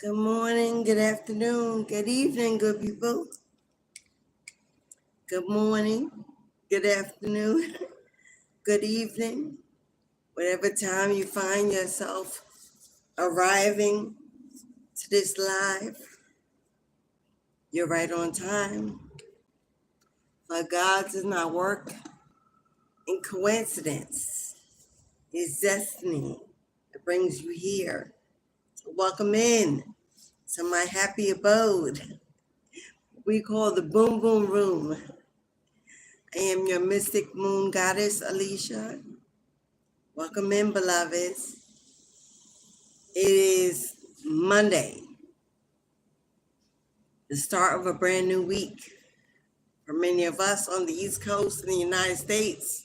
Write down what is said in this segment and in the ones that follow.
Good morning, good afternoon, good evening, good people. Good morning, good afternoon, good evening. Whatever time you find yourself arriving to this live, you're right on time. For God does not work in coincidence. It's destiny that brings you here. So welcome in to my happy abode. We call the Boom Boom Room. I am your mystic moon goddess, Alicia. Welcome in, beloveds. It is Monday, the start of a brand new week. For many of us on the East Coast in the United States,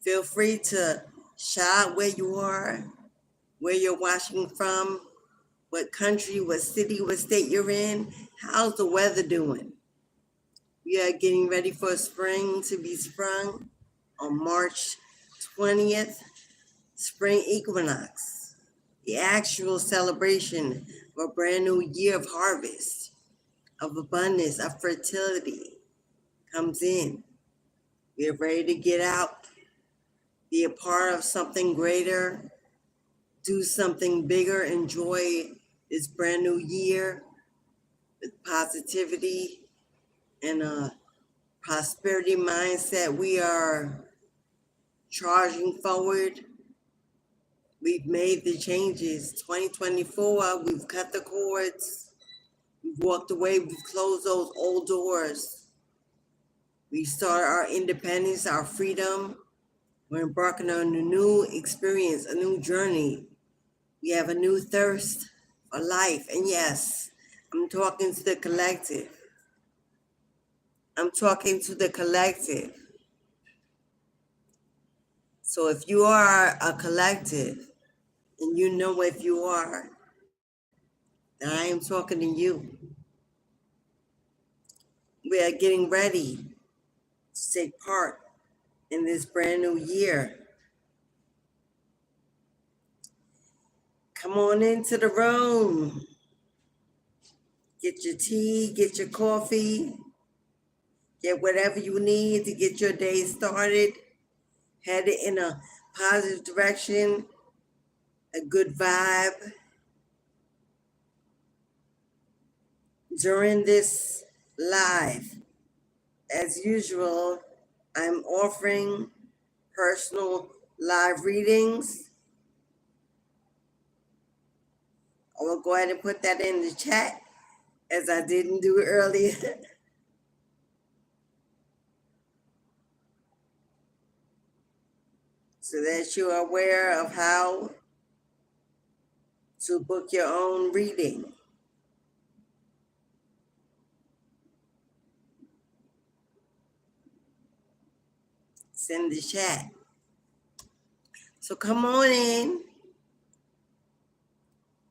feel free to shout out where you are, where you're watching from, what country, what city, what state you're in. How's the weather doing? We are getting ready for spring to be sprung on March 20th, spring equinox, the actual celebration of a brand new year of harvest, of abundance, of fertility comes in. We are ready to get out, be a part of something greater, do something bigger, enjoy this brand new year with positivity and a prosperity mindset. We are charging forward. We've made the changes. 2024, we've cut the cords. We've walked away. We've closed those old doors. We started our independence, our freedom. We're embarking on a new experience, a new journey. We have a new thirst for life. And yes, I'm talking to the collective. I'm talking to the collective. So if you are a collective, and you know if you are, then I am talking to you. We are getting ready to take part in this brand new year. Come on into the room. Get your tea, get your coffee, get whatever you need to get your day started, headed in a positive direction, a good vibe. During this live, as usual, I'm offering personal live readings. I will go ahead and put that in the chat as I didn't do it earlier. So that you are aware of how to book your own reading. It's in the chat. So come on in,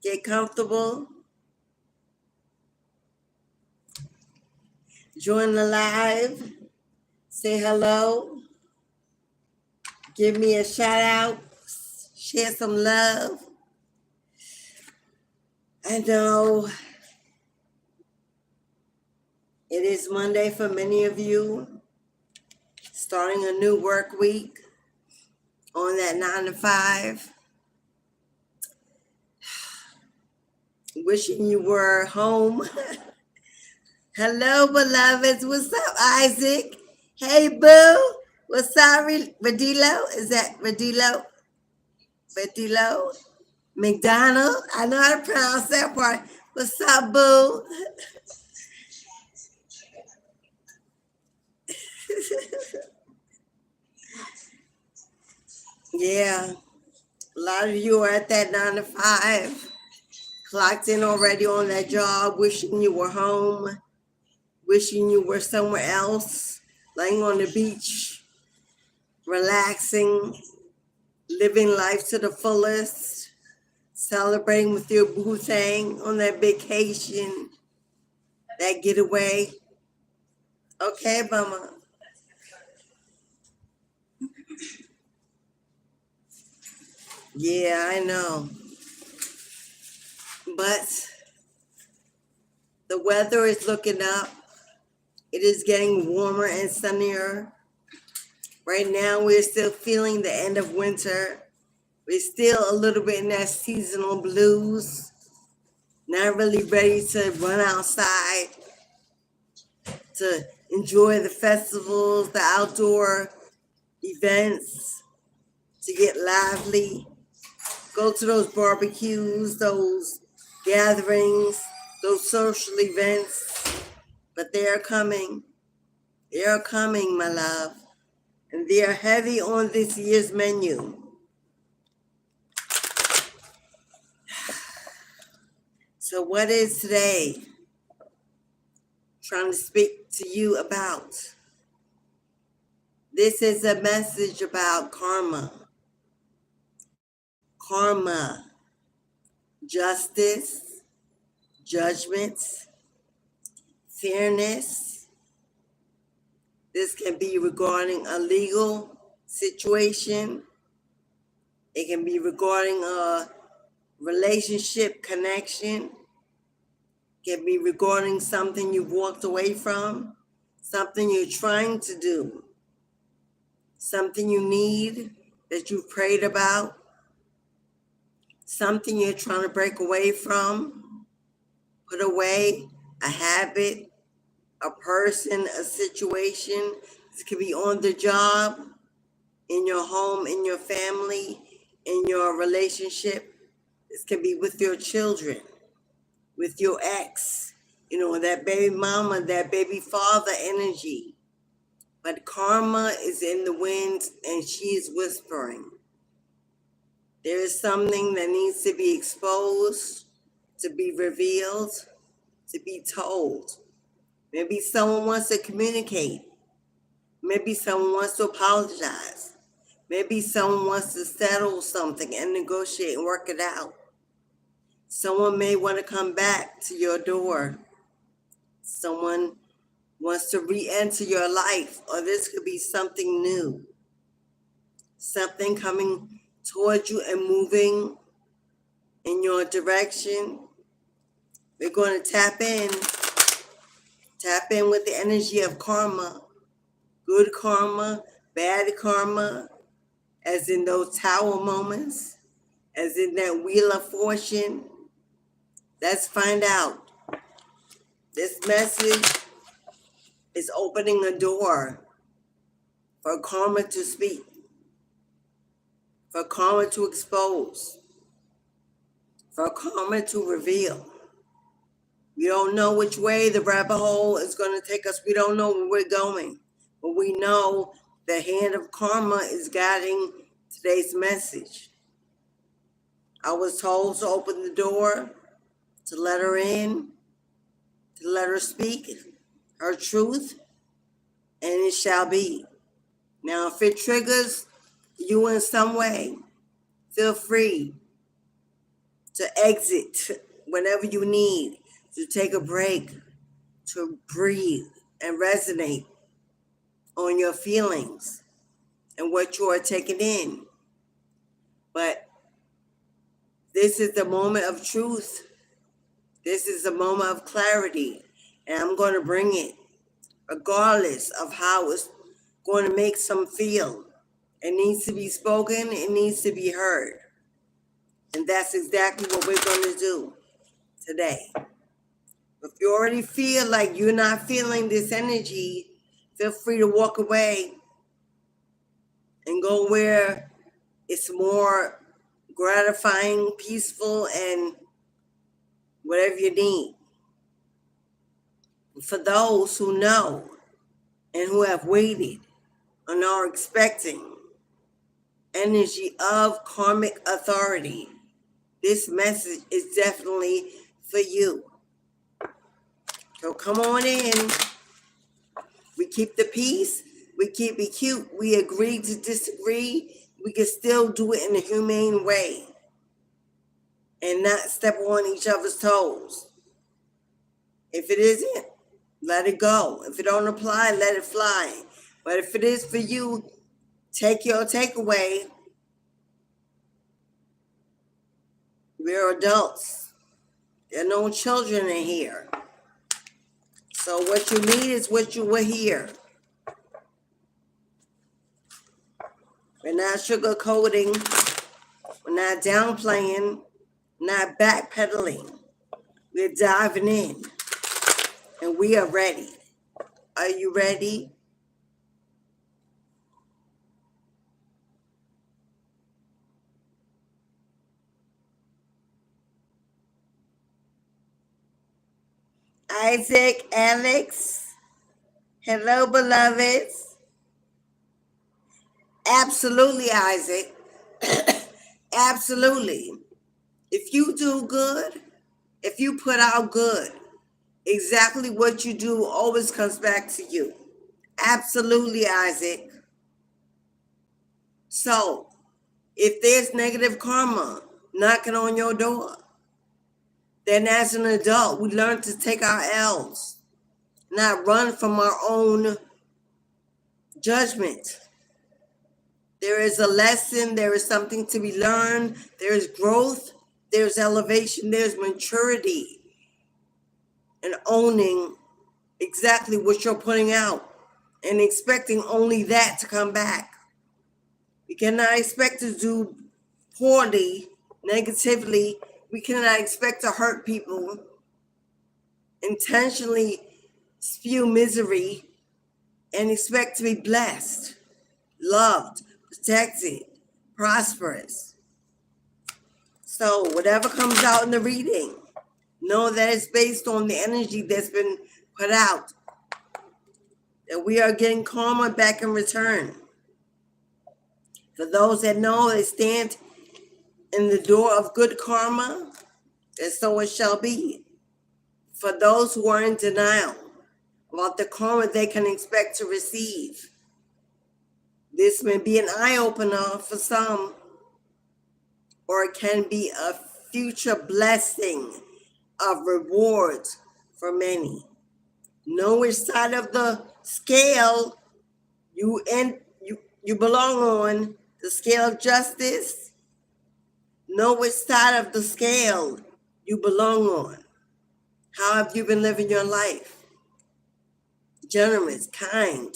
get comfortable, join the live, say hello, give me a shout out, share some love. I know it is Monday for many of you, starting a new work week on that 9 to 5. Wishing you were home. Hello, beloveds. What's up, Isaac? Hey, boo. What's up, Radilo? Is that Radilo? Radilo? McDonald? I know how to pronounce that part. What's up, boo? Yeah. A lot of you are at that 9 to 5. Clocked in already on that job, wishing you were home, wishing you were somewhere else, laying on the beach, relaxing, living life to the fullest, celebrating with your boo thing on that vacation, that getaway. Okay, Mama. Yeah, I know. But the weather is looking up. It is getting warmer and sunnier. Right now, we're still feeling the end of winter. We're still a little bit in that seasonal blues. Not really ready to run outside, to enjoy the festivals, the outdoor events, to get lively. Go to those barbecues, those gatherings, those social events. But they are coming. They are coming, my love. And they are heavy on this year's menu. So what is today trying to speak to you about? This is a message about karma. Karma, justice, judgment, fairness. This can be regarding a legal situation. It can be regarding a relationship connection. It can be regarding something you've walked away from, something you're trying to do, something you need that you've prayed about, something you're trying to break away from, put away, a habit, a person, a situation. This could be on the job, in your home, in your family, in your relationship. This can be with your children, with your ex, that baby mama, that baby father energy. But karma is in the wind and she is whispering. There is something that needs to be exposed, to be revealed, to be told. Maybe someone wants to communicate. Maybe someone wants to apologize. Maybe someone wants to settle something and negotiate and work it out. Someone may want to come back to your door. Someone wants to re-enter your life, or this could be something new. Something coming towards you and moving in your direction. We're going to tap in with the energy of karma. Good karma, bad karma, as in those tower moments, as in that wheel of fortune. Let's find out. This message is opening a door for karma to speak, for karma to expose, for karma to reveal. We don't know which way the rabbit hole is going to take us. We don't know where we're going, but we know the hand of karma is guiding today's message. I was told to open the door, to let her in, to let her speak her truth, and it shall be. Now, if it triggers you in some way, feel free to exit whenever you need, to take a break, to breathe and resonate on your feelings and what you are taking in. But this is the moment of truth. This is the moment of clarity, and I'm going to bring it, regardless of how it's going to make some feel. It needs to be spoken. It needs to be heard. And that's exactly what we're going to do today. If you already feel like you're not feeling this energy, feel free to walk away and go where it's more gratifying, peaceful, and whatever you need. For those who know and who have waited and are expecting energy of karmic authority, this message is definitely for you. So come on in. We keep the peace. We keep it cute. We agree to disagree. We can still do it in a humane way and not step on each other's toes. If it isn't, let it go. If it don't apply, let it fly. But if it is for you, take your takeaway. We're adults. There are no children in here. So what you need is what you were here. We're not sugarcoating. We're not downplaying. We're not backpedaling. We're diving in. And we are ready. Are you ready? Isaac, Alex, hello, beloveds. Absolutely, Isaac. Absolutely. If you do good, if you put out good, exactly what you do always comes back to you. Absolutely, Isaac. So, if there's negative karma knocking on your door, then as an adult, we learn to take our L's, not run from our own judgment. There is a lesson, there is something to be learned, there is growth, there's elevation, there's maturity in owning exactly what you're putting out and expecting only that to come back. We cannot expect to do poorly, negatively. We cannot expect to hurt people, intentionally spew misery, and expect to be blessed, loved, protected, prosperous. So whatever comes out in the reading, know that it's based on the energy that's been put out, that we are getting karma back in return. For those that know they stand in the door of good karma, and so it shall be. For those who are in denial about the karma they can expect to receive, this may be an eye-opener for some, or it can be a future blessing of rewards for many. Know which side of the scale you belong on, the scale of justice. Know which side of the scale you belong on. How have you been living your life? Generous, kind,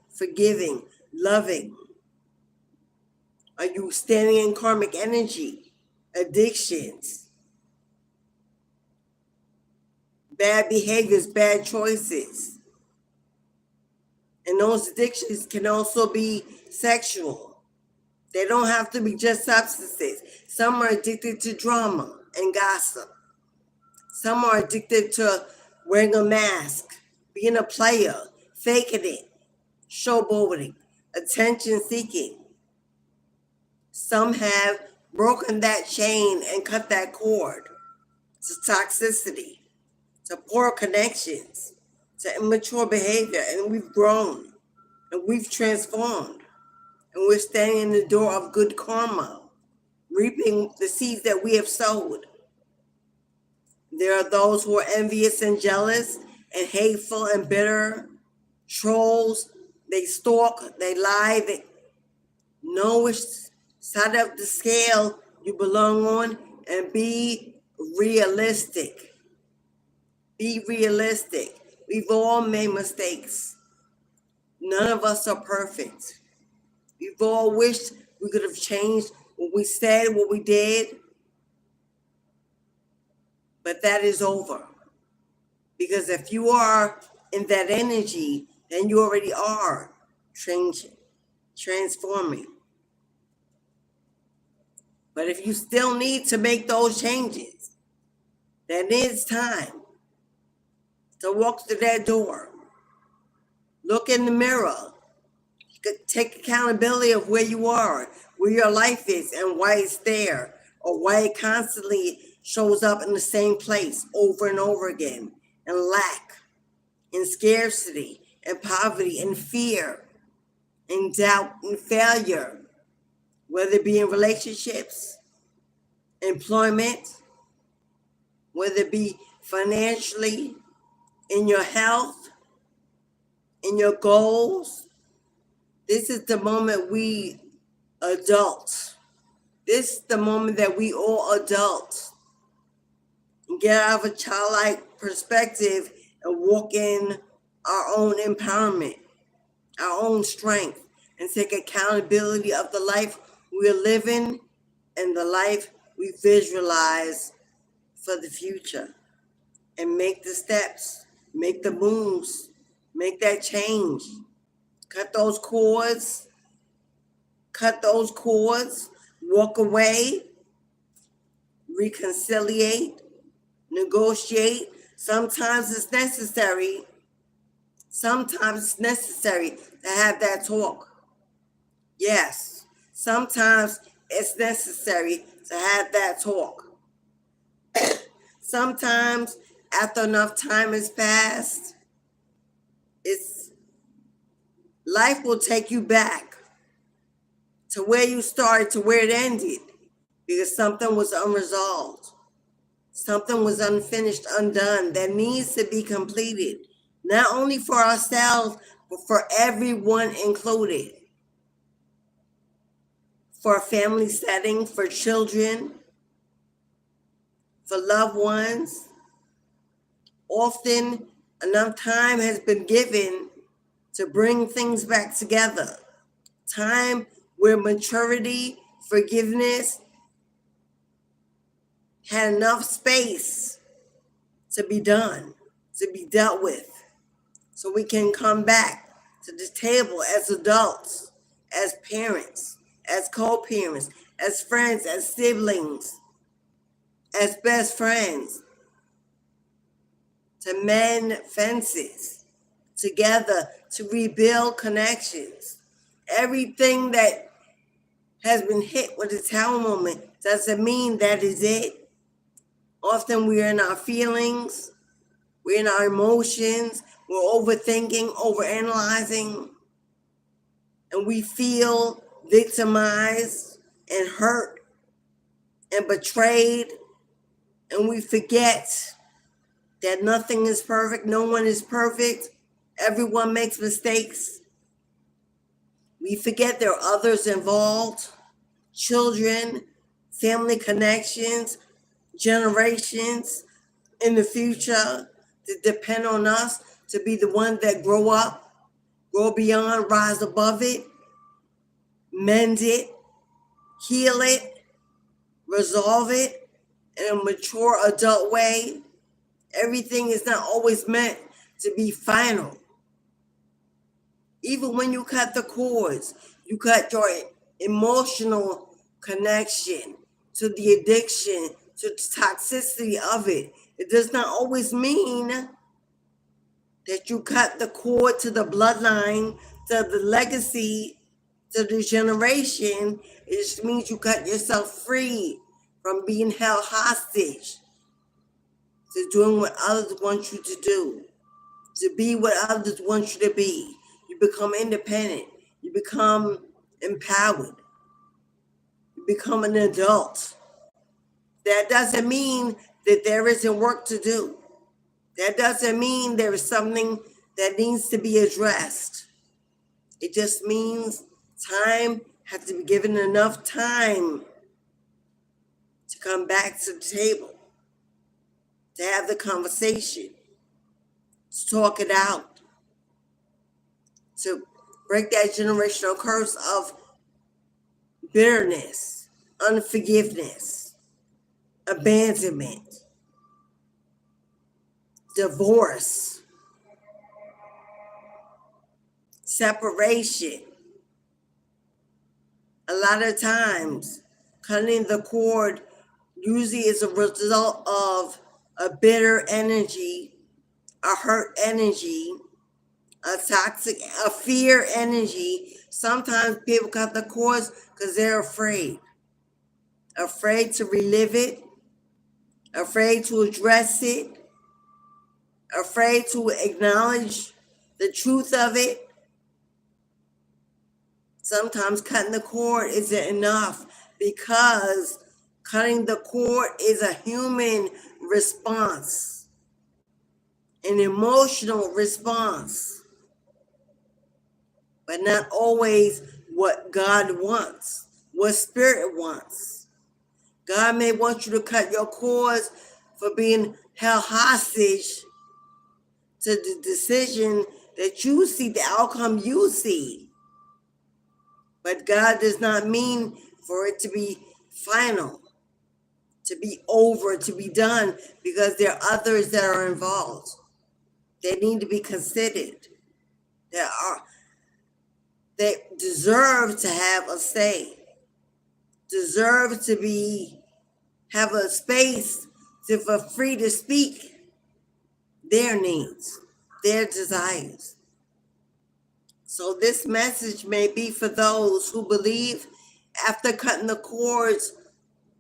forgiving, loving. Are you standing in karmic energy? Addictions, bad behaviors, bad choices. And those addictions can also be sexual. They don't have to be just substances. Some are addicted to drama and gossip. Some are addicted to wearing a mask, being a player, faking it, showboating, attention seeking. Some have broken that chain and cut that cord to toxicity, to poor connections, to immature behavior, and we've grown and we've transformed, and we're standing in the door of good karma, reaping the seeds that we have sowed. There are those who are envious and jealous and hateful and bitter, trolls. They stalk, they lie. They know which side of the scale you belong on, and be realistic. Be realistic. We've all made mistakes. None of us are perfect. We've all wished we could have changed what we said, what we did. But that is over. Because if you are in that energy, then you already are changing, transforming. But if you still need to make those changes, then it's time to walk through that door. Look in the mirror. Take accountability of where you are, where your life is, and why it's there, or why it constantly shows up in the same place over and over again, in lack, in scarcity, in poverty, in fear, in doubt, in failure, whether it be in relationships, employment, whether it be financially, in your health, in your goals. This is the moment we adults. This is the moment that we all adults get out of a childlike perspective and walk in our own empowerment, our own strength, and take accountability of the life we're living and the life we visualize for the future. And make the steps, make the moves, make that change. Cut those cords, walk away, reconciliate, negotiate. Sometimes it's necessary to have that talk. Yes, sometimes it's necessary to have that talk. Sometimes after enough time has passed, life will take you back to where you started, to where it ended, because something was unresolved. Something was unfinished, undone, that needs to be completed, not only for ourselves, but for everyone included. For a family setting, for children, for loved ones. Often enough time has been given to bring things back together. Time where maturity, forgiveness had enough space to be done, to be dealt with, so we can come back to the table as adults, as parents, as co-parents, as friends, as siblings, as best friends, to mend fences together, to rebuild connections. Everything that has been hit with a tower moment doesn't mean that is it. Often we're in our feelings, we're in our emotions, we're overthinking, overanalyzing, and we feel victimized and hurt and betrayed, and we forget that nothing is perfect, no one is perfect, everyone makes mistakes. We forget there are others involved, children, family connections, generations in the future that depend on us to be the ones that grow up, grow beyond, rise above it, mend it, heal it, resolve it in a mature adult way. Everything is not always meant to be final. Even when you cut the cords, you cut your emotional connection to the addiction, to the toxicity of it. It does not always mean that you cut the cord to the bloodline, to the legacy, to the generation. It just means you cut yourself free from being held hostage to doing what others want you to do, to be what others want you to be. You become independent. You become empowered. You become an adult. That doesn't mean that there isn't work to do. That doesn't mean there is something that needs to be addressed. It just means time has to be given enough time to come back to the table, to have the conversation, to talk it out, to break that generational curse of bitterness, unforgiveness, abandonment, divorce, separation. A lot of times, cutting the cord usually is a result of a bitter energy, a hurt energy, a toxic, a fear energy. Sometimes people cut the cords because they're afraid to relive it, afraid to address it, afraid to acknowledge the truth of it. Sometimes cutting the cord isn't enough because cutting the cord is a human response, an emotional response, but not always what God wants, what Spirit wants. God may want you to cut your cords for being held hostage to the decision that you see, the outcome you see. But God does not mean for it to be final, to be over, to be done, because there are others that are involved. They need to be considered. They deserve to have a say, deserve to have a space to feel free to speak their needs, their desires. So this message may be for those who believe after cutting the cords,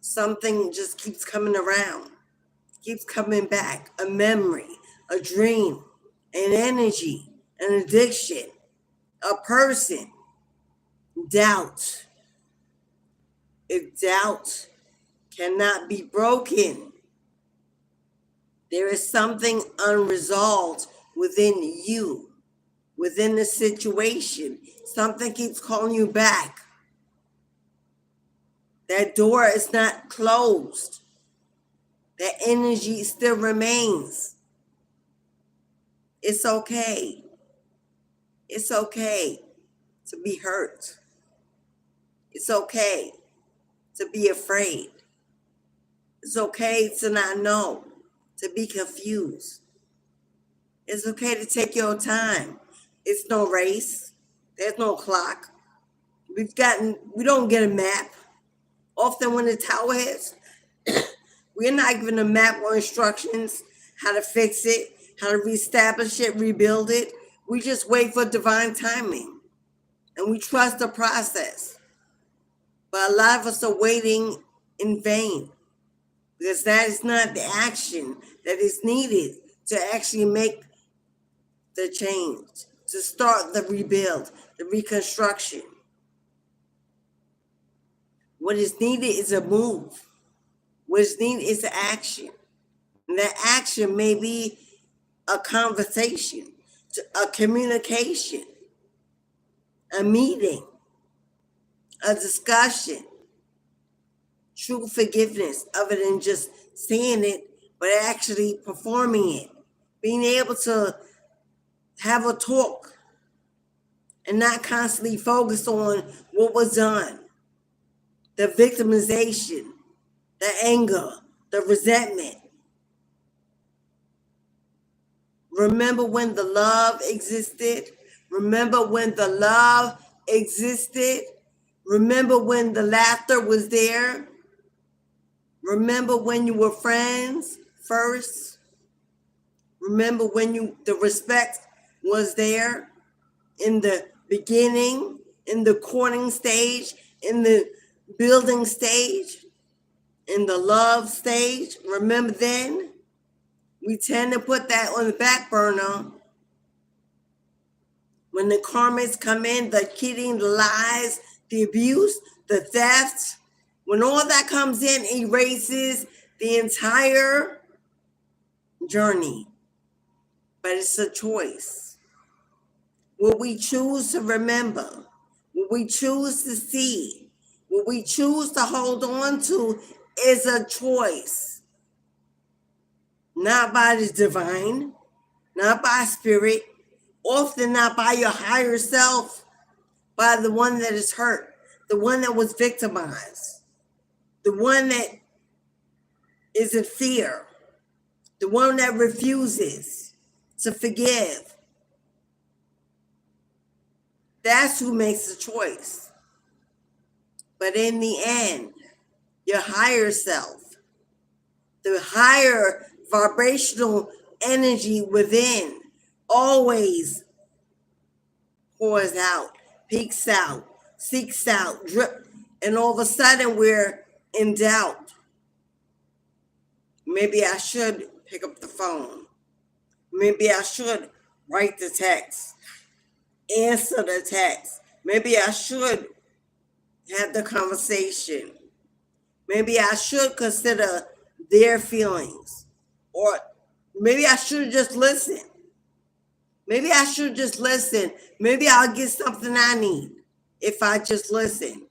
something just keeps coming around, keeps coming back, a memory, a dream, an energy, an addiction, a person, doubt. If doubt cannot be broken, there is something unresolved within you, within the situation. Something keeps calling you back. That door is not closed. That energy still remains. It's okay. It's okay to be hurt. It's okay to be afraid. It's okay to not know, to be confused. It's okay to take your time. It's no race. There's no clock. We don't get a map. Often when the tower hits, we're not given a map or instructions how to fix it, how to reestablish it, rebuild it. We just wait for divine timing and we trust the process. But a lot of us are waiting in vain because that is not the action that is needed to actually make the change, to start the rebuild, the reconstruction. What is needed is a move. What is needed is action. And that action may be a conversation, a communication, a meeting, a discussion, true forgiveness other than just saying it, but actually performing it, being able to have a talk and not constantly focus on what was done, the victimization, the anger, the resentment. Remember when the love existed? Remember when the love existed? Remember when the laughter was there? Remember when you were friends first? Remember when the respect was there in the beginning, in the courting stage, in the building stage, in the love stage? Remember then? We tend to put that on the back burner. When the karmics come in, the cheating, the lies, the abuse, the theft, when all that comes in, erases the entire journey. But it's a choice. Will we choose to remember? Will we choose to see? What we choose to hold on to is a choice. Not by the divine, not by spirit, often not by your higher self, by the one that is hurt, the one that was victimized, the one that is in fear, the one that refuses to forgive. That's who makes the choice. But in the end, your higher self, the higher vibrational energy within always pours out, peeks out, seeks out, drip, and all of a sudden we're in doubt. Maybe I should pick up the phone. Maybe I should write the text, answer the text. Maybe I should have the conversation. Maybe I should consider their feelings. Or maybe I should just listen. Maybe I should just listen. Maybe I'll get something I need if I just listen.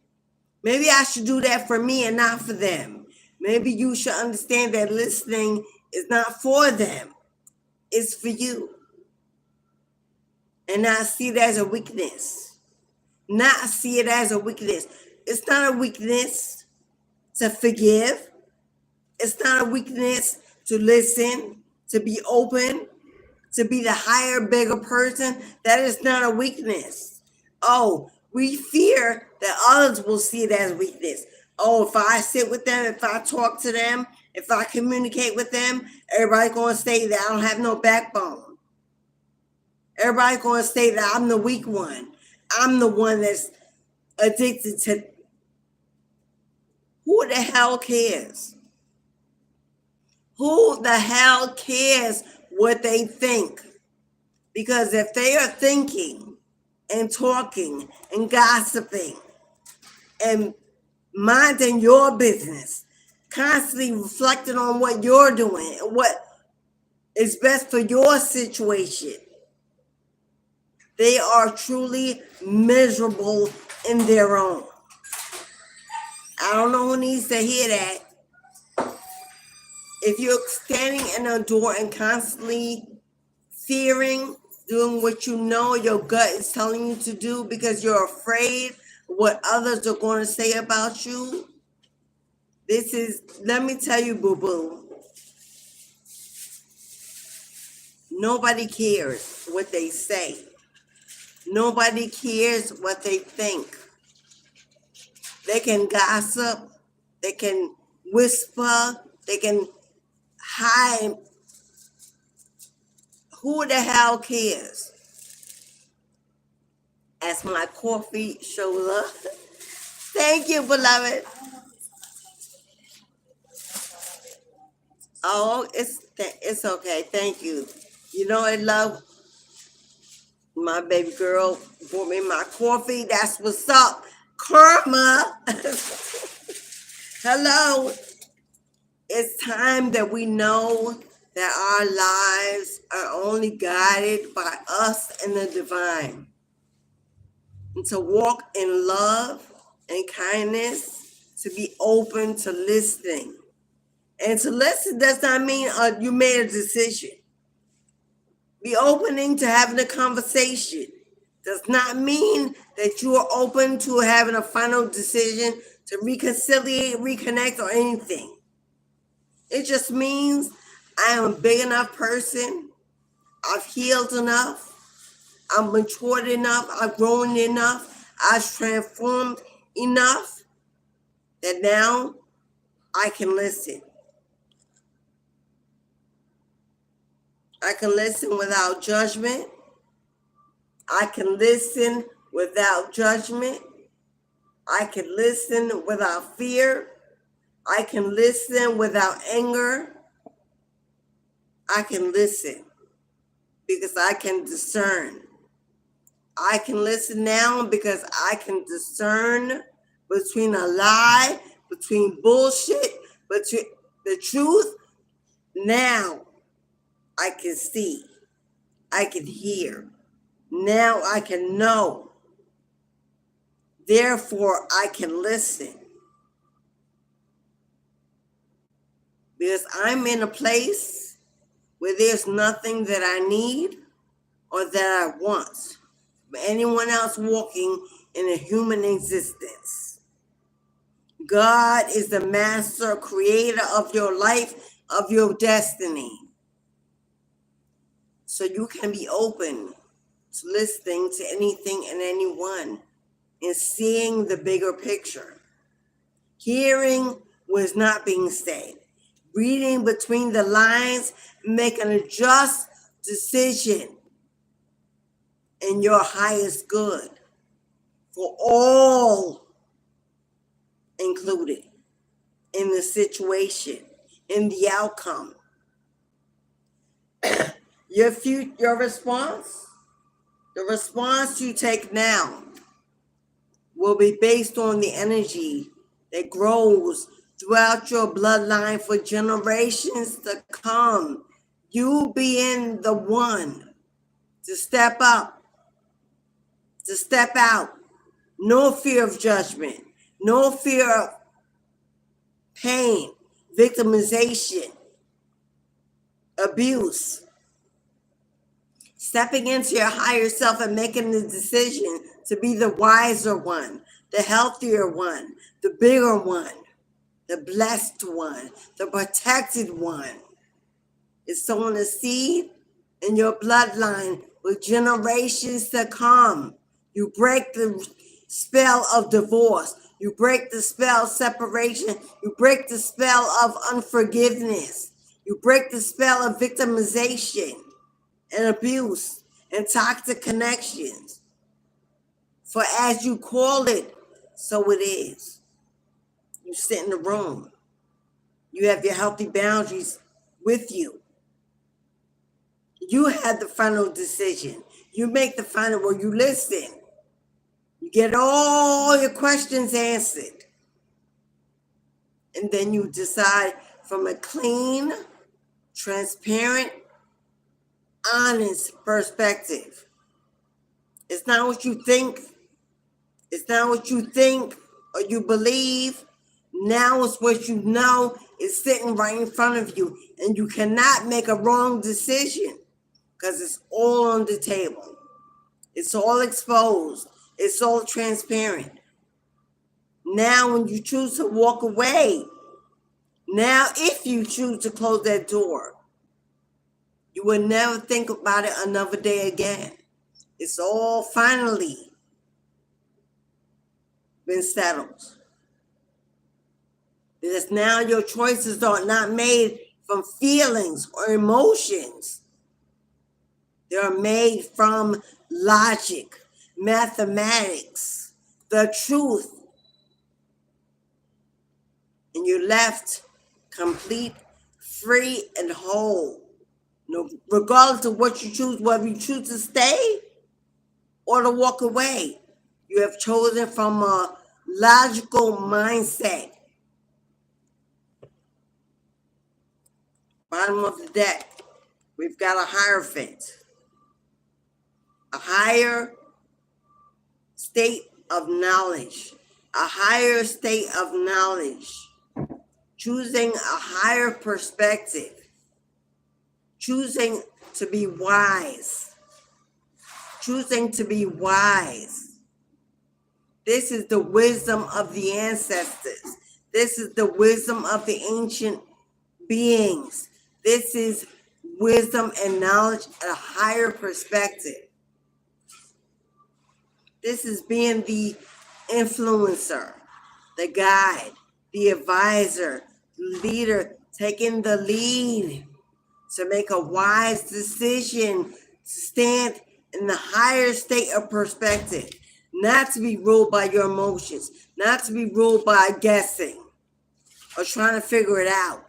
Maybe I should do that for me and not for them. Maybe you should understand that listening is not for them. It's for you. And not see it as a weakness. Not see it as a weakness. It's not a weakness to forgive. It's not a weakness to listen, to be open, to be the higher, bigger person. That is not a weakness. Oh, we fear that others will see it as weakness. Oh, if I sit with them, if I talk to them, if I communicate with them, everybody's going to say that I don't have no backbone. Everybody's going to say that I'm the weak one. I'm the one that's addicted to. Who the hell cares? Who the hell cares what they think? Because if they are thinking and talking and gossiping and minding your business, constantly reflecting on what you're doing and what is best for your situation, they are truly miserable in their own. I don't know who needs to hear that. If you're standing in a door and constantly fearing, doing what you know your gut is telling you to do because you're afraid of what others are going to say about you, let me tell you, boo-boo, nobody cares what they say. Nobody cares what they think. They can gossip, they can whisper, they can hide. Who the hell cares? As my coffee shows up. Thank you, beloved. Oh, it's okay. Thank you. You know, I love my baby girl brought me my coffee. That's what's up. Karma. Hello. It's time that we know that our lives are only guided by us and the divine. And to walk in love and kindness, to be open to listening. And to listen does not mean you made a decision. Be opening to having a conversation does not mean that you are open to having a final decision to reconciliate, reconnect, or anything. It just means I am a big enough person. I've healed enough. I'm matured enough. I've grown enough. I've transformed enough that now I can listen. I can listen without judgment. I can listen without judgment. I can listen without fear. I can listen without anger. I can listen because I can discern. I can listen now because I can discern between a lie, between bullshit, between the truth. Now I can see. I can hear. Now I can know. Therefore, I can listen. Because I'm in a place where there's nothing that I need or that I want for anyone else walking in a human existence. God is the master creator of your life, of your destiny. So you can be open to listening to anything and anyone and seeing the bigger picture. Hearing what is not being said. Reading between the lines, making a just decision in your highest good for all included in the situation, in the outcome. Your response, the response you take now will be based on the energy that grows throughout your bloodline for generations to come. You being the one to step up, to step out. No fear of judgment, no fear of pain, victimization, abuse. Stepping into your higher self and making the decision to be the wiser one, the healthier one, the bigger one, the blessed one, the protected one. It's sowing a seed in your bloodline with generations to come. You break the spell of divorce. You break the spell of separation. You break the spell of unforgiveness. You break the spell of victimization and abuse and toxic connections. For as you call it, so it is. You sit in the room. You have your healthy boundaries with you. You have the final decision. You make the final, well, you listen. You get all your questions answered. And then you decide from a clean, transparent, honest perspective. It's not what you think. It's not what you think or you believe. Now it's what you know is sitting right in front of you. And you cannot make a wrong decision because it's all on the table. It's all exposed. It's all transparent. Now when you choose to walk away, now if you choose to close that door, you will never think about it another day again. It's all finally been settled. Because now your choices are not made from feelings or emotions. They are made from logic, mathematics, the truth. And you're left complete, free, and whole. No, regardless of what you choose, whether you choose to stay or to walk away, you have chosen from a logical mindset. Bottom of the deck, we've got a Hierophant, a higher state of knowledge, a higher state of knowledge, choosing a higher perspective, choosing to be wise, choosing to be wise. This is the wisdom of the ancestors. This is the wisdom of the ancient beings. This is wisdom and knowledge at a higher perspective. This is being the influencer, the guide, the advisor, the leader, taking the lead to make a wise decision, to stand in the higher state of perspective, not to be ruled by your emotions, not to be ruled by guessing or trying to figure it out.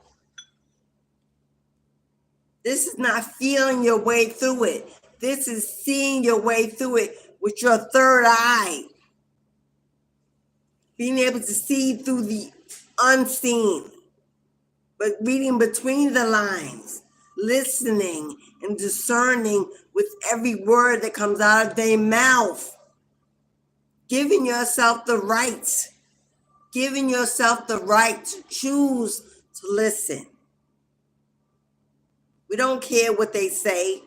This is not feeling your way through it. This is seeing your way through it with your third eye. Being able to see through the unseen, but reading between the lines, listening and discerning with every word that comes out of their mouth. Giving yourself the right to choose to listen. We don't care what they say.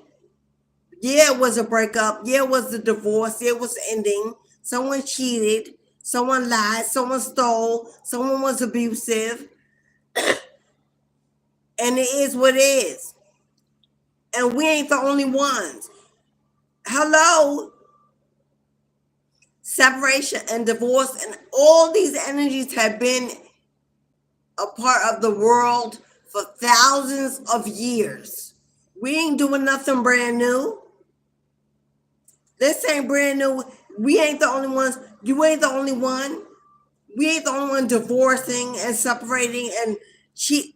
Yeah, it was a breakup. Yeah, it was a divorce. Yeah, it was ending. Someone cheated. Someone lied. Someone stole. Someone was abusive. And it is what it is. And we ain't the only ones. Hello? Separation and divorce and all these energies have been a part of the world for thousands of years. We ain't doing nothing brand new. This ain't brand new. We ain't the only ones. You ain't the only one. We ain't the only one divorcing and separating and cheat.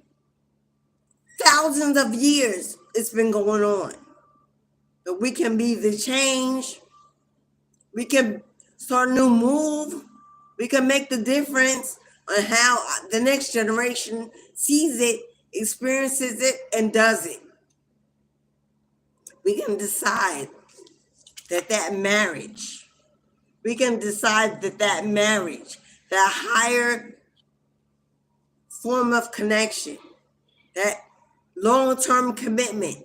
Thousands of years it's been going on. But we can be the change. We can start a new move. We can make the difference on how the next generation sees it, experiences it, and does it. We can decide that marriage, that higher form of connection, that long-term commitment,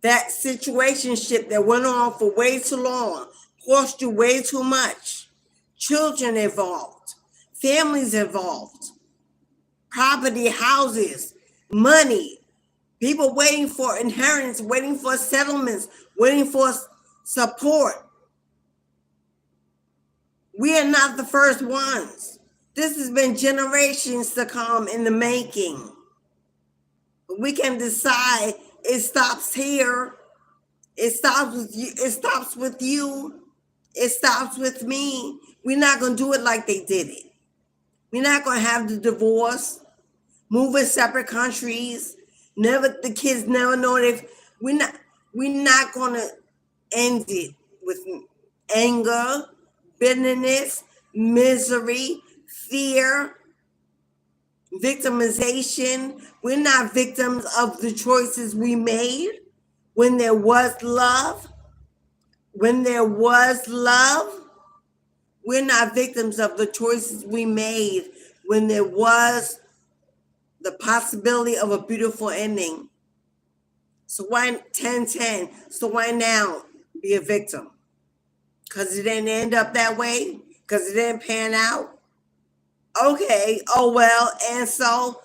that situationship that went on for way too long, cost you way too much, children involved, families involved, property, houses, money, people waiting for inheritance, waiting for settlements, waiting for support. We are not the first ones. This has been generations to come in the making. We can decide it stops here. It stops with you. It stops with you. It stops with me. We're not going to do it like they did it. We're not going to have the divorce, move in separate countries. Never, the kids never know if we're not going to end it with anger, bitterness, misery, fear, victimization. We're not victims of the choices we made when there was love. When there was love, we're not victims of the choices we made when there was the possibility of a beautiful ending. So why 10-10? So why now be a victim? Because it didn't end up that way? Because it didn't pan out? Okay, oh well, and so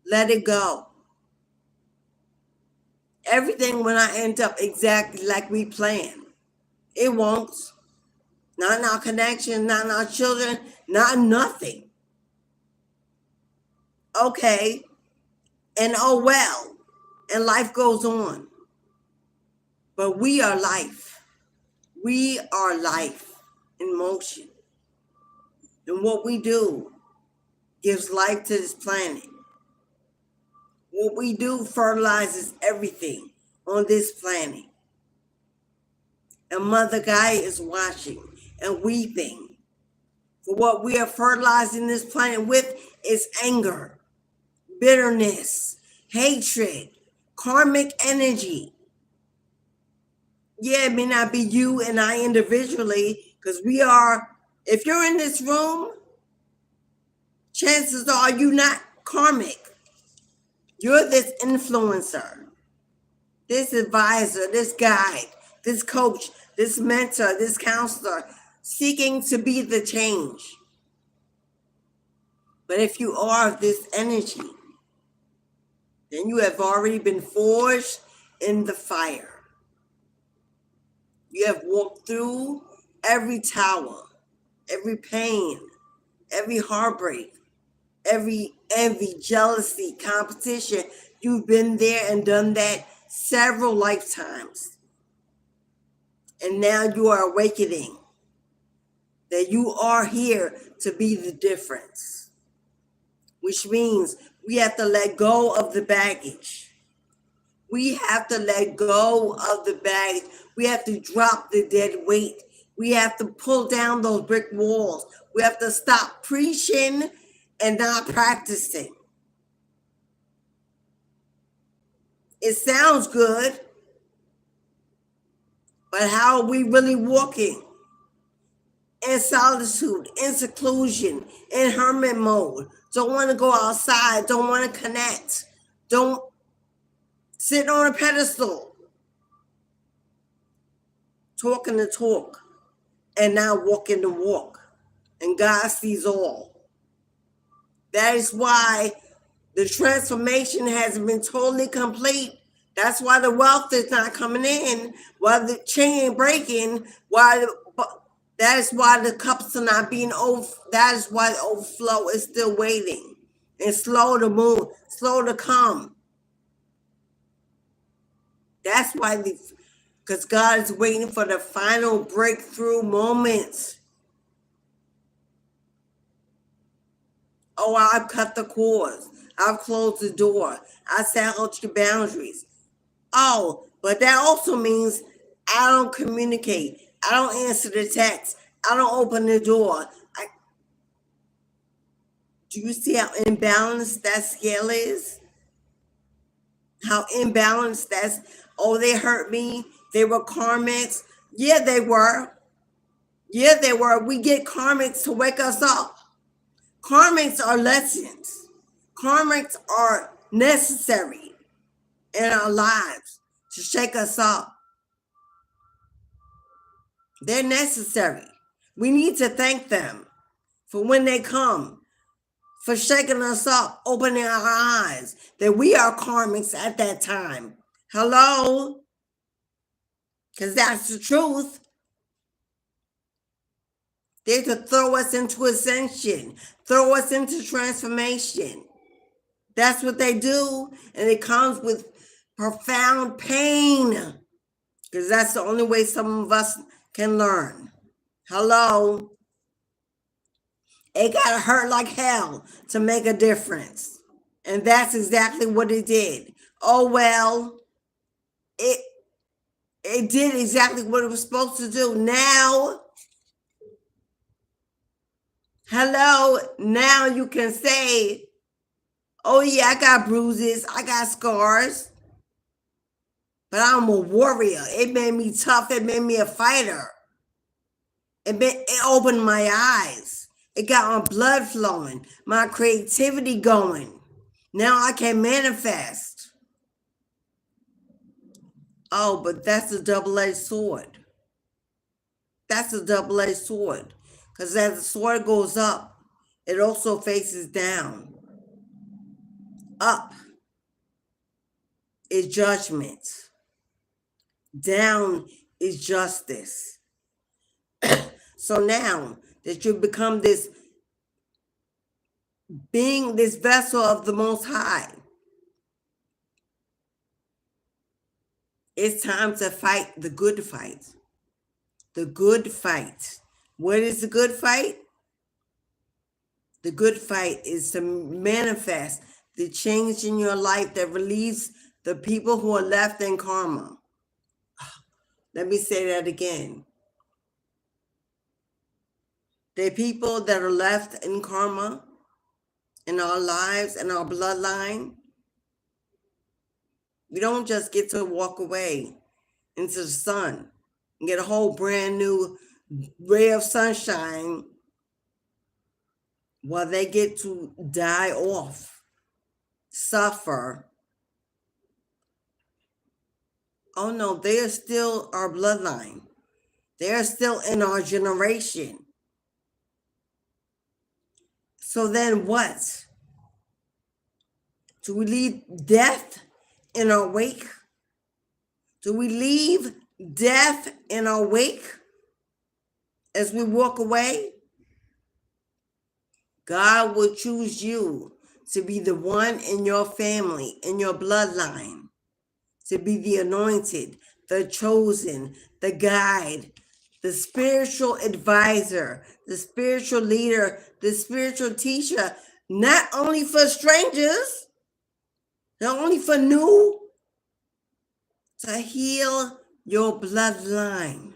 let it go. Everything will not end up exactly like we planned. It won't. Not in our connection, not in our children, not in nothing. Okay, and oh well, and life goes on. But we are life. We are life in motion. And what we do gives life to this planet. What we do fertilizes everything on this planet. And Mother Gaia is watching and weeping. For what we are fertilizing this planet with is anger, bitterness, hatred, karmic energy. Yeah, it may not be you and I individually, because we are, if you're in this room, chances are you're not karmic. You're this influencer, this advisor, this guide, this coach, this mentor, this counselor, seeking to be the change. But if you are of this energy, then you have already been forged in the fire. You have walked through every tower, every pain, every heartbreak, every envy, jealousy, competition. You've been there and done that several lifetimes. And now you are awakening that you are here to be the difference, which means we have to let go of the baggage. We have to let go of the baggage. We have to drop the dead weight. We have to pull down those brick walls. We have to stop preaching and not practicing. It sounds good, but how are we really walking? In solitude, in seclusion, in hermit mode. Don't want to go outside, don't want to connect, don't sit on a pedestal, talking the talk and now walking the walk. And God sees all. That is why the transformation hasn't been totally complete. That's why the wealth is not coming in, why the chain ain't breaking, that is why the cups are not being over. That is why the overflow is still waiting and slow to move, slow to come. That's why, because God is waiting for the final breakthrough moments. Oh, I've cut the cords. I've closed the door. I set out your boundaries. Oh, but that also means I don't communicate. I don't answer the text. I don't open the door. Do you see how imbalanced that scale is? How imbalanced that's, oh, they hurt me. They were karmics. Yeah, they were. Yeah, they were. We get karmics to wake us up. Karmics are lessons. Karmics are necessary in our lives to shake us up. They're necessary. We need to thank them for when they come, for shaking us up, opening our eyes, that we are karmics at that time. Hello? Because that's the truth. They're to throw us into ascension, throw us into transformation. That's what they do. And it comes with profound pain, because that's the only way some of us can learn. Hello? It gotta hurt like hell to make a difference. And that's exactly what it did. Oh, well, it did exactly what it was supposed to do. Now, hello, now you can say, oh yeah, I got bruises, I got scars, but I'm a warrior. It made me tough, it made me a fighter. It opened my eyes. It got my blood flowing, my creativity going. Now I can manifest. Oh, but that's a double-edged sword. That's a double-edged sword. Because as the sword goes up, it also faces down. Up is judgment. Down is justice. So now that you become this being, this vessel of the Most High, it's time to fight the good fight. The good fight. What is the good fight? The good fight is to manifest the change in your life that relieves the people who are left in karma. Let me say that again. The people that are left in karma in our lives and our bloodline, we don't just get to walk away into the sun and get a whole brand new ray of sunshine while they get to die off, suffer. Oh no, they are still our bloodline. They are still in our generation. So then what? Do we leave death in our wake? Do we leave death in our wake as we walk away? God will choose you to be the one in your family, in your bloodline, to be the anointed, the chosen, the guide, the spiritual advisor, the spiritual leader, the spiritual teacher, not only for strangers, not only for new, to heal your bloodline.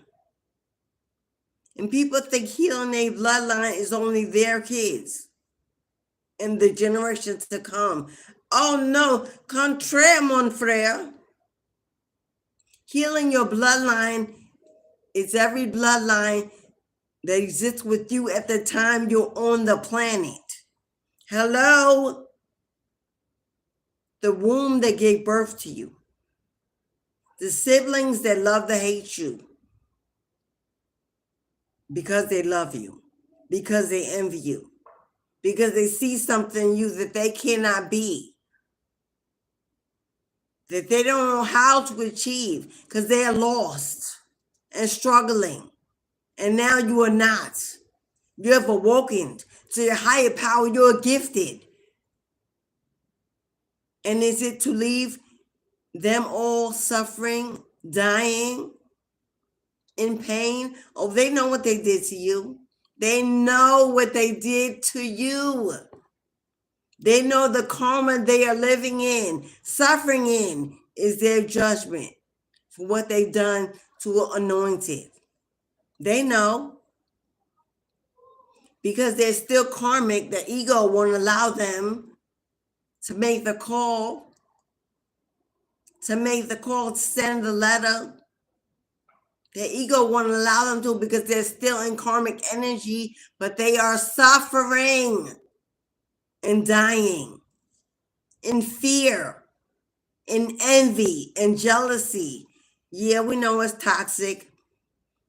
And people think healing their bloodline is only their kids and the generations to come. Oh no, contraire, mon frère. Healing your bloodline is every bloodline that exists with you at the time you're on the planet. Hello? The womb that gave birth to you. The siblings that love to hate you because they love you, because they envy you, because they see something in you that they cannot be, that they don't know how to achieve because they are lost and struggling. And now you are not. You have awoken to your higher power. You're gifted. And is it to leave them all suffering, dying, in pain? Oh, they know what they did to you. They know what they did to you. They know the karma they are living in, suffering in, is their judgment for what they've done to an anointed. They know. Because they're still karmic, the ego won't allow them to make the call, to send the letter. The ego won't allow them to because they're still in karmic energy, but they are suffering. and dying, in fear, in envy, and jealousy. Yeah, we know it's toxic,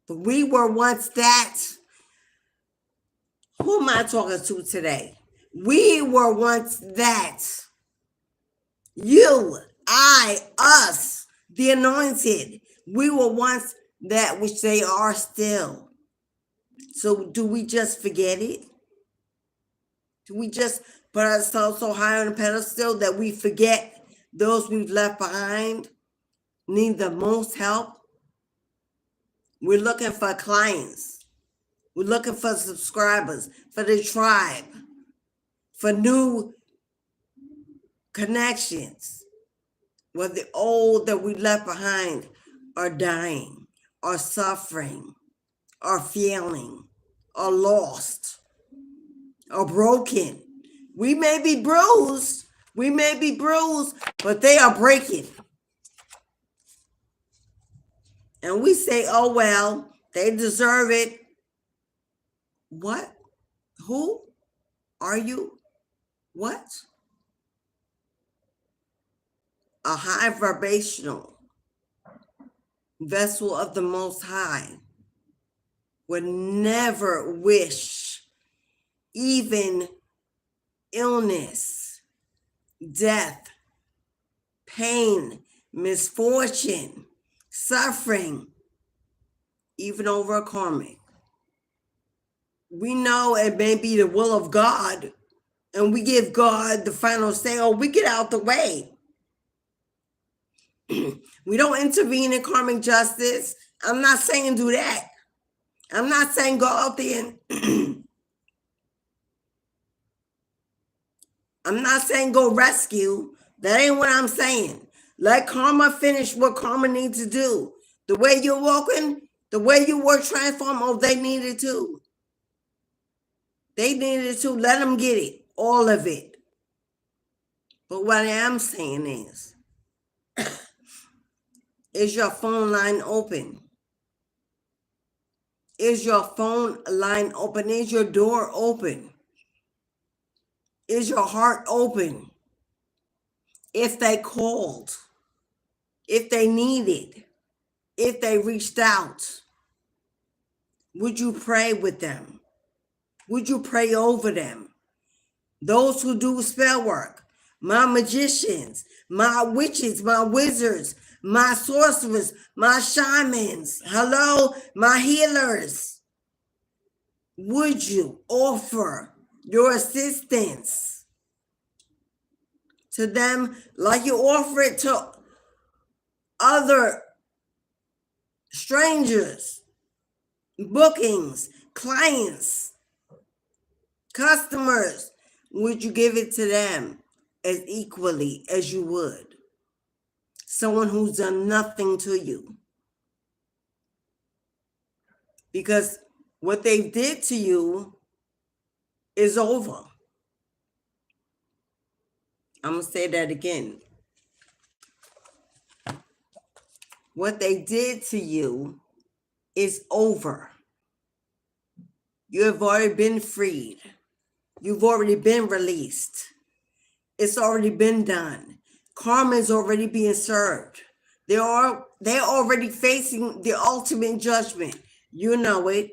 but we were once that. Who am I talking to today? We were once that. You, I, us, the anointed. We were once that which they are still. So do we just forget it? Do we just put ourselves so high on a pedestal that we forget those we've left behind need the most help? We're looking for clients. We're looking for subscribers, for the tribe, for new connections. Well, the old that we left behind are dying, are suffering, are failing, are lost, are broken. We may be bruised, but they are breaking. And we say, oh, well, they deserve it. What? Who are you? What? A high vibrational vessel of the Most High would never wish even illness, death, pain, misfortune, suffering, even over a karmic. We know it may be the will of God, and we give God the final say, oh, we get out the way. We don't intervene in karmic justice. I'm not saying do that. I'm not saying go out there and I'm not saying go rescue. That ain't what I'm saying. Let karma finish what karma needs to do. The way you're walking, the way you were transformed, oh, they needed to. They needed to. Let them get it. All of it. But what I am saying is your phone line open? Is your phone line open? Is your door open? Is your heart open? If they called, if they needed, if they reached out, would you pray with them? Would you pray over them? Those who do spell work, my magicians, my witches, my wizards, my sorcerers, my shamans, hello, my healers. Would you offer your assistance to them like you offer it to other strangers, bookings, clients, customers? Would you give it to them as equally as you would someone who's done nothing to you? Because what they did to you is over. I'm going to say that again. What they did to you is over. You have already been freed. You've already been released. It's already been done. Karma is already being served. They're already facing the ultimate judgment. You know it.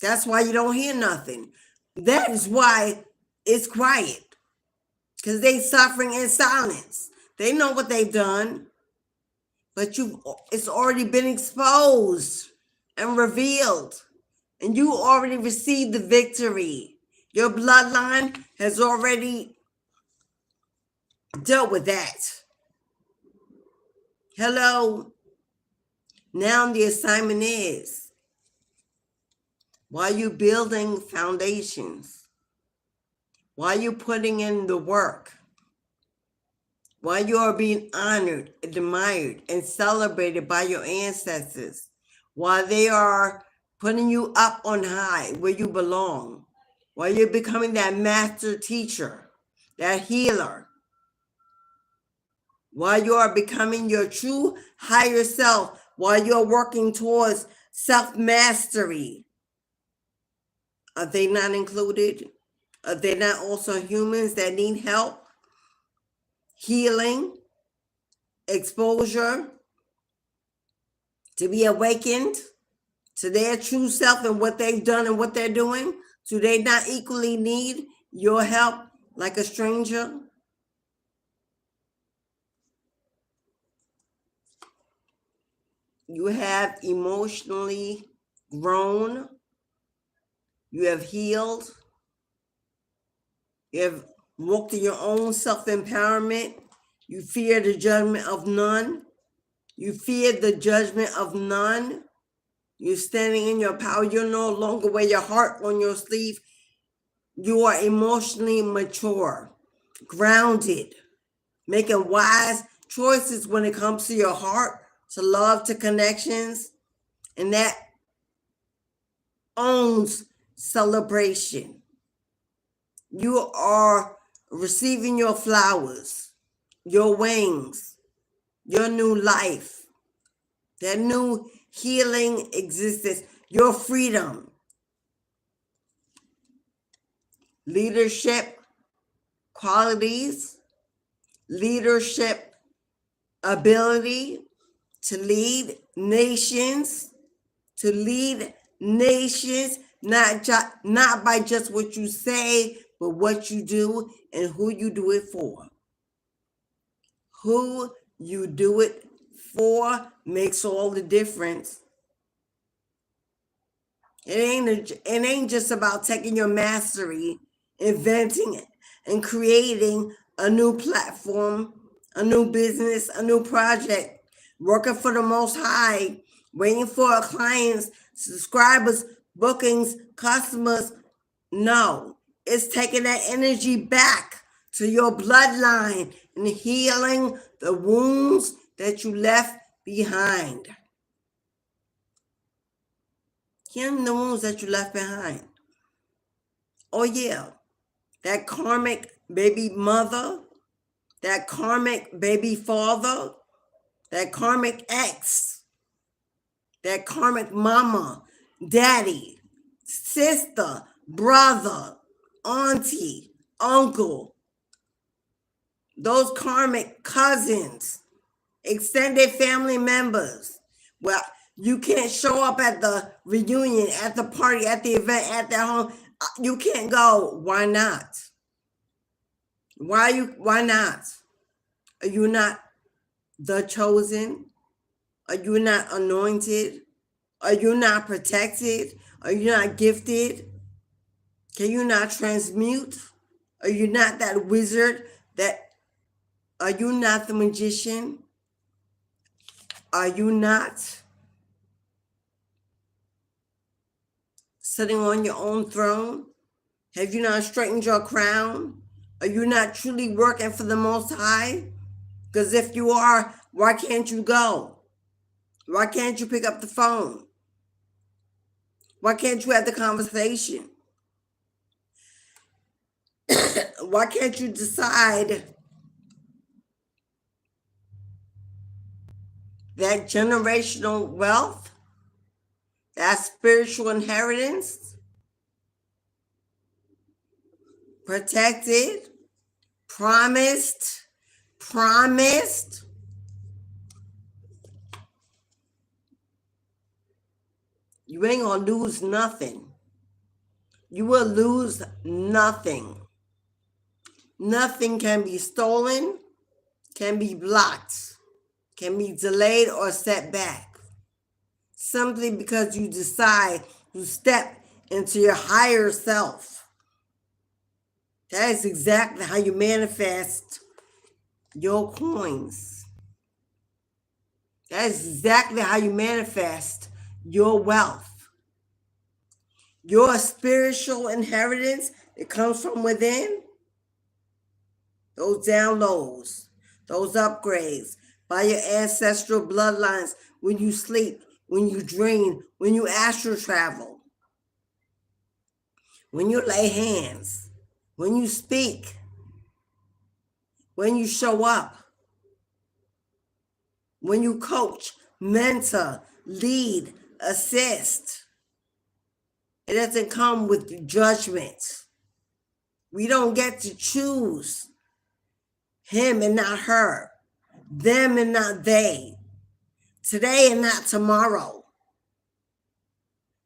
That's why you don't hear nothing. That is why it's quiet. Because they suffering in silence. They know what they've done. But it's already been exposed and revealed. And you already received the victory. Your bloodline has already dealt with that. Hello. Now the assignment is, while you building foundations, while you putting in the work, while you are being honored, admired, and celebrated by your ancestors, while they are putting you up on high where you belong, while you're becoming that master teacher, that healer, while you are becoming your true higher self, while you're working towards self-mastery, are they not included? They're not also humans that need help, healing, exposure, to be awakened to their true self and what they've done and what they're doing? Do they not equally need your help like a stranger? You have emotionally grown. You have healed. You have walked in your own self-empowerment. You fear the judgment of none. You fear the judgment of none. You're standing in your power. You no longer wear your heart on your sleeve. You are emotionally mature, grounded, making wise choices when it comes to your heart, to love, to connections. And that owns celebration. You are receiving your flowers, your wings, your new life, that new healing existence, your freedom, leadership qualities, leadership ability to lead nations, not by just what you say, but what you do and who you do it for. Who you do it for makes all the difference. It ain't just about taking your mastery, inventing it, and creating a new platform, a new business, a new project, working for the Most High, waiting for our clients, subscribers, bookings, customers. No, it's taking that energy back to your bloodline and healing the wounds that you left behind. Healing the wounds that you left behind. Oh yeah, that karmic baby mother, that karmic baby father, that karmic ex, that karmic mama, daddy, sister, brother, auntie, uncle, those karmic cousins, extended family members. Well, you can't show up at the reunion, at the party, at the event, at their home. You can't go. Why not? Why not? Are you not the chosen? Are you not anointed? Are you not protected? Are you not gifted? Can you not transmute? Are you not that wizard? Are you not the magician? Are you not sitting on your own throne? Have you not straightened your crown? Are you not truly working for the Most High? Because if you are, why can't you go? Why can't you pick up the phone? Why can't you have the conversation? Why can't you decide that generational wealth, that spiritual inheritance, protected, promised, you ain't gonna lose nothing. You will lose nothing. Nothing can be stolen, can be blocked, can be delayed or set back. Simply because you decide to step into your higher self. That is exactly how you manifest your coins. That is exactly how you manifest your wealth. Your spiritual inheritance that comes from within, those downloads, those upgrades by your ancestral bloodlines when you sleep, when you dream, when you astral travel, when you lay hands, when you speak, when you show up, when you coach, mentor, lead, assist. It doesn't come with judgment. We don't get to choose him and not her, them and not they, today and not tomorrow,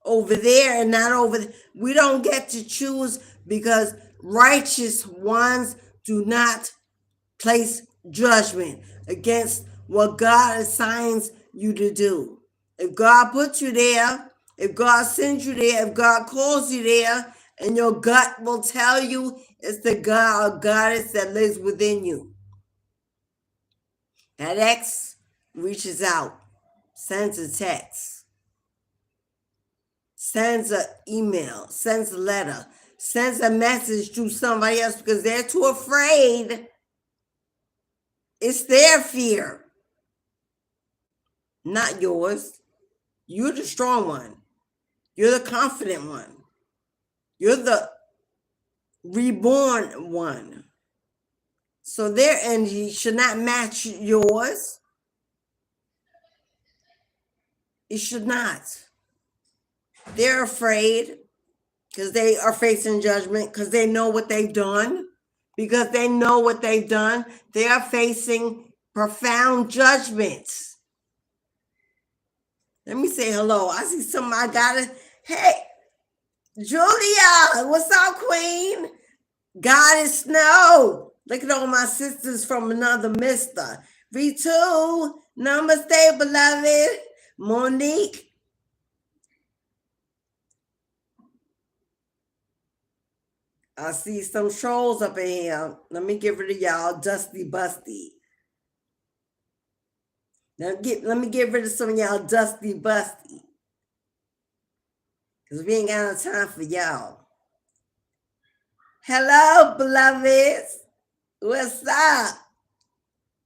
over there and not over there. We don't get to choose because righteous ones do not place judgment against what God assigns you to do. If God puts you there, if God sends you there, if God calls you there, and your gut will tell you it's the God or goddess that lives within you. That X reaches out, sends a text, sends an email, sends a letter, sends a message to somebody else because they're too afraid. It's their fear, not yours. You're the strong one. You're the confident one. You're the reborn one. So their energy should not match yours. It should not. They're afraid because they are facing judgment, because they know what they've done. Because they know what they've done, they are facing profound judgments. Let me say hello. I see somebody got it. Hey, Julia, what's up, Queen? Goddess Snow. Look at all my sisters from another mister. V2, namaste, beloved. Monique. I see some trolls up in here. Let me get rid of y'all, Dusty Busty. Let me get rid of some of y'all Dusty Busty. Because we ain't got no time for y'all. Hello, beloveds. What's up?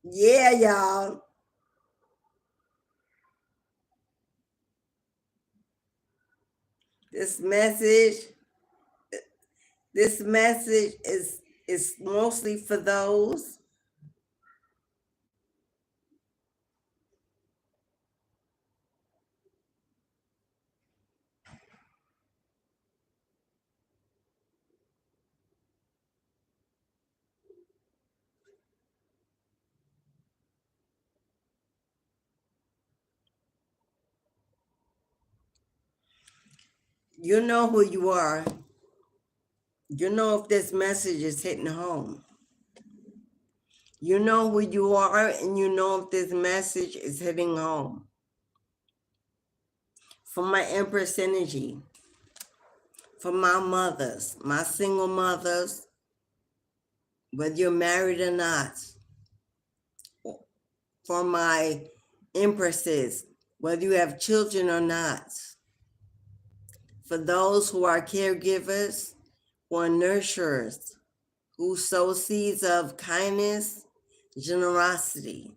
Yeah, y'all. This message is mostly for those you know who you are. You know if this message is hitting home. You know who you are, and you know if this message is hitting home. For my Empress energy, for my mothers, my single mothers, whether you're married or not, for my Empresses, whether you have children or not, for those who are caregivers, who are nurturers, who sow seeds of kindness, generosity,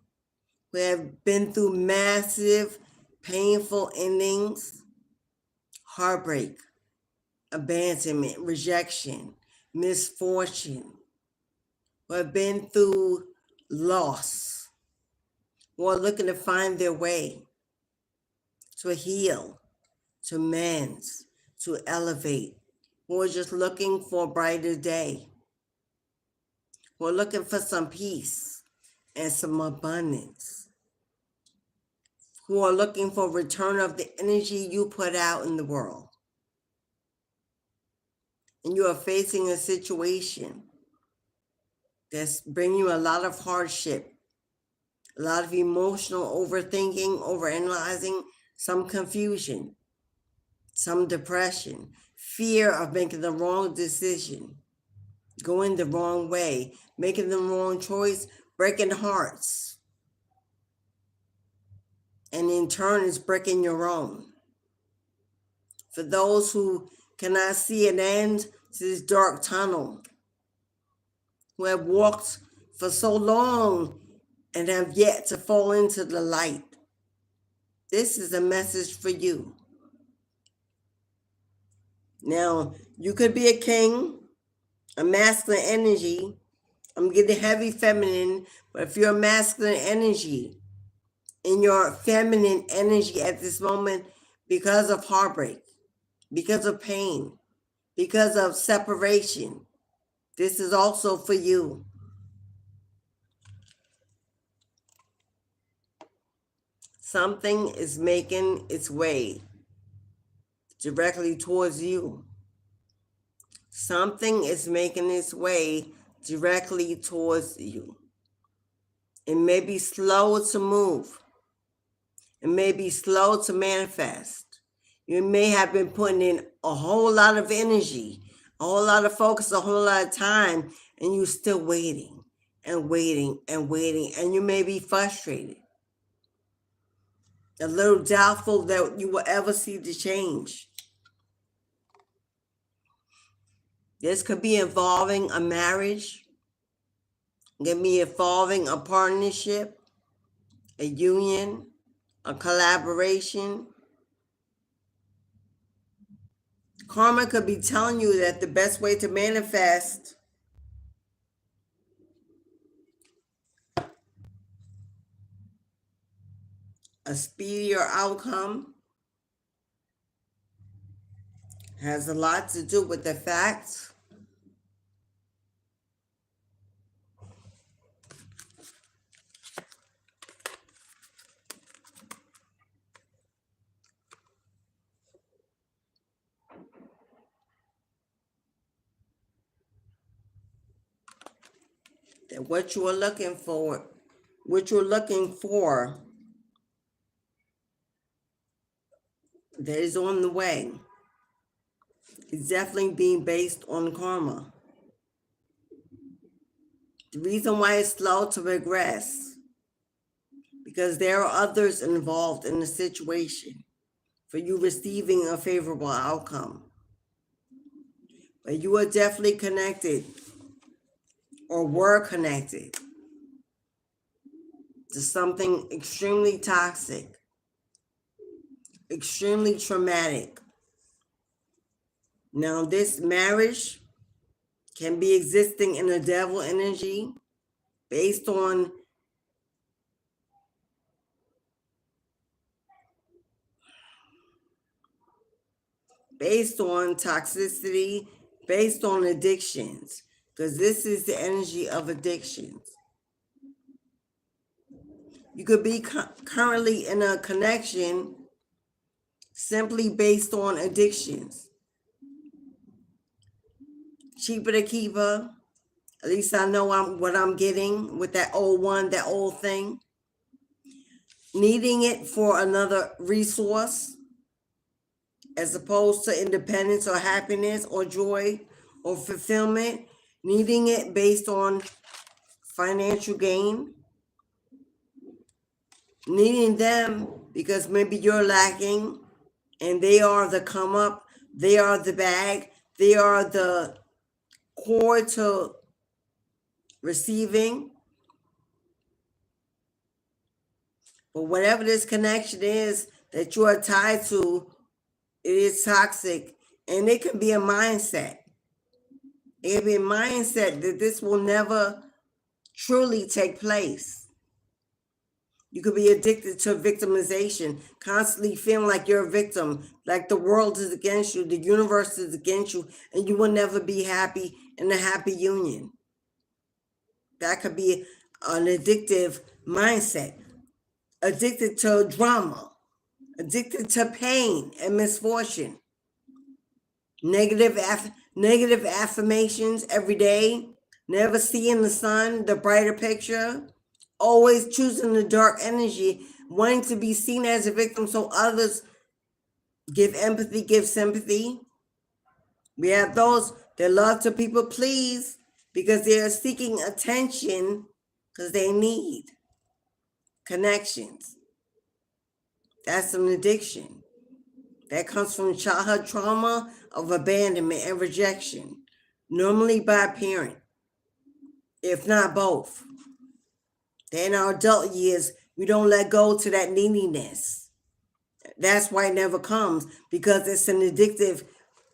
who have been through massive, painful endings, heartbreak, abandonment, rejection, misfortune, who have been through loss, who are looking to find their way to heal, to mend, to elevate, who are just looking for a brighter day, who are looking for some peace and some abundance, who are looking for return of the energy you put out in the world. And you are facing a situation that's bringing you a lot of hardship, a lot of emotional overthinking, overanalyzing, some confusion, some depression, fear of making the wrong decision, going the wrong way, making the wrong choice, breaking hearts. And in turn, it's breaking your own. For those who cannot see an end to this dark tunnel, who have walked for so long and have yet to fall into the light, this is a message for you. Now, you could be a king, a masculine energy. I'm getting heavy feminine, but if you're a masculine energy, in your feminine energy at this moment, because of heartbreak, because of pain, because of separation, This is also for you. Something is making its way directly towards you. Something is making its way directly towards you. It may be slow to move. It may be slow to manifest. You may have been putting in a whole lot of energy, a whole lot of focus, a whole lot of time, and you're still waiting and waiting and waiting, and you may be frustrated, a little doubtful that you will ever see the change. This could be involving a marriage, it could be involving a partnership, a union, a collaboration. Karma could be telling you that the best way to manifest a speedier outcome has a lot to do with the fact that what you are looking for that is on the way is definitely being based on karma. The reason why it's slow to progress, because there are others involved in the situation for you receiving a favorable outcome. But you are definitely connected or were connected to something extremely toxic, extremely traumatic. Now, this marriage can be existing in a devil energy based on toxicity, based on addictions, because this is the energy of addictions. You could be currently in a connection simply based on addictions. Cheaper to keeper. At least I know what I'm getting with that old one, that old thing. Needing it for another resource as opposed to independence or happiness or joy or fulfillment. Needing it based on financial gain. Needing them because maybe you're lacking and they are the come up, they are the bag, they are the core to receiving. But whatever this connection is that you are tied to, it is toxic, and it can be a mindset. It can be a mindset that this will never truly take place. You could be addicted to victimization, constantly feeling like you're a victim, like the world is against you, the universe is against you, and you will never be happy in a happy union. That could be an addictive mindset. Addicted to drama, addicted to pain and misfortune. Negative affirmations every day, never seeing the sun, the brighter picture. Always choosing the dark energy, wanting to be seen as a victim so others give empathy, give sympathy. We have those that love to people please because they are seeking attention because they need connections. That's an addiction. That comes from childhood trauma of abandonment and rejection, normally by a parent, if not both. Then in our adult years, we don't let go to that neediness. That's why it never comes, because it's an addictive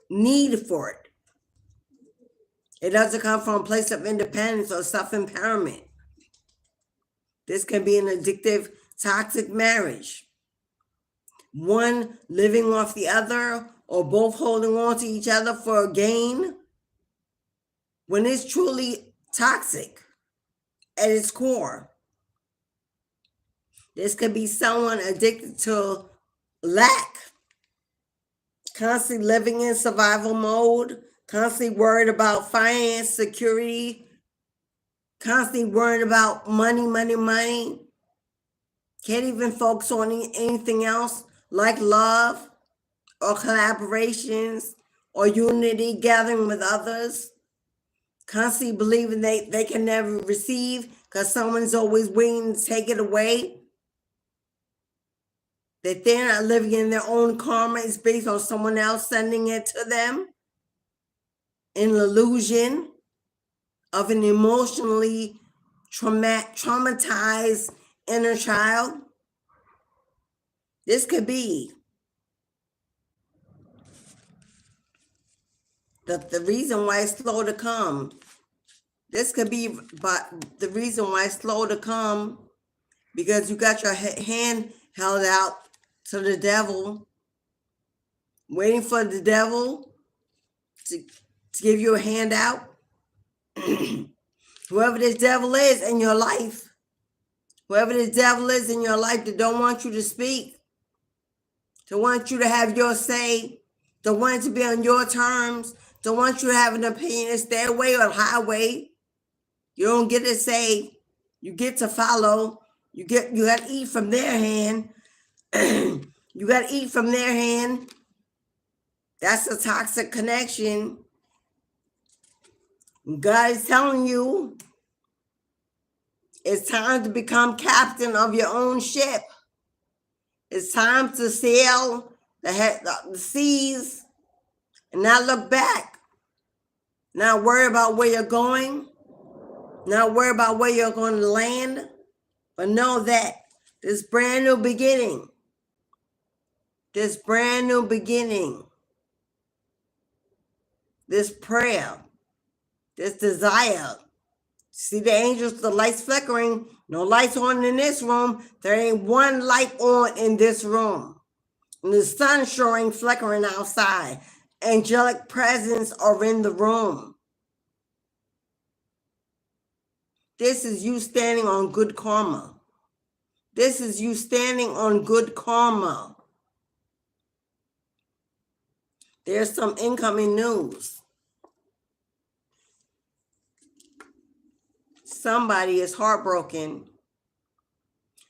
need for it. It doesn't come from a place of independence or self-empowerment. This can be an addictive, toxic marriage. One living off the other or both holding on to each other for a gain. when it's truly toxic at its core. This could be someone addicted to lack, constantly living in survival mode, constantly worried about finance, security, constantly worried about money, money, money. Can't even focus on anything else like love or collaborations or unity, gathering with others. Constantly believing they can never receive because someone's always waiting to take it away. That they're not living in their own karma. It's based on someone else sending it to them. An illusion of an emotionally traumatized inner child. This could be the reason why it's slow to come. This could be but the reason why it's slow to come, because you got your hand held out to the devil, waiting for the devil to give you a handout. Whoever this devil is in your life, that don't want you to speak, don't want you to have your say, don't want it to be on your terms, don't want you to have an opinion. It's their way or highway. You don't get to say, you get to follow. You got to eat from their hand. You got to eat from their hand. That's a toxic connection. God is telling you it's time to become captain of your own ship. It's time to sail the seas and not look back. Not worry about where you're going. Not worry about where you're going to land. But know that this brand new beginning, this prayer, this desire. See the angels, the lights flickering. No lights on in this room. There ain't one light on in this room. And the sun showing flickering outside. Angelic presence are in the room. This is you standing on good karma. This is you standing on good karma. There's some incoming news. Somebody is heartbroken.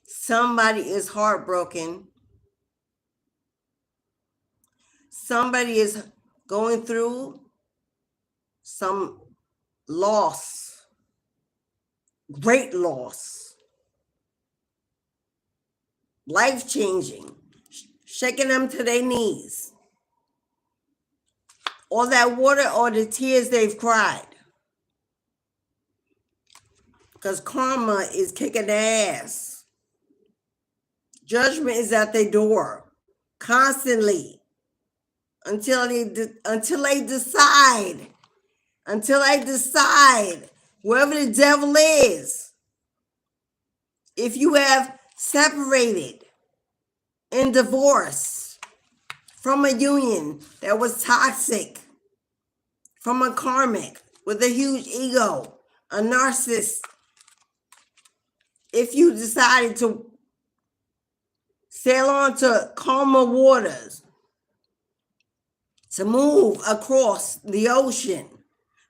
Somebody is heartbroken. Somebody is going through some loss, great loss, life-changing, shaking them to their knees. All that water or the tears they've cried. Because karma is kicking their ass. Judgment is at their door constantly until they decide, whoever the devil is, if you have separated in divorce from a union that was toxic, from a karmic with a huge ego, a narcissist, if you decided to sail on to calmer waters, to move across the ocean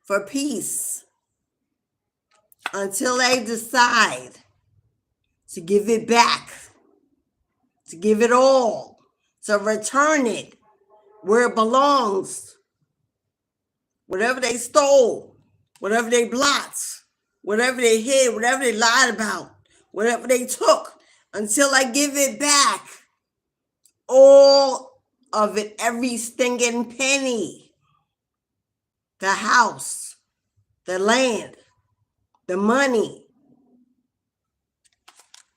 for peace, until they decide to give it back, to give it all, to return it where it belongs. Whatever they stole, whatever they blocked, whatever they hid, whatever they lied about, whatever they took, until I give it back. All of it, every stinking penny. The house, the land, the money,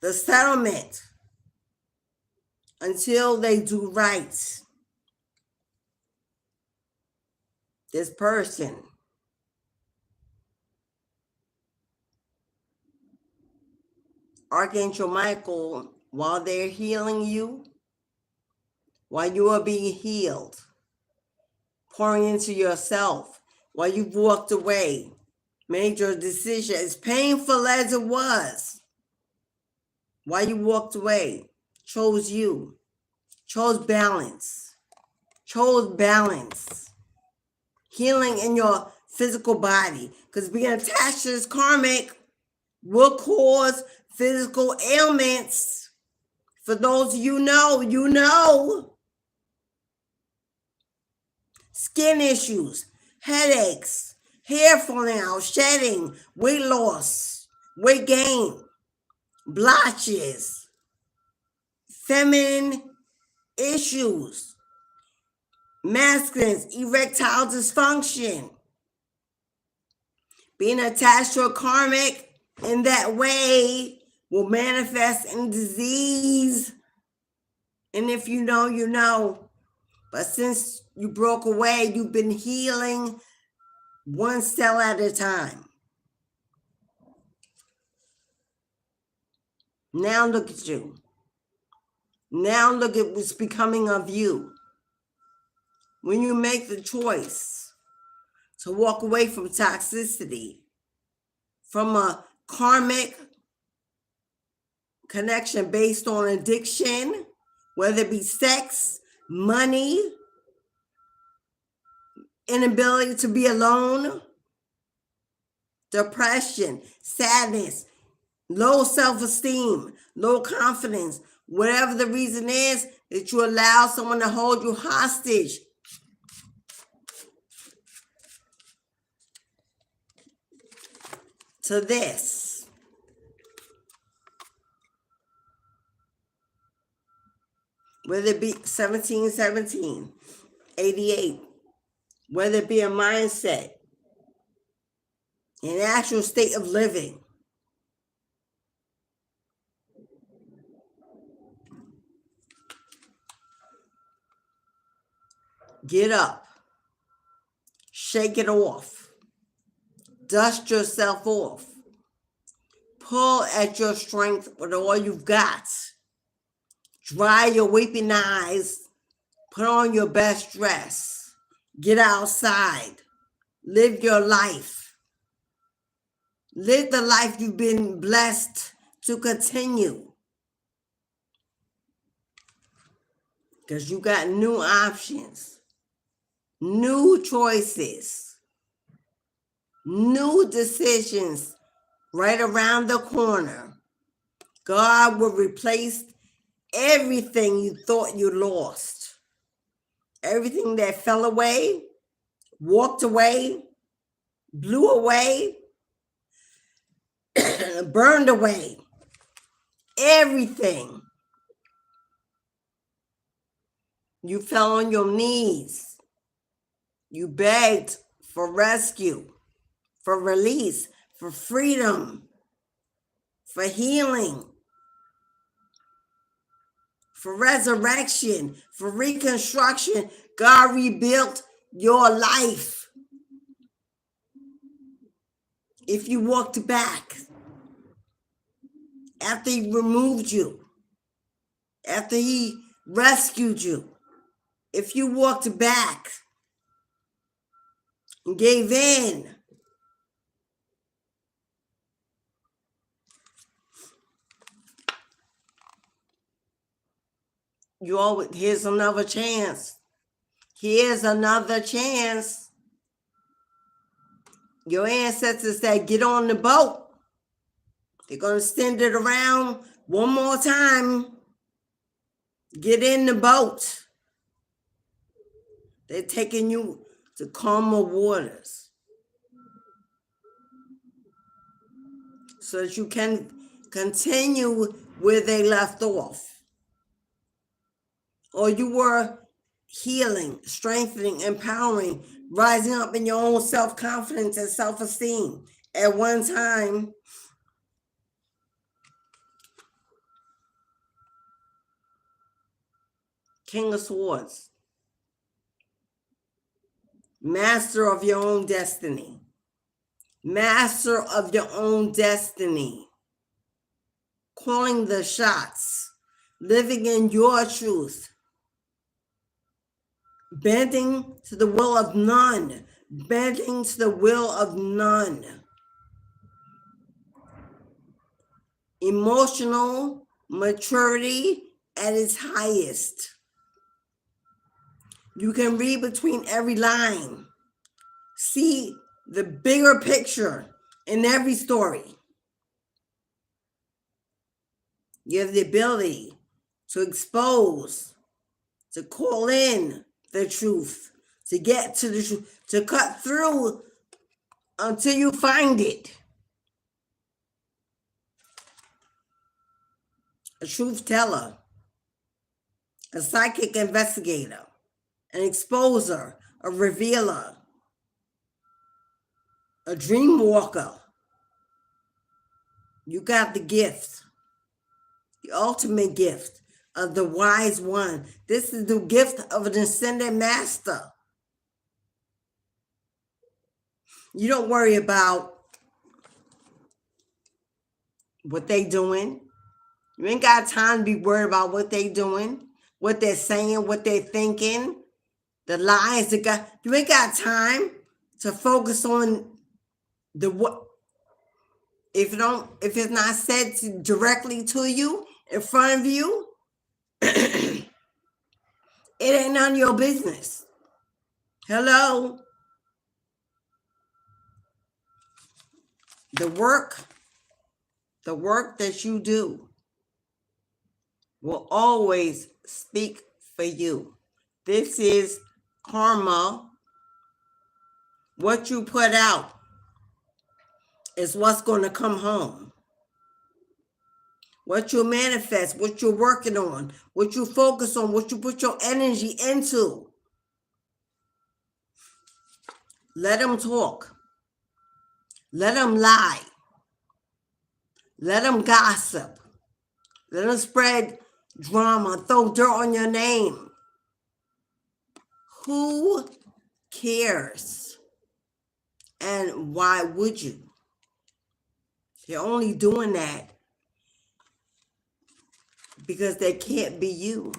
the settlement, until they do right. This person Archangel Michael, while they're healing you, while you are being healed, pouring into yourself, while you've walked away, made your decision, as painful as it was, why you walked away, chose you, chose balance, healing in your physical body, because being attached to this karmic will cause physical ailments. For those of you know, skin issues, headaches, hair falling out, shedding, weight loss, weight gain, blotches, feminine issues, masculine, erectile dysfunction. Being attached to a karmic in that way will manifest in disease. And if you know, you know. But since you broke away, you've been healing one cell at a time. Now look at you. Now look at what's becoming of you. When you make the choice to walk away from toxicity, from a karmic connection based on addiction, whether it be sex, money, inability to be alone, depression, sadness, low self-esteem, low confidence, whatever the reason is that you allow someone to hold you hostage. To this. Whether it be 1717, 88, whether it be a mindset, an actual state of living. Get up. Shake it off. Dust yourself off. Pull at your strength with all you've got. Dry your weeping eyes. Put on your best dress. Get outside. Live your life. Live the life you've been blessed to continue. Because you got new options, new choices, new decisions right around the corner. God will replace everything you thought you lost. Everything that fell away, walked away, blew away, burned away. Everything. You fell on your knees. You begged for rescue, for release, for freedom, for healing, for resurrection, for reconstruction. God rebuilt your life. If you walked back after he removed you, after he rescued you, if you walked back and gave in, you always, here's another chance. Here's another chance. Your ancestors said, get on the boat. They're going to send it around one more time. Get in the boat. They're taking you to calmer waters so that you can continue where they left off. Or you were healing, strengthening, empowering, rising up in your own self-confidence and self-esteem at one time. King of Swords. Master of your own destiny. Master of your own destiny. Calling the shots. Living in your truth. Bending to the will of none. Bending to the will of none. emotional maturity at its highest. You can read between every line, see the bigger picture in every story. You have the ability to expose, to call in the truth, to get to the truth, to cut through until you find it. A truth teller, a psychic investigator, an exposer, a revealer, a dream walker. You got the gift, the ultimate gift of the wise one. This is the gift of an ascended master. You don't worry about what they doing. You ain't got time to be worried about what they doing, what they're saying, what they're thinking, the lies that got. You ain't got time to focus on the what. If it's not said directly to you, in front of you, it ain't none of your business. Hello? The work that you do will always speak for you. This is karma. What you put out is what's going to come home. What you manifest, what you're working on, what you focus on, what you put your energy into. Let them talk. Let them lie. Let them gossip. Let them spread drama, throw dirt on your name. Who cares? And why would you? They're only doing that because they can't be you.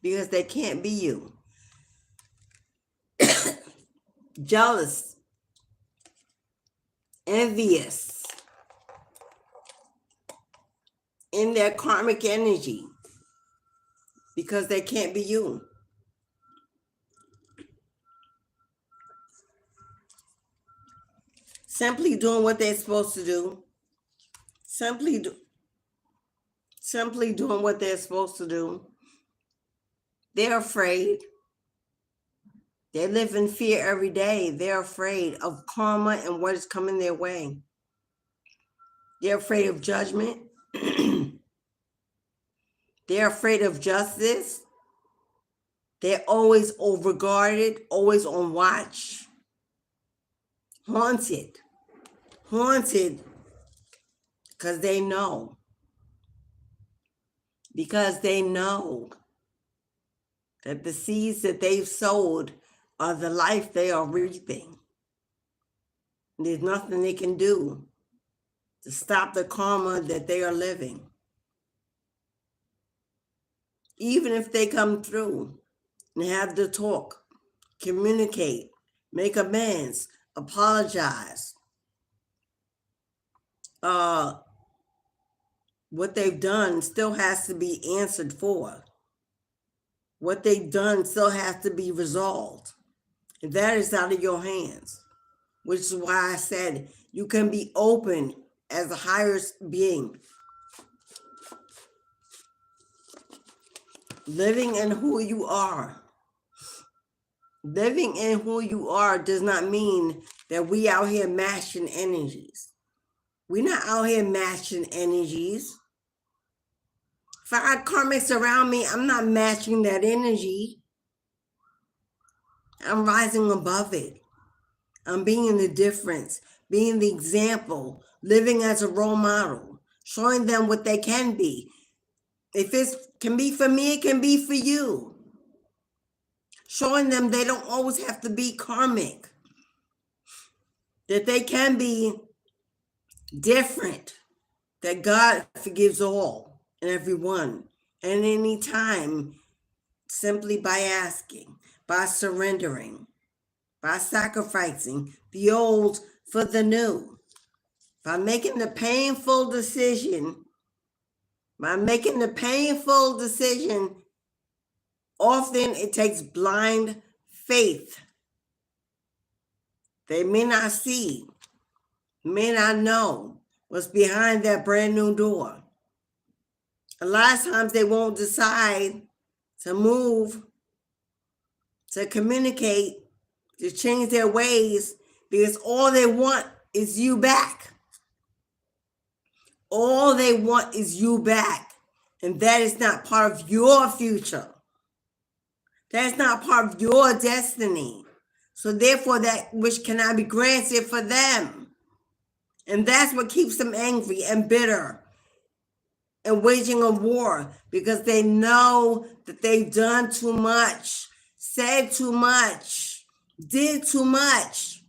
Because they can't be you. Jealous, envious, in their karmic energy, because they can't be you. Simply doing what they're supposed to do. Simply doing what they're supposed to do. They're afraid. They live in fear every day. They're afraid of karma and what is coming their way. They're afraid of judgment. They're afraid of justice. They're always overguarded, always on watch. Haunted because they know. Because they know that the seeds that they've sowed are the life they are reaping. There's nothing they can do to stop the karma that they are living. Even if they come through and have the talk, communicate, make amends, apologize, what they've done still has to be answered for. What they've done still has to be resolved. And that is out of your hands. Which is why I said you can be open as a higher being. Living in who you are. Living in who you are does not mean that we out here matching energies. We're not out here matching energies. If I got karmics around me, I'm not matching that energy. I'm rising above it. I'm being the difference, being the example, living as a role model, showing them what they can be. If it can be for me, it can be for you. Showing them they don't always have to be karmic, that they can be different, that God forgives all and everyone and any time, simply by asking, by surrendering, by sacrificing the old for the new. by making the painful decision, often it takes blind faith. They may not see, may not know what's behind that brand new door. A lot of times they won't decide to move, to communicate, to change their ways, because all they want is you back. All they want is you back. And that is not part of your future. That's not part of your destiny. So therefore, that which cannot be granted for them. And that's what keeps them angry and bitter and waging a war, because they know that they've done too much, said too much, did too much.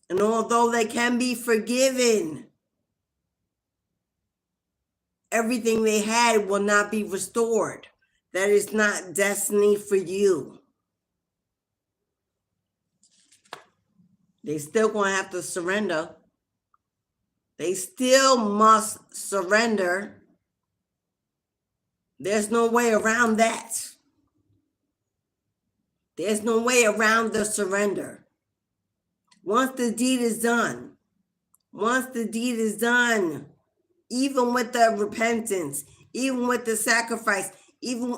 And although they can be forgiven, everything they had will not be restored. That is not destiny for you. They still going to have to surrender. They still must surrender. There's no way around that. There's no way around the surrender. Once the deed is done, even with the repentance, even with the sacrifice, even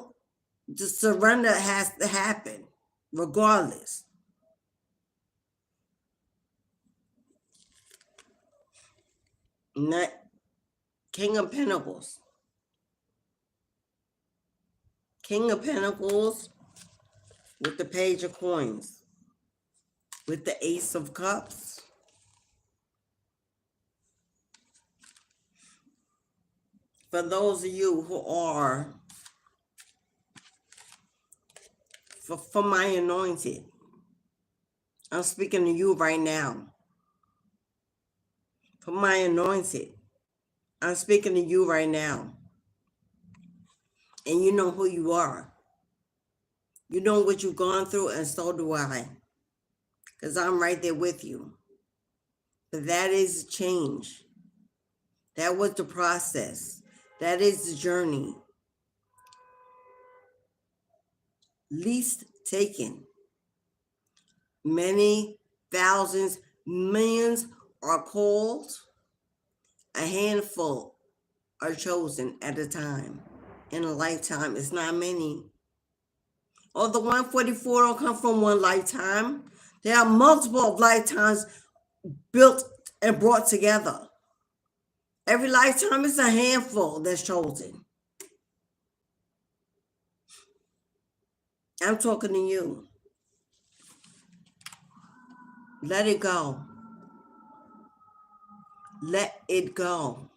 the surrender has to happen, regardless. Not King of Pentacles. King of Pentacles with the Page of Coins, with the Ace of Cups. For those of you who are for my anointed, I'm speaking to you right now. For my anointed, I'm speaking to you right now. And you know who you are. You know what you've gone through, and so do I. Because I'm right there with you. But that is change. That was the process. That is the journey. Least taken. Many thousands, millions are called. A handful are chosen at a time. In a lifetime, it's not many. Or the 144 don't come from one lifetime. There are multiple lifetimes built and brought together. Every lifetime is a handful that's chosen. I'm talking to you. Let it go. Let it go.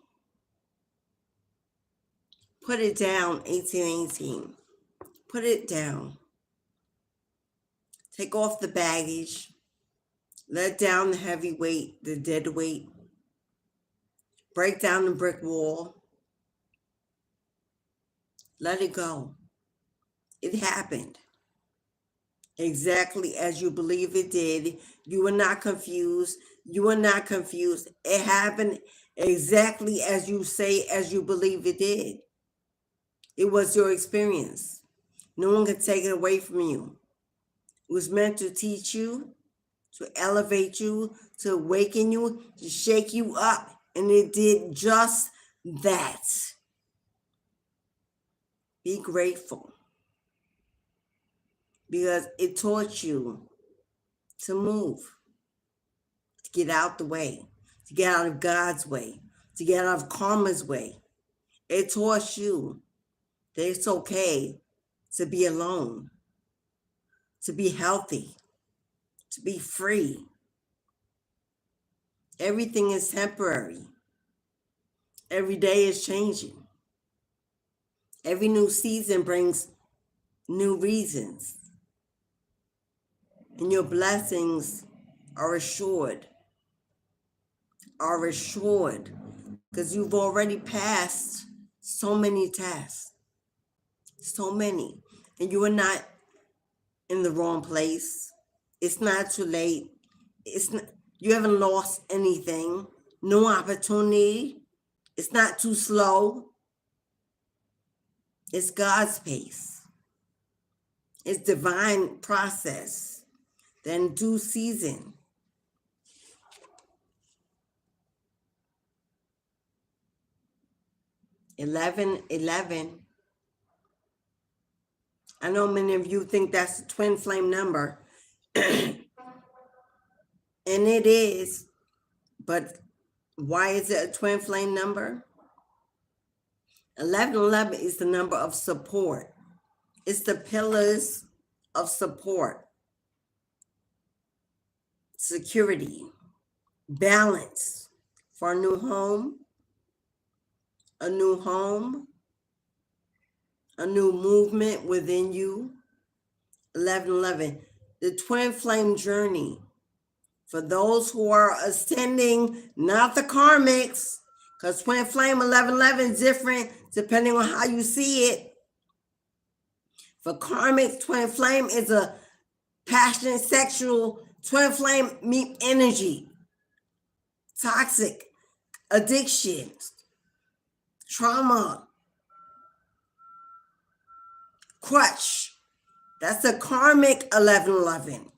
Put it down, 1818. Put it down. Take off the baggage. Let down the heavy weight, the dead weight. Break down the brick wall. Let it go. It happened exactly as you believe it did. You were not confused. You were not confused. It happened exactly as you say, as you believe it did. It was your experience. No one can take it away from you. It was meant to teach you, to elevate you, to awaken you, to shake you up. And it did just that. Be grateful. Because it taught you to move, to get out the way, to get out of God's way, to get out of karma's way. It taught you that it's okay to be alone, to be healthy, to be free. Everything is temporary. Every day is changing. Every new season brings new reasons. And your blessings are assured. Because you've already passed so many tests. So many. And you are not in the wrong place. It's not too late. You haven't lost anything. No opportunity. It's not too slow. It's God's pace. It's divine process. Then due season. 1111. I know many of you think that's a twin flame number. And it is. But why is it a twin flame number? 1111 is the number of support. It's the pillars of support, security, balance for a new home, a new home, a new movement within you. 1111, the twin flame journey. For those who are ascending, not the karmics, because twin flame 1111 is different depending on how you see it. For karmic, twin flame is a passionate, sexual, twin flame meet energy, toxic, addictions, trauma, crutch. That's a karmic 1111.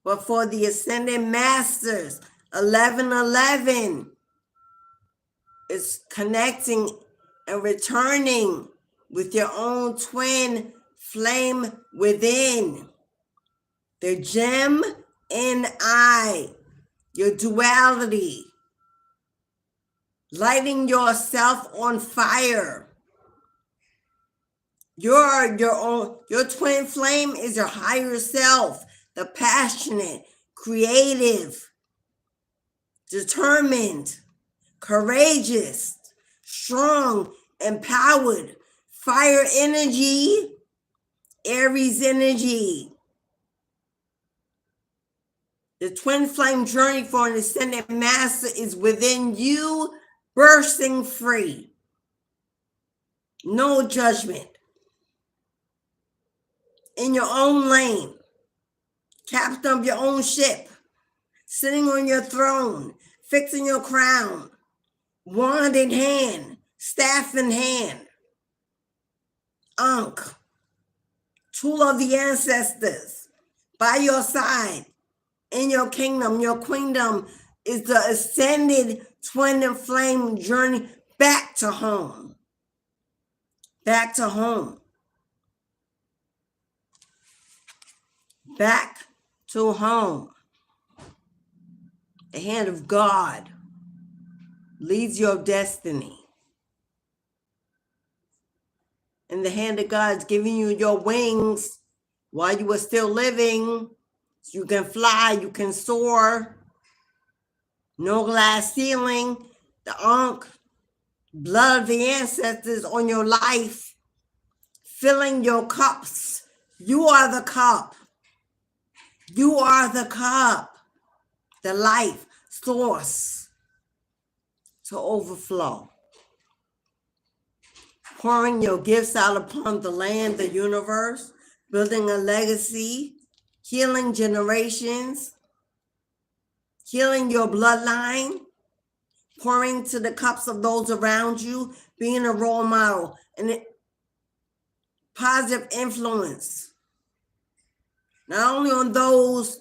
But for the ascended masters, 1111 is connecting and returning with your own twin flame within. The gem and I, your duality, lighting yourself on fire. Your twin flame is your higher self, the passionate, creative, determined, courageous, strong, empowered, fire energy, Aries energy. The twin flame journey for an ascended master is within you, bursting free. No judgment. In your own lane. Captain of your own ship. Sitting on your throne. Fixing your crown. Wand in hand. Staff in hand. Ankh. Tool of the ancestors. By your side. In your kingdom, your queendom is the ascended twin flame journey back to home. Back to home. Back to home. The hand of God leads your destiny. And the hand of God is giving you your wings while you are still living. You can fly, you can soar. No glass ceiling. The Ankh, blood of the ancestors on your life, filling your cups. You are the cup. You are the cup. The life source to overflow. Pouring your gifts out upon the land, the universe, building a legacy, healing generations, healing your bloodline, pouring to the cups of those around you, being a role model and a positive influence, not only on those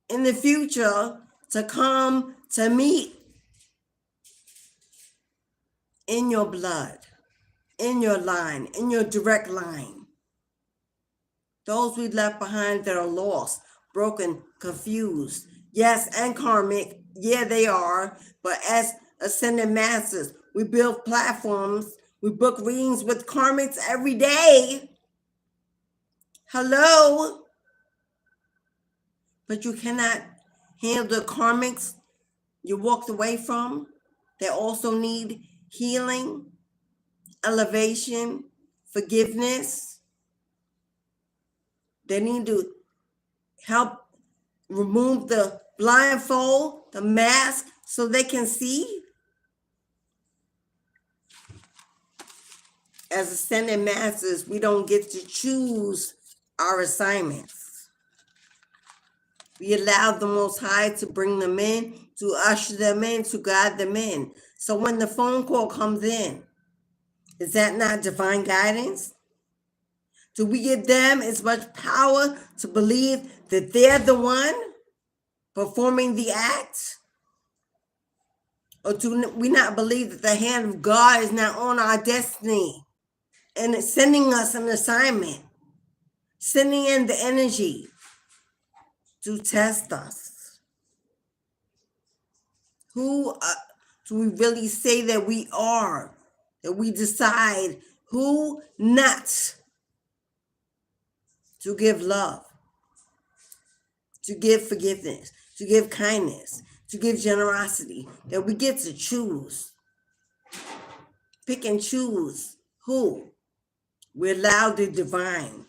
in the future to come to meet in your blood, in your line, in your direct line. Those we left behind that are lost, broken, confused. Yes, and karmic. Yeah, they are. But as ascended masters, we build platforms. We book readings with karmics every day. Hello. But you cannot handle the karmics you walked away from. They also need healing, elevation, forgiveness. They need to help remove the blindfold, the mask, so they can see. As ascended masters, we don't get to choose our assignments. We allow the Most High to bring them in, to usher them in, to guide them in. So when the phone call comes in, is that not divine guidance? Do we give them as much power to believe that they're the one performing the act? Or do we not believe that the hand of God is not on our destiny and it's sending us an assignment, sending in the energy to test us? Who do we really say that we are? That we decide who not to give love, to give forgiveness, to give kindness, to give generosity, that we get to choose, pick and choose who we allow the divine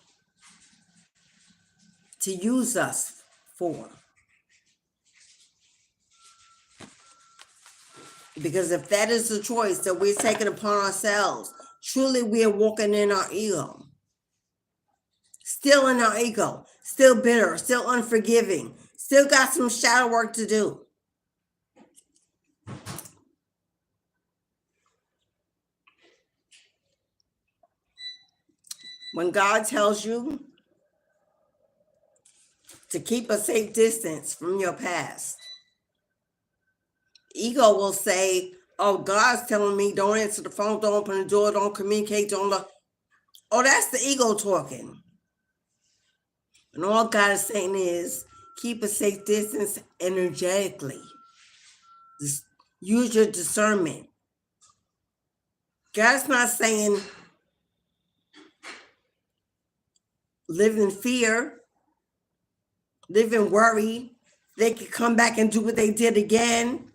to use us for. Because if that is the choice that we're taking upon ourselves, truly we are walking in our ego. Still in our ego, still bitter, still unforgiving, still got some shadow work to do. When God tells you to keep a safe distance from your past, ego will say, oh, God's telling me don't answer the phone, don't open the door, don't communicate, don't look. Oh, that's the ego talking. And all God is saying is keep a safe distance energetically. Just use your discernment. God's not saying live in fear, live in worry. They could come back and do what they did again.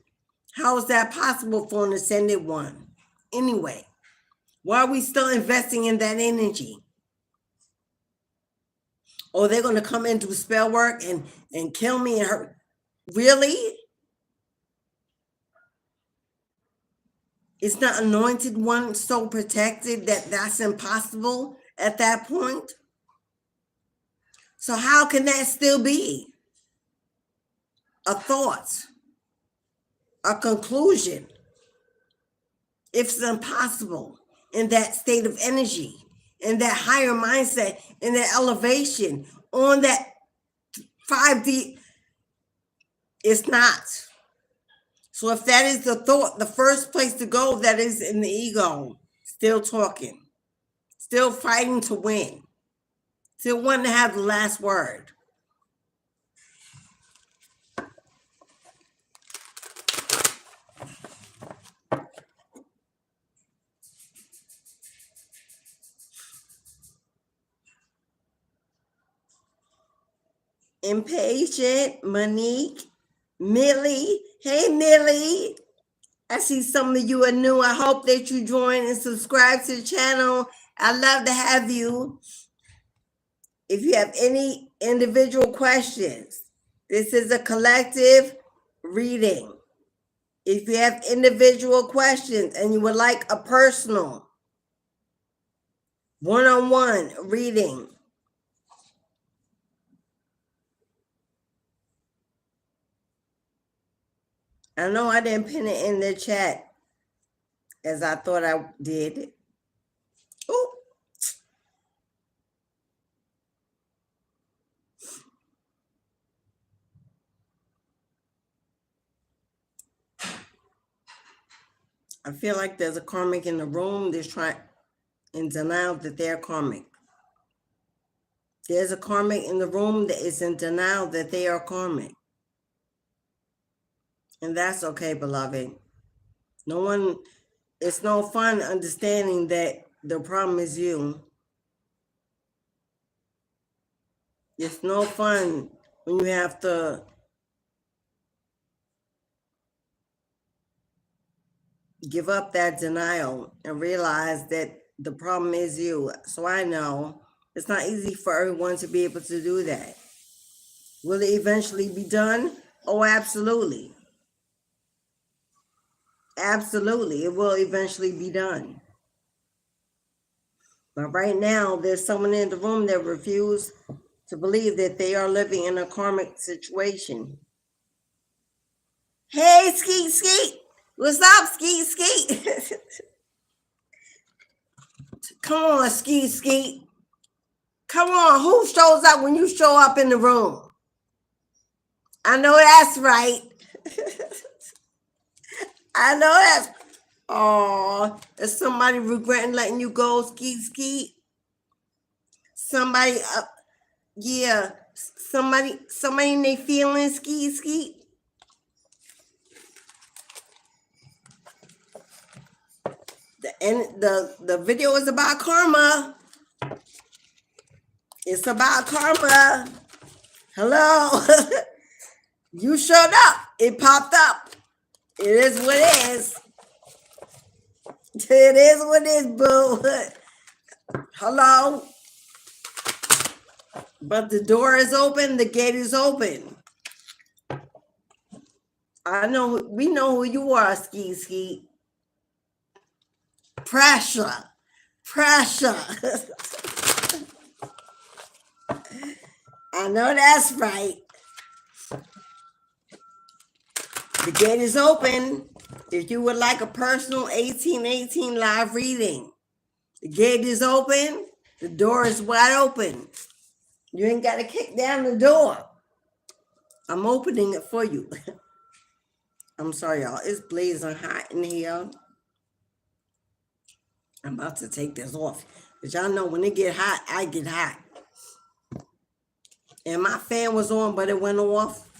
How is that possible for an ascended one? Anyway, why are we still investing in that energy? Or they're going to come in, do spell work and kill me and hurt. Really? Is not anointed one so protected that that's impossible at that point? So how can that still be a thought, a conclusion, if it's impossible in that state of energy, in that higher mindset, in that elevation, on that 5D? It's not. So if that is the thought, the first place to go, that is in the ego, still talking, still fighting to win, still wanting to have the last word. Impatient, Monique, Millie. Hey, Millie. I see some of you are new. I hope that you join and subscribe to the channel. I'd love to have you. If you have any individual questions, this is a collective reading. If you have individual questions and you would like a personal one-on-one reading, I know I didn't pin it in the chat as I thought I did. Oh, I feel like there's a karmic in the room that's trying in denial that they're karmic. There's a karmic in the room that is in denial that they are karmic. And that's okay, beloved. No one, it's no fun understanding that the problem is you. It's no fun when you have to give up that denial and realize that the problem is you. So I know it's not easy for everyone to be able to do that. Will it eventually be done? Oh, absolutely. Absolutely, it will eventually be done. But right now, there's someone in the room that refused to believe that they are living in a karmic situation. Hey, Skeet Skeet. What's up, Skeet Skeet? Come on, Skeet Skeet. Come on, who shows up when you show up in the room? I know that's right. I know that's. Oh, is somebody regretting letting you go, Skeet Skeet? Somebody, yeah, somebody in their feelings, Skeet Skeet. The video is about karma. It's about karma. Hello. You showed up. It popped up. It is what it is. It is what it is, boo. Hello. But the door is open. The gate is open. I know. We know who you are, Skeet Skeet. Pressure. Pressure. I know that's right. The gate is open. If you would like a personal 1818 live reading, the gate is open. The door is wide open. You ain't got to kick down the door. I'm opening it for you. I'm sorry, y'all. It's blazing hot in here. I'm about to take this off. But y'all know when it get hot, I get hot. And my fan was on, but it went off.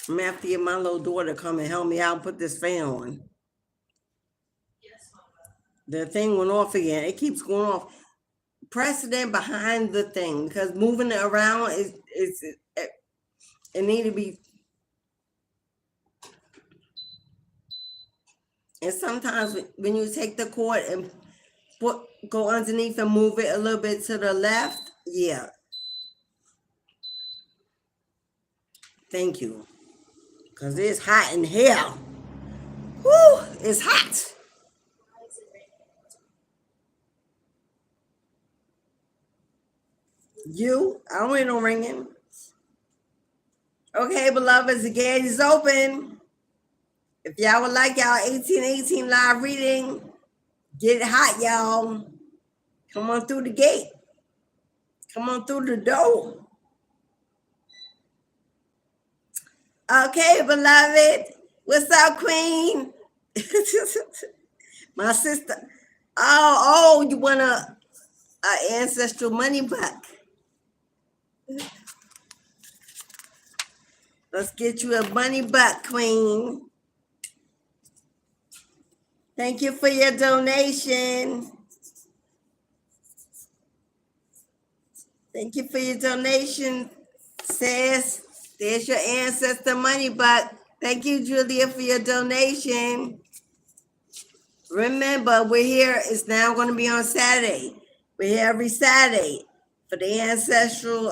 I'm gonna have to get my little daughter to come and help me out and put this fan on. The thing went off again. It keeps going off. Precedent behind the thing, because moving it around it need to be. And sometimes when you take the cord and go underneath and move it a little bit to the left, yeah. Thank you. Because it's hot in here. Woo, it's hot. I don't hear no ringing. Okay, beloveds, the gate is open. If y'all would like y'all 1818 live reading, get it hot, y'all. Come on through the gate. Come on through the door. Okay, beloved. What's up, Queen? My sister. Oh, you want a ancestral money buck? Let's get you a money buck, Queen. Thank you for your donation. Thank you for your donation, sis. There's your ancestor money buck. Thank you, Julia, for your donation. Remember, we're here. It's now going to be on Saturday. We're here every Saturday for the ancestral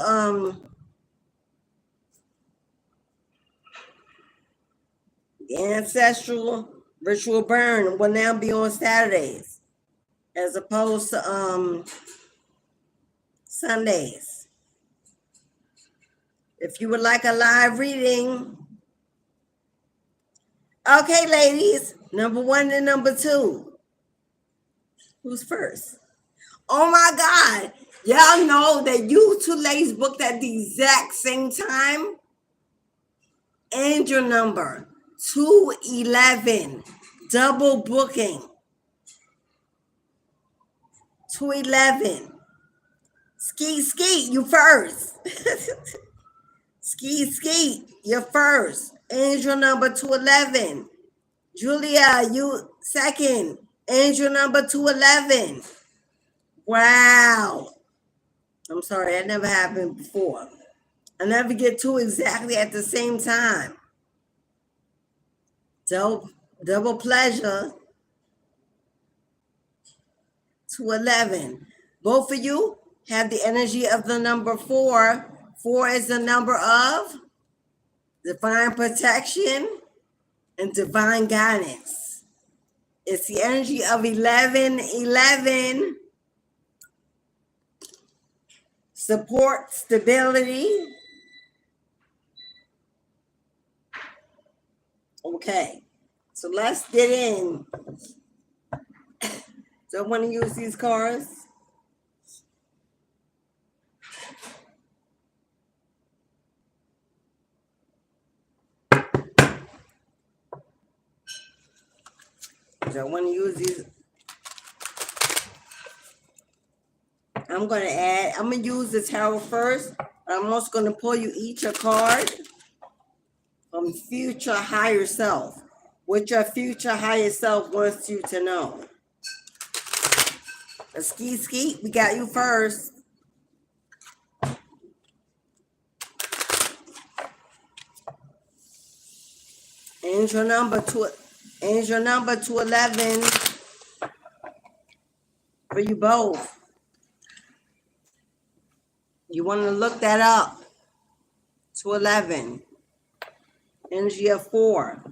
ritual burn will now be on Saturdays as opposed to Sundays. If you would like a live reading. Okay, ladies, number 1 and number 2. Who's first? Oh my God. Y'all know that you 2 ladies booked at the exact same time? And your number 211. Double booking. 211. Skeet, you first. Skeet, you're first. Angel number 211. Julia, you second. Angel number 211. Wow. I'm sorry, that never happened before. I never get 2 exactly at the same time. Double pleasure. 211. Both of you have the energy of the number 4. 4 is the number of divine protection and divine guidance. It's the energy of 11. support, stability. Okay, so let's get in. So I want to use these cards. So I want to use these. I'm going to use the tarot first. I'm also going to pull you each a card from future higher self. What your future higher self wants you to know. Skeet, we got you first. Angel number 211 for you both. You want to look that up. 211. Energy of 4.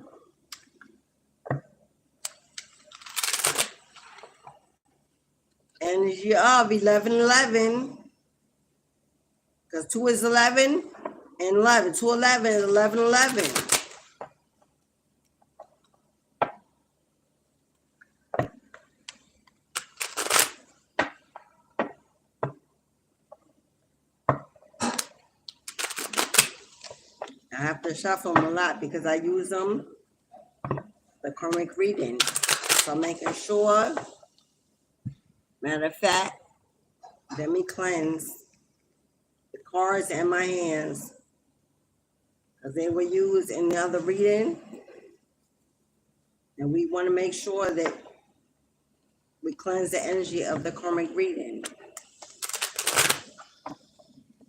Energy of 1111. Because 2 is 11 and 11. 211 is 1111. I have to shuffle them a lot because I use them, the karmic reading. So I'm making sure, matter of fact, let me cleanse the cards in my hands because they were used in the other reading. And we want to make sure that we cleanse the energy of the karmic reading.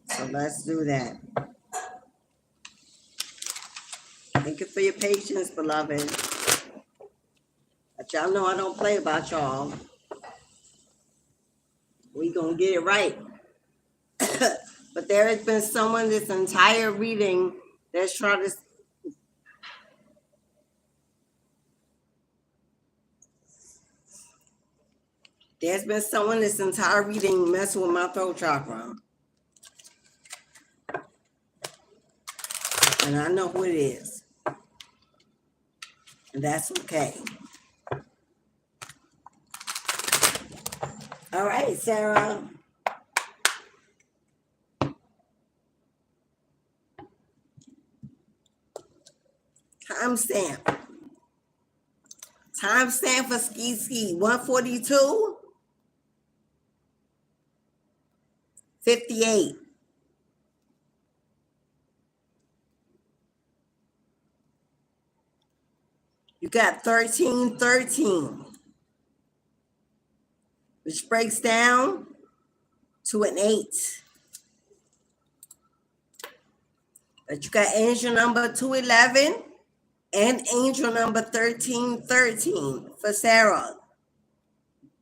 So let's do that. Thank you for your patience, beloved. But y'all know I don't play about y'all. We gonna get it right. But there has been someone this entire reading that's trying to... There's been someone this entire reading messing with my throat chakra. And I know who it is. And that's okay. All right, Sarah. Timestamp. Timestamp for ski 142 58. You got 1313, which breaks down to an 8. But you got angel number 211 and angel number 1313 for Sarah.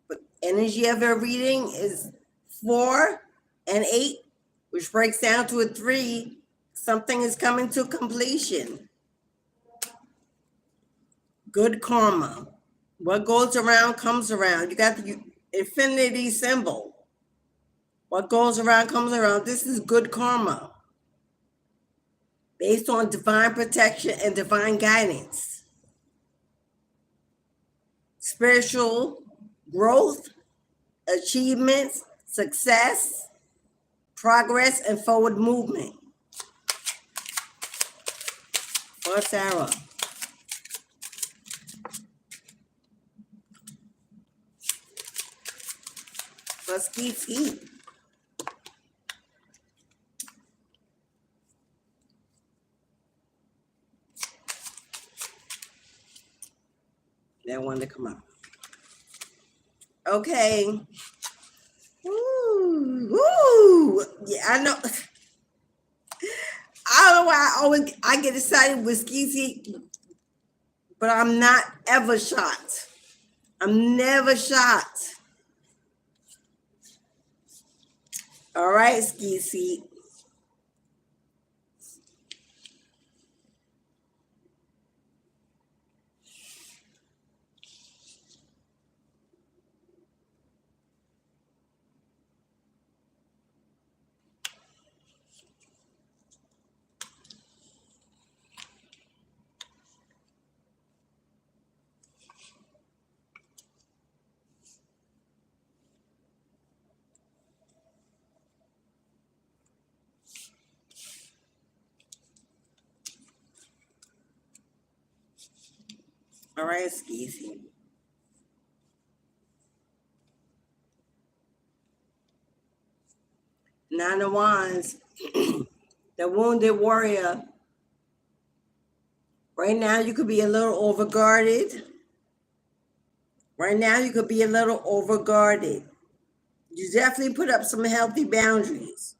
But energy of her reading is 4 and 8, which breaks down to a 3. Something is coming to completion. Good karma. What goes around comes around. You got the infinity symbol. What goes around comes around. This is good karma, based on divine protection and divine guidance. Spiritual growth, achievements, success, progress, and forward movement. For Sarah. For Skeet. That one to come up. Okay. Woo. Yeah, I know. I don't know why I get excited with Skeet, but I'm not ever shocked. I'm never shocked. All right, Skeet. All right, Skeezy. Nine of Wands, the wounded warrior. Right now, you could be a little overguarded. Right now, you could be a little overguarded. You definitely put up some healthy boundaries.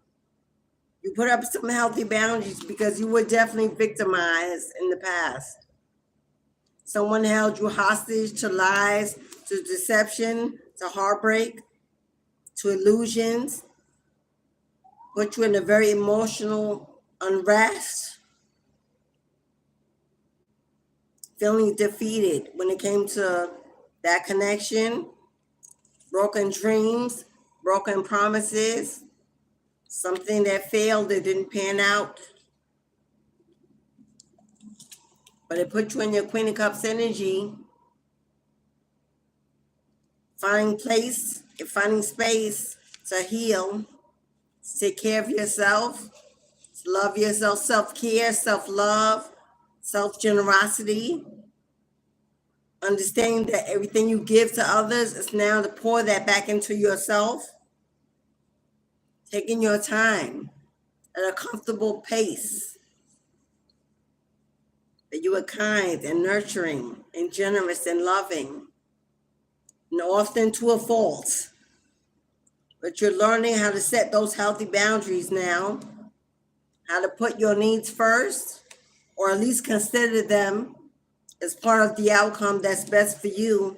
You put up some healthy boundaries because you were definitely victimized in the past. Someone held you hostage to lies, to deception, to heartbreak, to illusions, put you in a very emotional unrest, feeling defeated when it came to that connection, broken dreams, broken promises, something that failed, that didn't pan out. But it put you in your Queen of Cups energy, finding place, finding space to heal, to take care of yourself, to love yourself, self-care, self-love, self-generosity, understanding that everything you give to others is now to pour that back into yourself, taking your time at a comfortable pace, that you are kind and nurturing and generous and loving, and often to a fault. But you're learning how to set those healthy boundaries now, how to put your needs first, or at least consider them as part of the outcome that's best for you.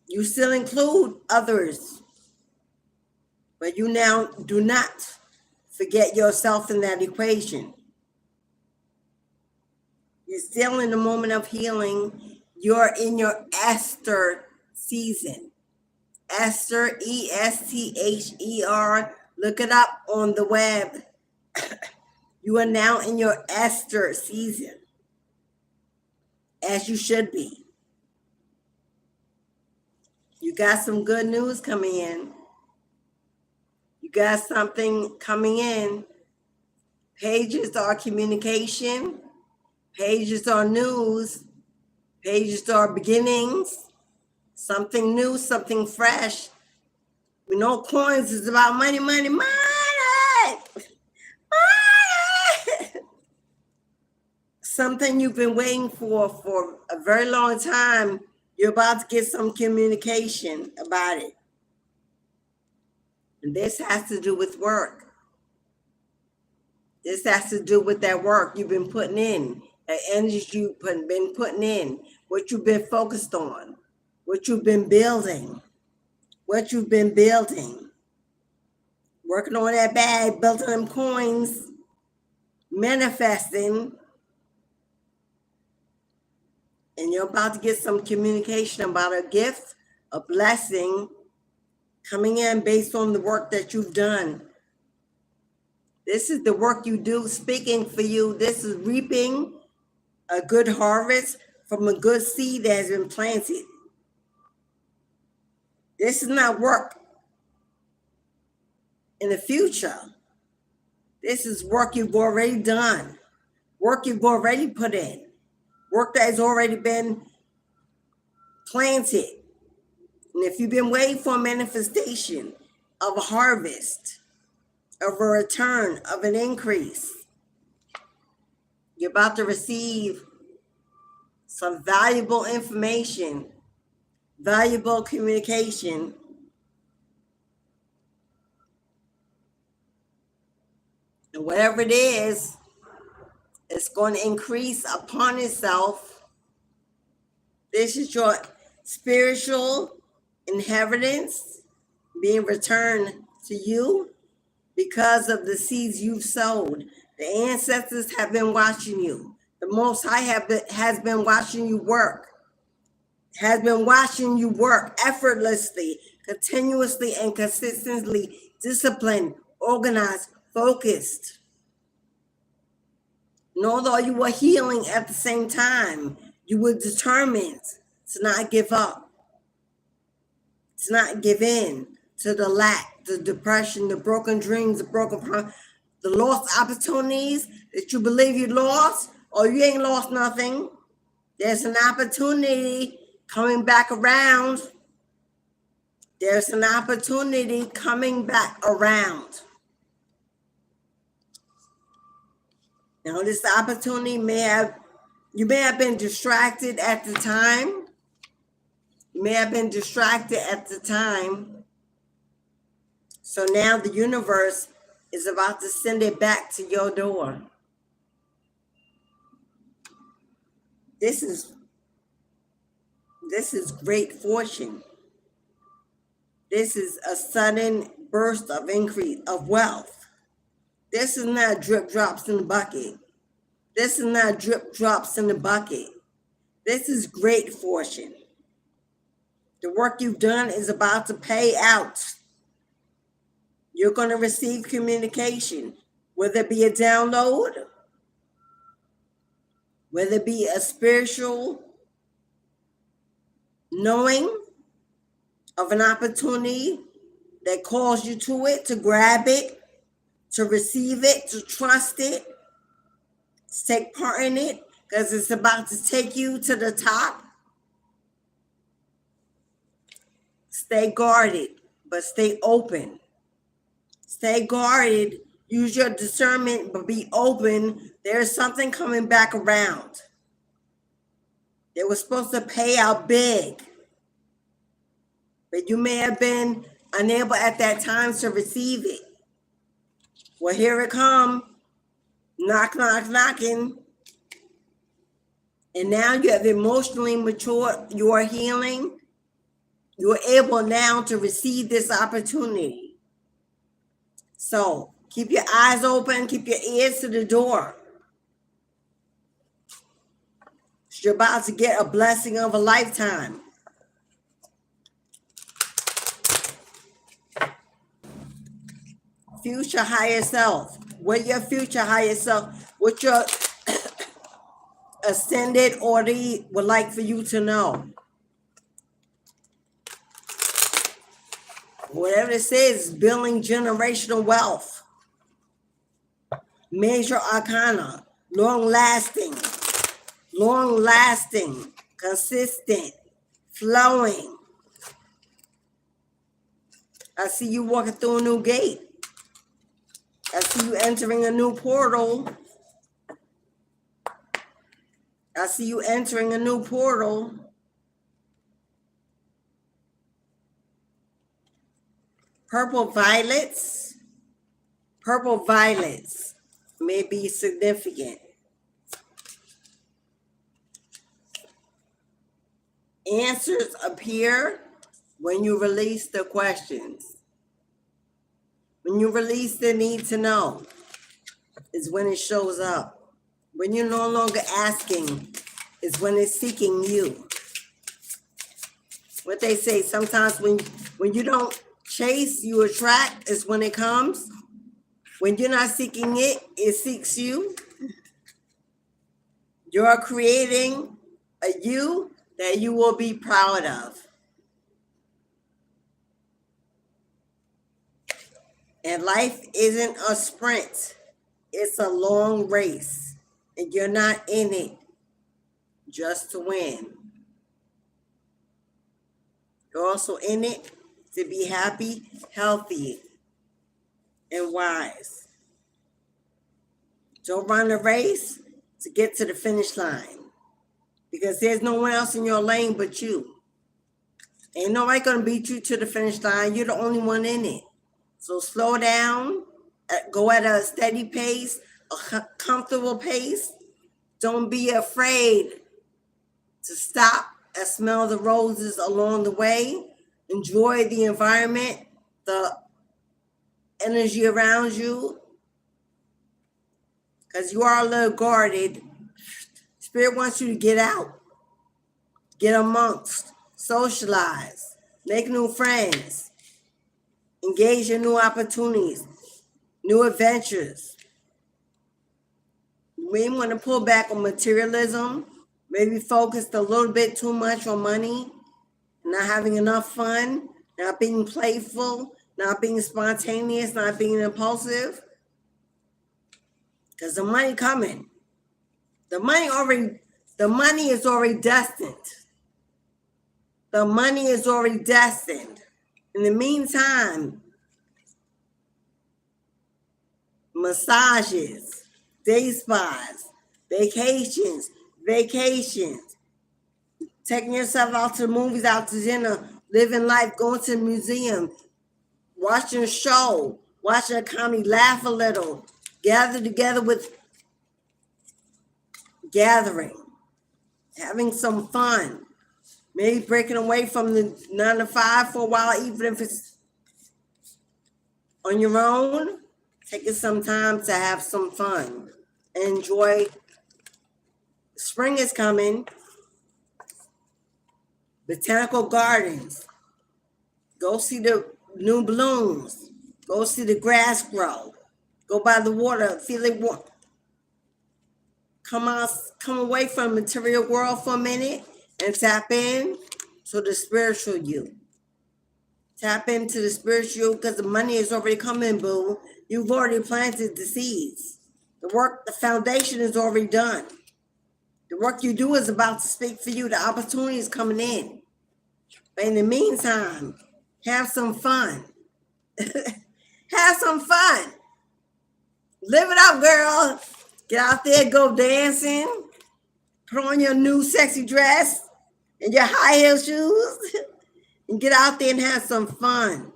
You still include others, but you now do not forget yourself in that equation. You're still in the moment of healing. You're in your Esther season. Esther, Esther. Look it up on the web. You are now in your Esther season, as you should be. You got some good news coming in. You got something coming in. Pages are communication. Pages are news. Pages are beginnings. Something new, something fresh. We know coins is about money, money, money. Something you've been waiting for a very long time. You're about to get some communication about it. And this has to do with work. This has to do with that work you've been putting in, that energy you've been putting in, what you've been focused on, what you've been building, working on that bag, building them coins, manifesting. And you're about to get some communication about a gift, a blessing coming in based on the work that you've done. This is the work you do speaking for you. This is reaping a good harvest from a good seed that has been planted. This is not work in the future. This is work you've already done, work you've already put in, work that has already been planted. And if you've been waiting for a manifestation of a harvest, of a return, of an increase, you're about to receive some valuable information, valuable communication. And whatever it is, it's going to increase upon itself. This is your spiritual inheritance being returned to you because of the seeds you've sowed. The ancestors have been watching you. The Most High has been watching you work, effortlessly, continuously, and consistently, disciplined, organized, focused. And although you were healing at the same time, you were determined to not give up, to not give in to the lack, the depression, the broken dreams, the lost opportunities that you believe you lost, or you ain't lost nothing. There's an opportunity coming back around. There's an opportunity coming back around. Now, this opportunity you may have been distracted at the time. You may have been distracted at the time. So now the universe is about to send it back to your door. This is great fortune. This is a sudden burst of increase of wealth. This is not drip drops in the bucket. This is not drip drops in the bucket. This is great fortune. The work you've done is about to pay out. You're going to receive communication, whether it be a download, whether it be a spiritual knowing of an opportunity that calls you to it, to grab it, to receive it, to trust it, to take part in it, because it's about to take you to the top. Stay guarded, but stay open. Stay guarded, use your discernment, but be open. There's something coming back around. They were supposed to pay out big, but you may have been unable at that time to receive it. Well, here it comes. Knock, knock, knocking. And now you have emotionally matured. You are healing. You are able now to receive this opportunity. So keep your eyes open. Keep your ears to the door. You're about to get a blessing of a lifetime. Future higher self. What your future higher self, what your ascended order would like for you to know. Whatever it says, building generational wealth. Major arcana, long lasting, consistent, flowing. I see you walking through a new gate. I see you entering a new portal. I see you entering a new portal. Purple violets may be significant. Answers appear when you release the questions. When you release the need to know is when it shows up. When you're no longer asking is when it's seeking you. What they say, sometimes when you don't chase, you attract is when it comes. When you're not seeking it, it seeks you. You're creating a you that you will be proud of. And life isn't a sprint. It's a long race. And you're not in it just to win. You're also in it to be happy, healthy, and wise. Don't run a race to get to the finish line, because there's no one else in your lane but you. Ain't nobody gonna beat you to the finish line. You're the only one in it. So slow down, go at a steady pace, a comfortable pace. Don't be afraid to stop and smell the roses along the way. Enjoy the environment, the energy around you, because you are a little guarded. Spirit wants you to get out, get amongst, socialize, make new friends, engage in new opportunities, new adventures. We want to pull back on materialism, maybe focused a little bit too much on money, not having enough fun, not being playful, not being spontaneous, not being impulsive. Because the money coming. The The money is already destined. The money is already destined. In the meantime, massages, day spas, vacations, taking yourself out to the movies, out to dinner, living life, going to the museum, watching a show, watching a comedy, laugh a little, gather together with gathering, having some fun, maybe breaking away from the 9 to 5 for a while, even if it's on your own, taking some time to have some fun. Enjoy. Spring is coming. Botanical gardens. Go see the new blooms. Go see the grass grow. Go by the water, feel it warm. Come away from the material world for a minute and tap in to the spiritual you. Tap into the spiritual, because the money is already coming, boo. You've already planted the seeds. The foundation is already done. The work you do is about to speak for you. The opportunity is coming in. But in the meantime, have some fun. Have some fun. Live it up, girl. Get out there, go dancing. Put on your new sexy dress and your high heel shoes. And get out there and have some fun.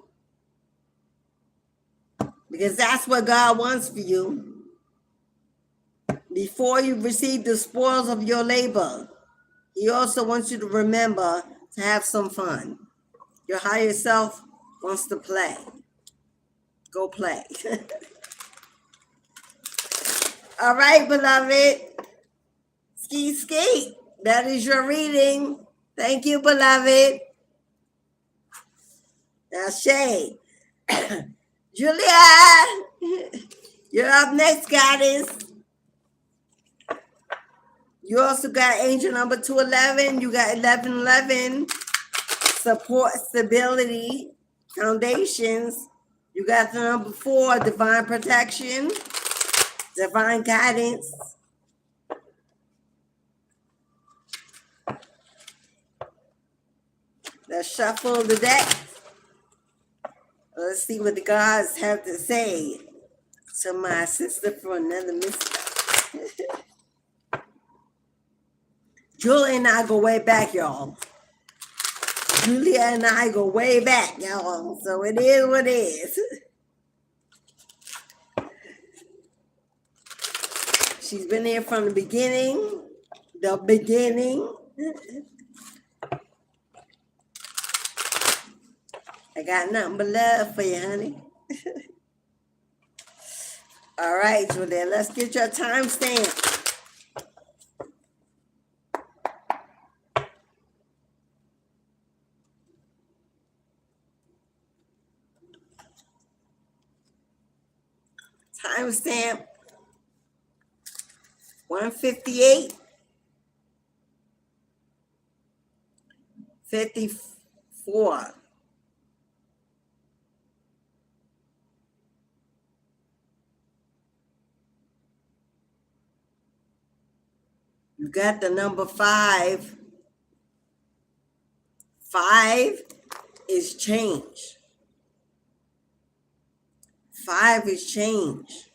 Because that's what God wants for you. Before you receive the spoils of your labor, He also wants you to remember to have some fun. Your higher self wants to play. Go play. All right, beloved. Ski. That is your reading. Thank you, beloved. Now, Shay. Julia, you're up next, goddess. You also got angel number 211. You got 1111. Support, stability, foundations. You got the number 4, divine protection, divine guidance. Let's shuffle the deck. Let's see what the gods have to say to my sister for another mistake. Julia and I go way back, y'all. Julia and I go way back, y'all. So it is what it is. She's been here from the beginning. I got nothing but love for you, honey. All right, Julia, let's get your timestamp. Timestamp 158 54. You got the number 5. 5 is change. 5 is change.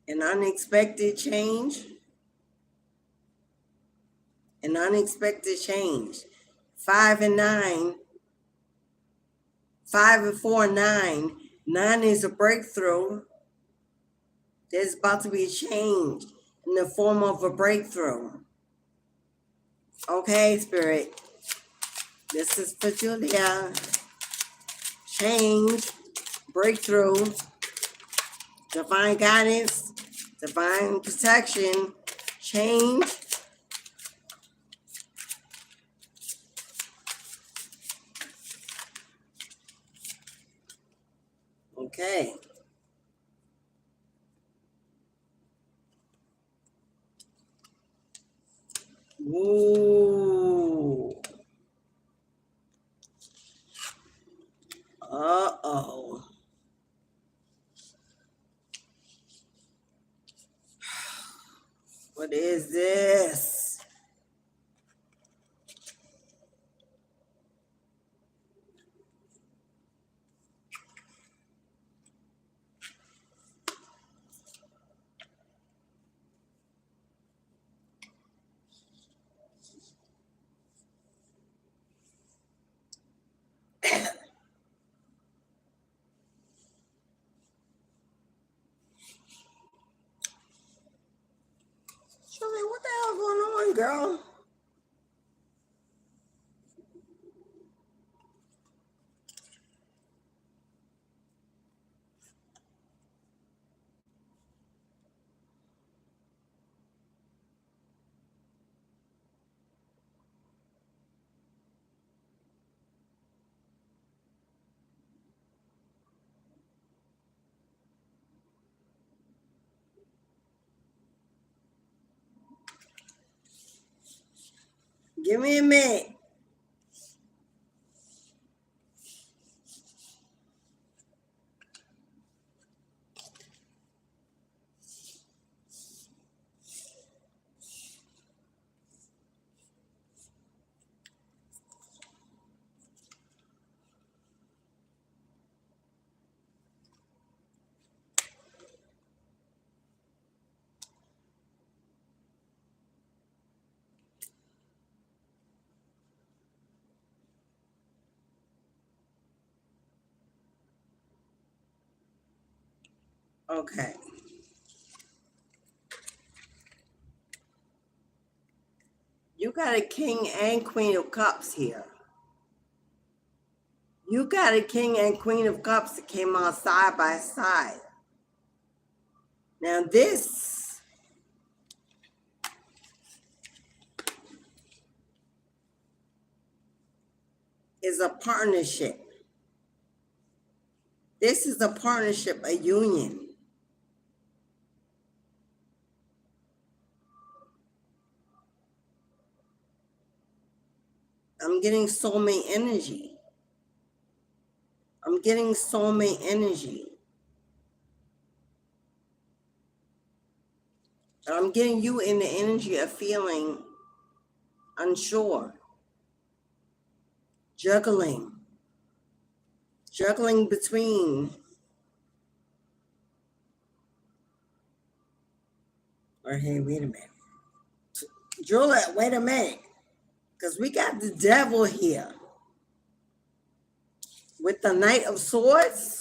An unexpected change. An unexpected change. 5 and 9. 5 and 4 and 9. 9 is a breakthrough. There's about to be a change in the form of a breakthrough. Okay, Spirit. This is for Julia. Change, breakthrough, divine guidance, divine protection, change. Okay. Ooh. Uh-oh. What is this? Shirley, what the hell going on, girl? Give me a minute. Okay. You got a King and Queen of Cups here. You got a King and Queen of Cups that came out side by side. Now this is a partnership. This is a partnership, a union. I'm getting soulmate energy. I'm getting soulmate energy. And I'm getting you in the energy of feeling unsure. Juggling between. Or hey, wait a minute. Juliet, wait a minute. Because we got the devil here. With the Knight of Swords.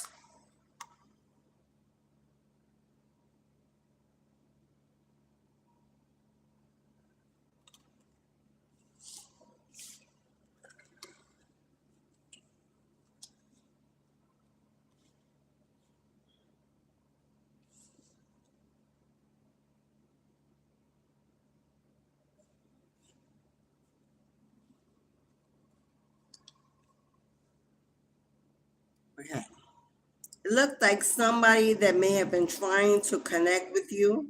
Okay. It looked like somebody that may have been trying to connect with you.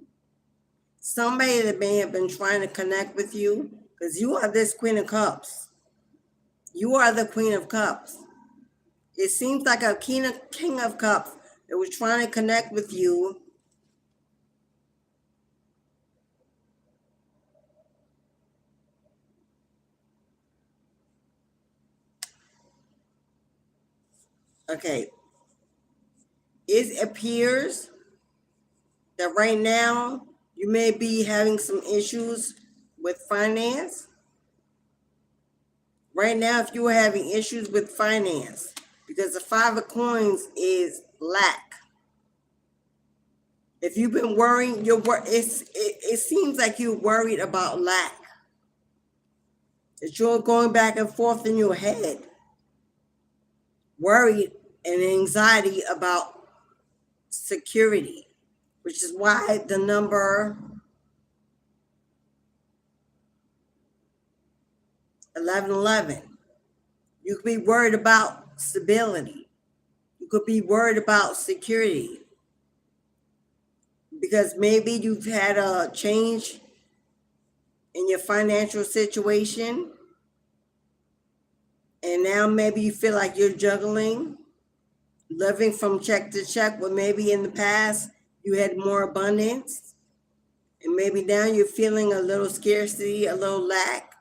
Somebody that may have been trying to connect with you, because you are this Queen of Cups. You are the Queen of Cups. It seems like a King of Cups that was trying to connect with you. Okay. It appears that right now you may be having some issues with finance. Right now, if you are having issues with finance, because the Five of Coins is lack. If you've been worrying, it seems like you're worried about lack. That you're going back and forth in your head, worried and anxiety about security, which is why the number 1111. You could be worried about stability. You could be worried about security. Because maybe you've had a change in your financial situation. And now maybe you feel like you're juggling, living from check to check, where maybe in the past you had more abundance. And maybe now you're feeling a little scarcity, a little lack.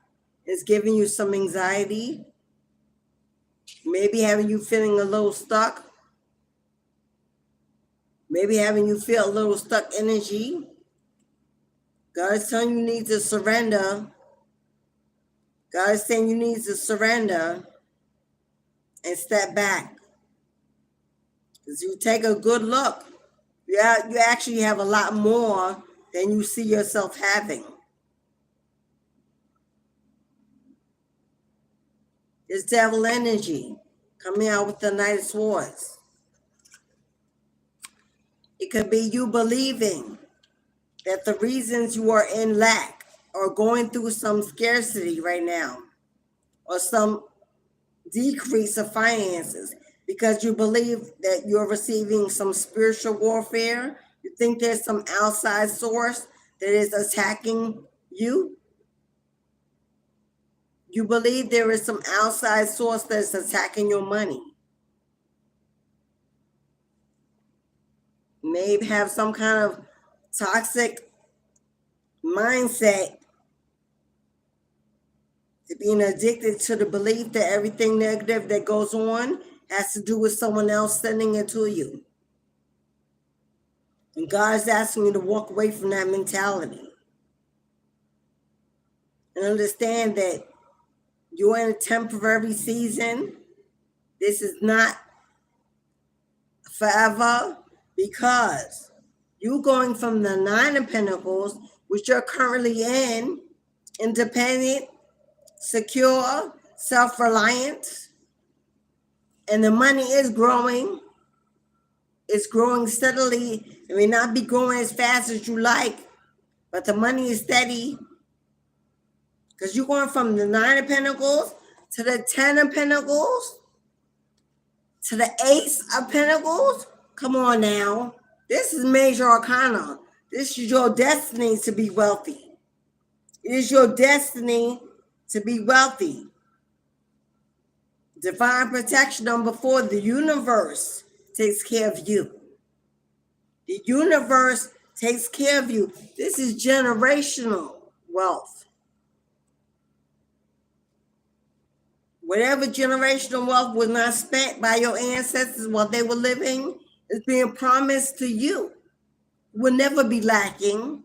It's giving you some anxiety. Maybe having you feeling a little stuck. Maybe having you feel a little stuck energy. God is telling you need to surrender. God is saying you need to surrender and step back. Because you take a good look, you actually have a lot more than you see yourself having. It's devil energy coming out with the Knight of Swords. It could be you believing that the reasons you are in lack or going through some scarcity right now or some decrease of finances because you believe that you're receiving some spiritual warfare. You think there's some outside source that is attacking you. You believe there is some outside source that's attacking your money. Maybe have some kind of toxic mindset to being addicted to the belief that everything negative that goes on has to do with someone else sending it to you. And God's asking you to walk away from that mentality and understand that you're in a temporary season. This is not forever, because you're going from the Nine of Pentacles, which you're currently in, independent, secure, self-reliant, and the money is growing. It's growing steadily. It may not be growing as fast as you like, but the money is steady. Because you're going from the Nine of Pentacles to the Ten of Pentacles to the Ace of Pentacles. Come on now. This is major arcana. This is your destiny to be wealthy. It is your destiny to be wealthy. Divine protection number 4, the universe takes care of you. The universe takes care of you. This is generational wealth. Whatever generational wealth was not spent by your ancestors while they were living is being promised to you. You will never be lacking.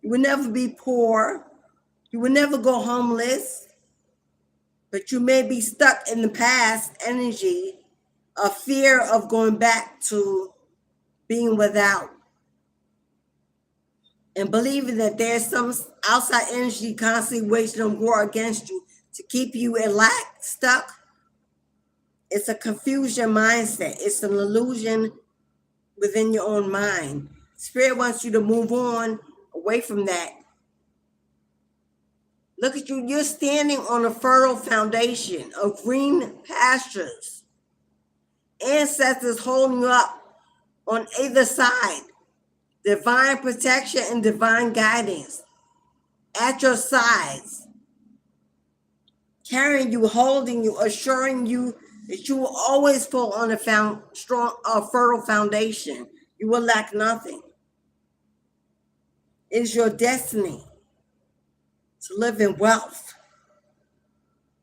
You will never be poor. You will never go homeless. But you may be stuck in the past energy of fear of going back to being without, and believing that there's some outside energy constantly waging a war against you to keep you in lack, stuck. It's a confusion mindset. It's an illusion within your own mind. Spirit wants you to move on away from that. Look at you. You're standing on a fertile foundation of green pastures. Ancestors holding you up on either side. Divine protection and divine guidance at your sides. Carrying you, holding you, assuring you that you will always fall on a strong, fertile foundation. You will lack nothing. It is your destiny to live in wealth.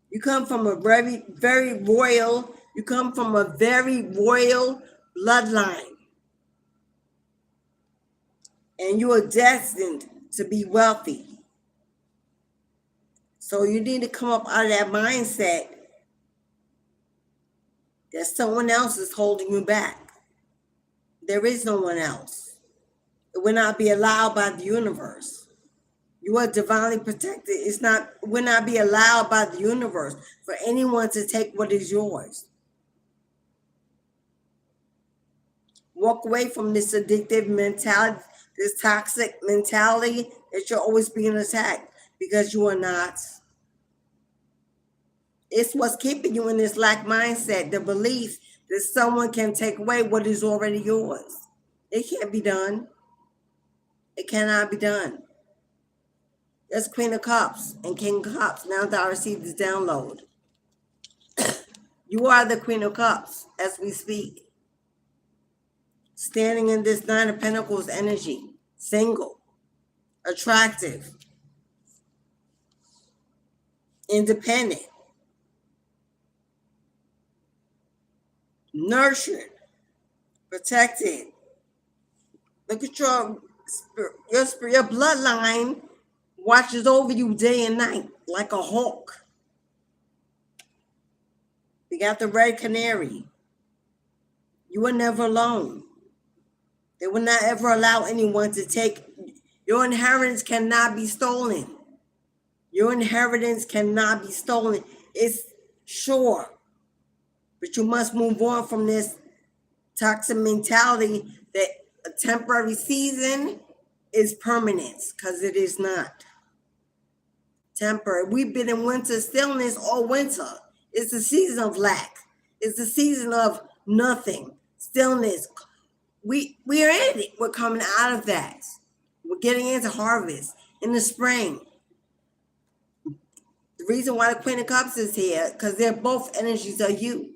You come from a very, very royal, you come from a very royal bloodline. And you are destined to be wealthy. So you need to come up out of that mindset that someone else is holding you back. There is no one else. It will not be allowed by the universe. You are divinely protected. It will not be allowed by the universe for anyone to take what is yours. Walk away from this addictive mentality, this toxic mentality that you're always being attacked, because you are not. It's what's keeping you in this lack mindset, the belief that someone can take away what is already yours. It can't be done. It cannot be done. That's Queen of Cups and King of Cups. Now that I received this download. You are the Queen of Cups as we speak. Standing in this Nine of Pentacles energy, single, attractive, independent, nurtured, protected. Look at your bloodline watches over you day and night like a hawk. You got the red canary. You were never alone. They will not ever allow anyone to take your inheritance. Cannot be stolen. Your inheritance cannot be stolen. It's sure. But you must move on from this toxic mentality that a temporary season is permanent, because it is not temporary. We've been in winter stillness all winter. It's the season of lack. It's the season of nothing, stillness. We are in it. We're coming out of that. We're getting into harvest in the spring. The reason why the Queen of Cups is here, because they're both energies of you.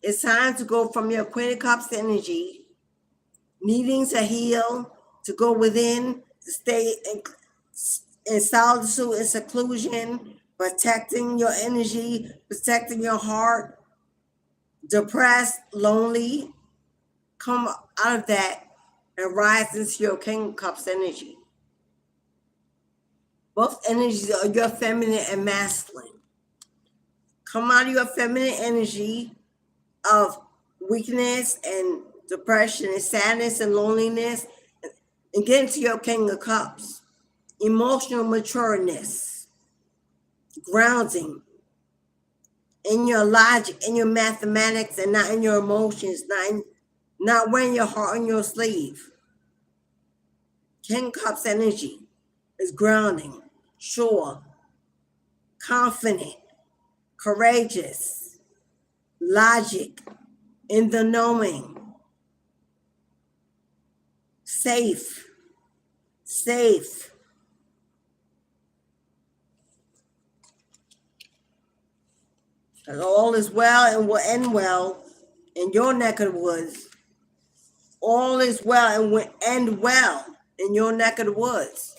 It's time to go from your Queen of Cups energy, needing to heal, to go within, to stay in solitude and seclusion, protecting your energy, protecting your heart, depressed, lonely. Come out of that and rise into your King of Cups energy. Both energies are your feminine and masculine. Come out of your feminine energy of weakness and depression and sadness and loneliness and get into your King of Cups. Emotional matureness, grounding in your logic, in your mathematics, and not in your emotions, not wearing your heart on your sleeve. King of Cups energy is grounding, sure, confident, courageous, logic, in the knowing, safe. And all is well and will end well in your neck of the woods. All is well and will end well in your neck of the woods.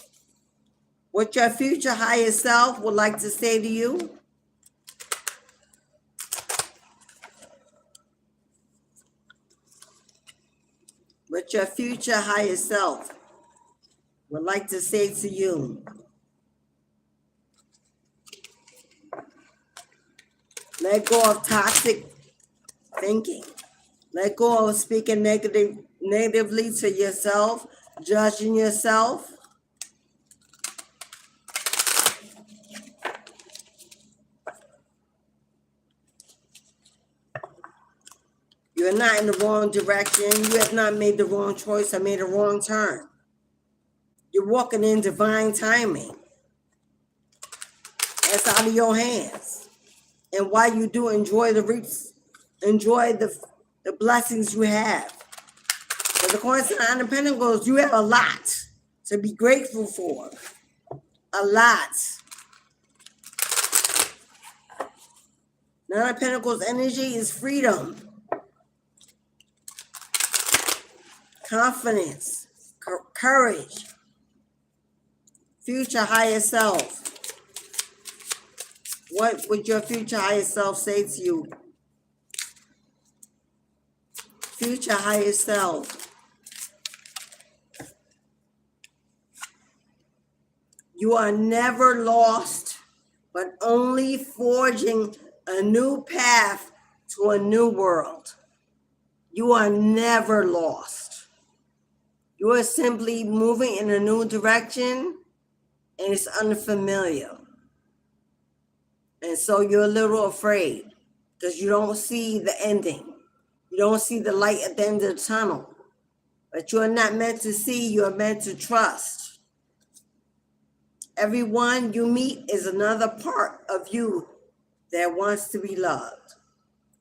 What your future higher self would like to say to you? What your future higher self would like to say to you? Let go of toxic thinking. Let go of speaking negatively to yourself, judging yourself. You're not in the wrong direction. You have not made the wrong choice or made a wrong turn. You're walking in divine timing. That's out of your hands. And while you do, enjoy the blessings you have. But according to the Nine of Pentacles, you have a lot to be grateful for. A lot. Nine of Pentacles energy is freedom, confidence, courage, future higher self. What would your future higher self say to you? Future higher self. You are never lost, but only forging a new path to a new world. You are never lost. You are simply moving in a new direction, and it's unfamiliar. And so you're a little afraid because you don't see the ending. You don't see the light at the end of the tunnel. But you are not meant to see, you are meant to trust. Everyone you meet is another part of you that wants to be loved.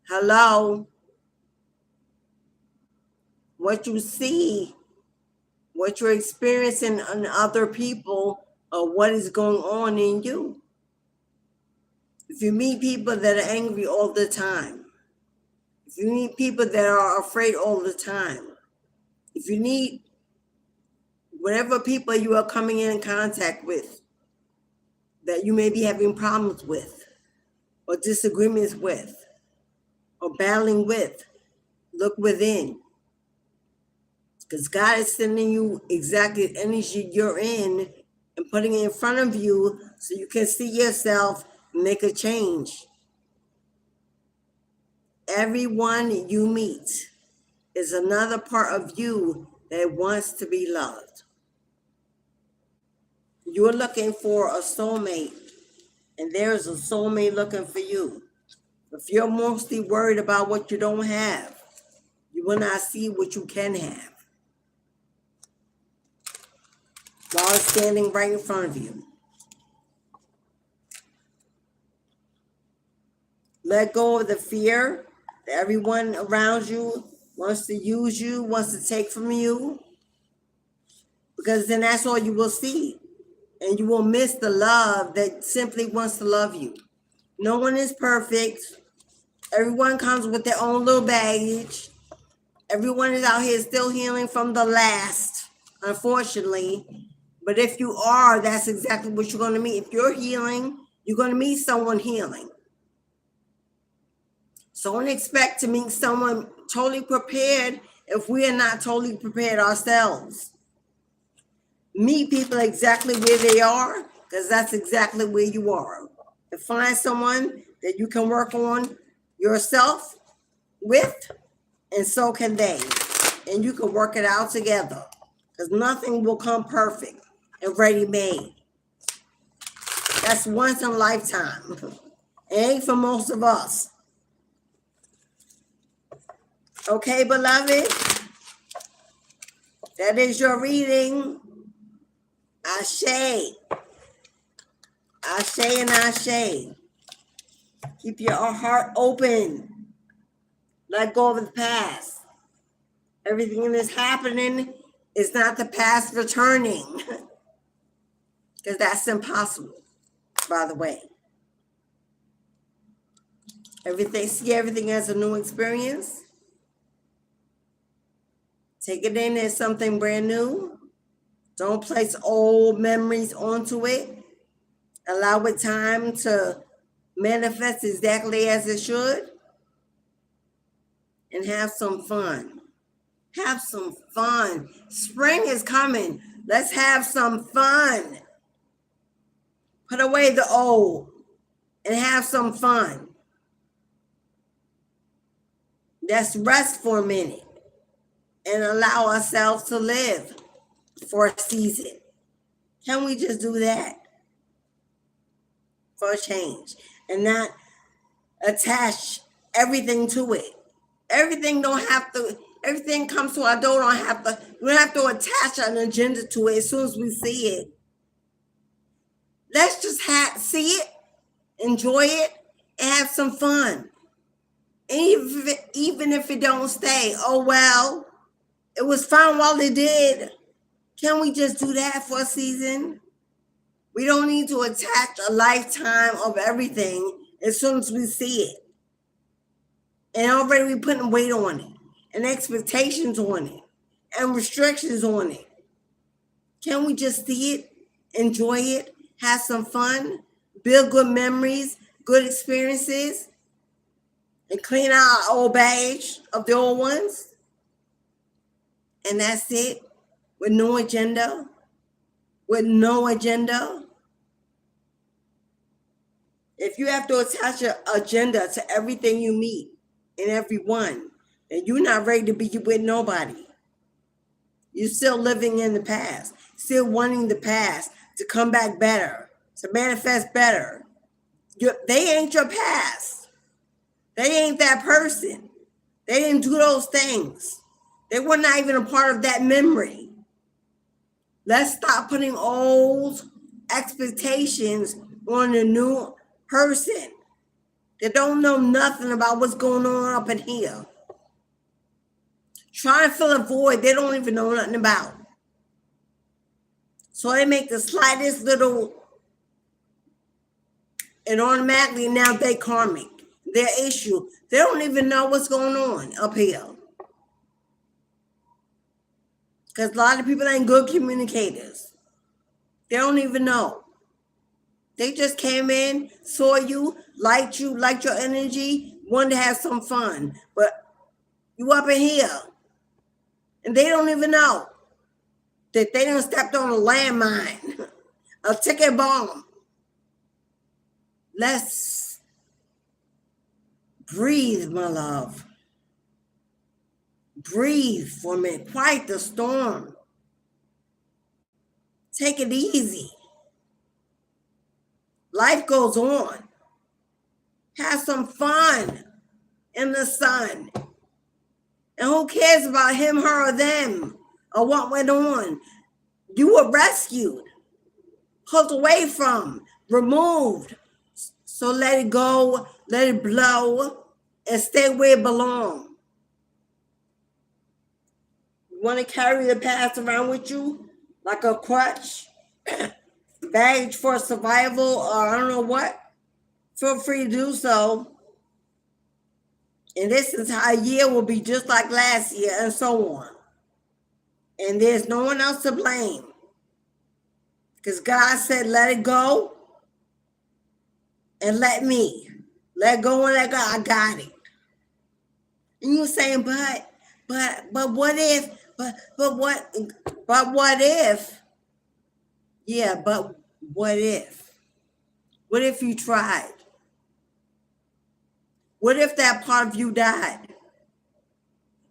Hello? What you see, what you're experiencing in other people, or what is going on in you. If you meet people that are angry all the time, if you meet people that are afraid all the time, if you meet whatever people you are coming in contact with that you may be having problems with or disagreements with or battling with, look within. Because God is sending you exactly the energy you're in and putting it in front of you so you can see yourself and make a change. Everyone you meet is another part of you that wants to be loved. You're looking for a soulmate, and there's a soulmate looking for you. If you're mostly worried about what you don't have, you will not see what you can have. God is standing right in front of you. Let go of the fear that everyone around you wants to use you, wants to take from you, because then that's all you will see. And you will miss the love that simply wants to love you. No one is perfect. Everyone comes with their own little baggage. Everyone is out here still healing from the last, unfortunately. But if you are, that's exactly what you're going to meet. If you're healing, you're going to meet someone healing. So don't expect to meet someone totally prepared if we are not totally prepared ourselves. Meet people exactly where they are, because that's exactly where you are. And find someone that you can work on yourself with, and so can they. And you can work it out together, because nothing will come perfect and ready-made. That's once in a lifetime. It ain't for most of us. Okay, beloved? That is your reading. Ashe. Ashe and Ashe. Keep your heart open. Let go of the past. Everything that's happening is not the past returning. Because that's impossible, by the way. See everything as a new experience. Take it in as something brand new. Don't place old memories onto it. Allow it time to manifest exactly as it should. And have some fun. Have some fun. Spring is coming. Let's have some fun. Put away the old and have some fun. Let's rest for a minute and allow ourselves to live for a season. Can we just do that for a change and not attach everything to it? Everything comes to our door. We don't have to attach an agenda to it as soon as we see it. Let's just see it, enjoy it, and have some fun. Even if it don't stay, oh well, it was fun while it did. Can we just do that for a season? We don't need to attach a lifetime of everything as soon as we see it. And already we're putting weight on it, and expectations on it, and restrictions on it. Can we just see it, enjoy it, have some fun, build good memories, good experiences, and clean out our old baggage of the old ones? And that's it, with no agenda. With no agenda. If you have to attach an agenda to everything you meet and everyone, then you're not ready to be with nobody. You're still living in the past, still wanting the past to come back better, to manifest better. They ain't your past. They ain't that person. They didn't do those things. They were not even a part of that memory. Let's stop putting old expectations on a new person that don't know nothing about what's going on up in here. Trying to fill a void they don't even know nothing about. So they make the slightest little, and automatically now they karmic. Their issue. They don't even know what's going on up here. Because a lot of people ain't good communicators. They don't even know. They just came in, saw you, liked your energy, wanted to have some fun. But you up in here. And they don't even know that they done stepped on a landmine, a ticket bomb. Let's breathe, my love. Breathe for a minute. Quiet the storm. Take it easy. Life goes on. Have some fun in the sun. And who cares about him, her, or them, or what went on? You were rescued, pulled away from, removed. So let it go, let it blow, and stay where it belongs. You want to carry the past around with you like a crutch, baggage for survival, or I don't know what? Feel free to do so. And this entire year will be just like last year, and so on. And there's no one else to blame. Because God said, let it go and let me. Let go and let go. I got it. And you're saying, but what if? But what if? Yeah, but what if? What if you tried? What if that part of you died?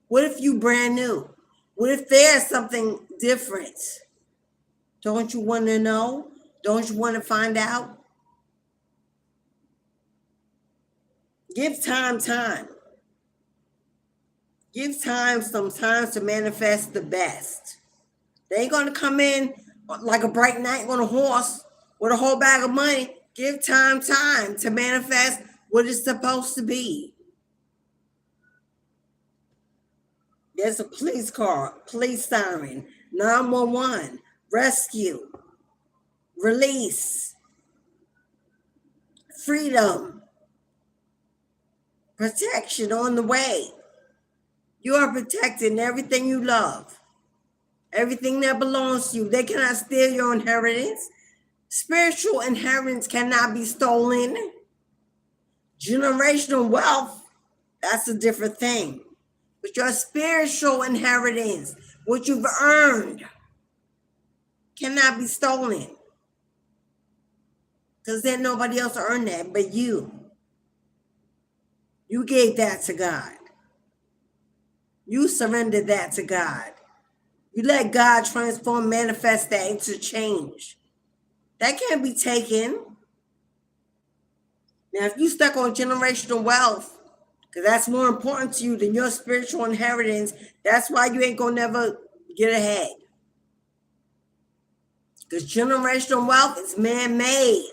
What if you brand new? What if there's something different? Don't you want to know? Don't you want to find out? Give time. Give time sometimes to manifest the best. They ain't going to come in like a bright knight on a horse with a whole bag of money. Give time to manifest what it's supposed to be. There's a police car, police siren, 911, rescue, release, freedom, protection on the way. You are protecting everything you love, everything that belongs to you. They cannot steal your inheritance. Spiritual inheritance cannot be stolen. Generational wealth, that's a different thing. But your spiritual inheritance, what you've earned, cannot be stolen. Because then nobody else earned that but you. You gave that to God. You surrendered that to God. You let God transform, manifest that into change. That can't be taken. Now, if you stuck on generational wealth, because that's more important to you than your spiritual inheritance, that's why you ain't going to never get ahead. Because generational wealth is man-made.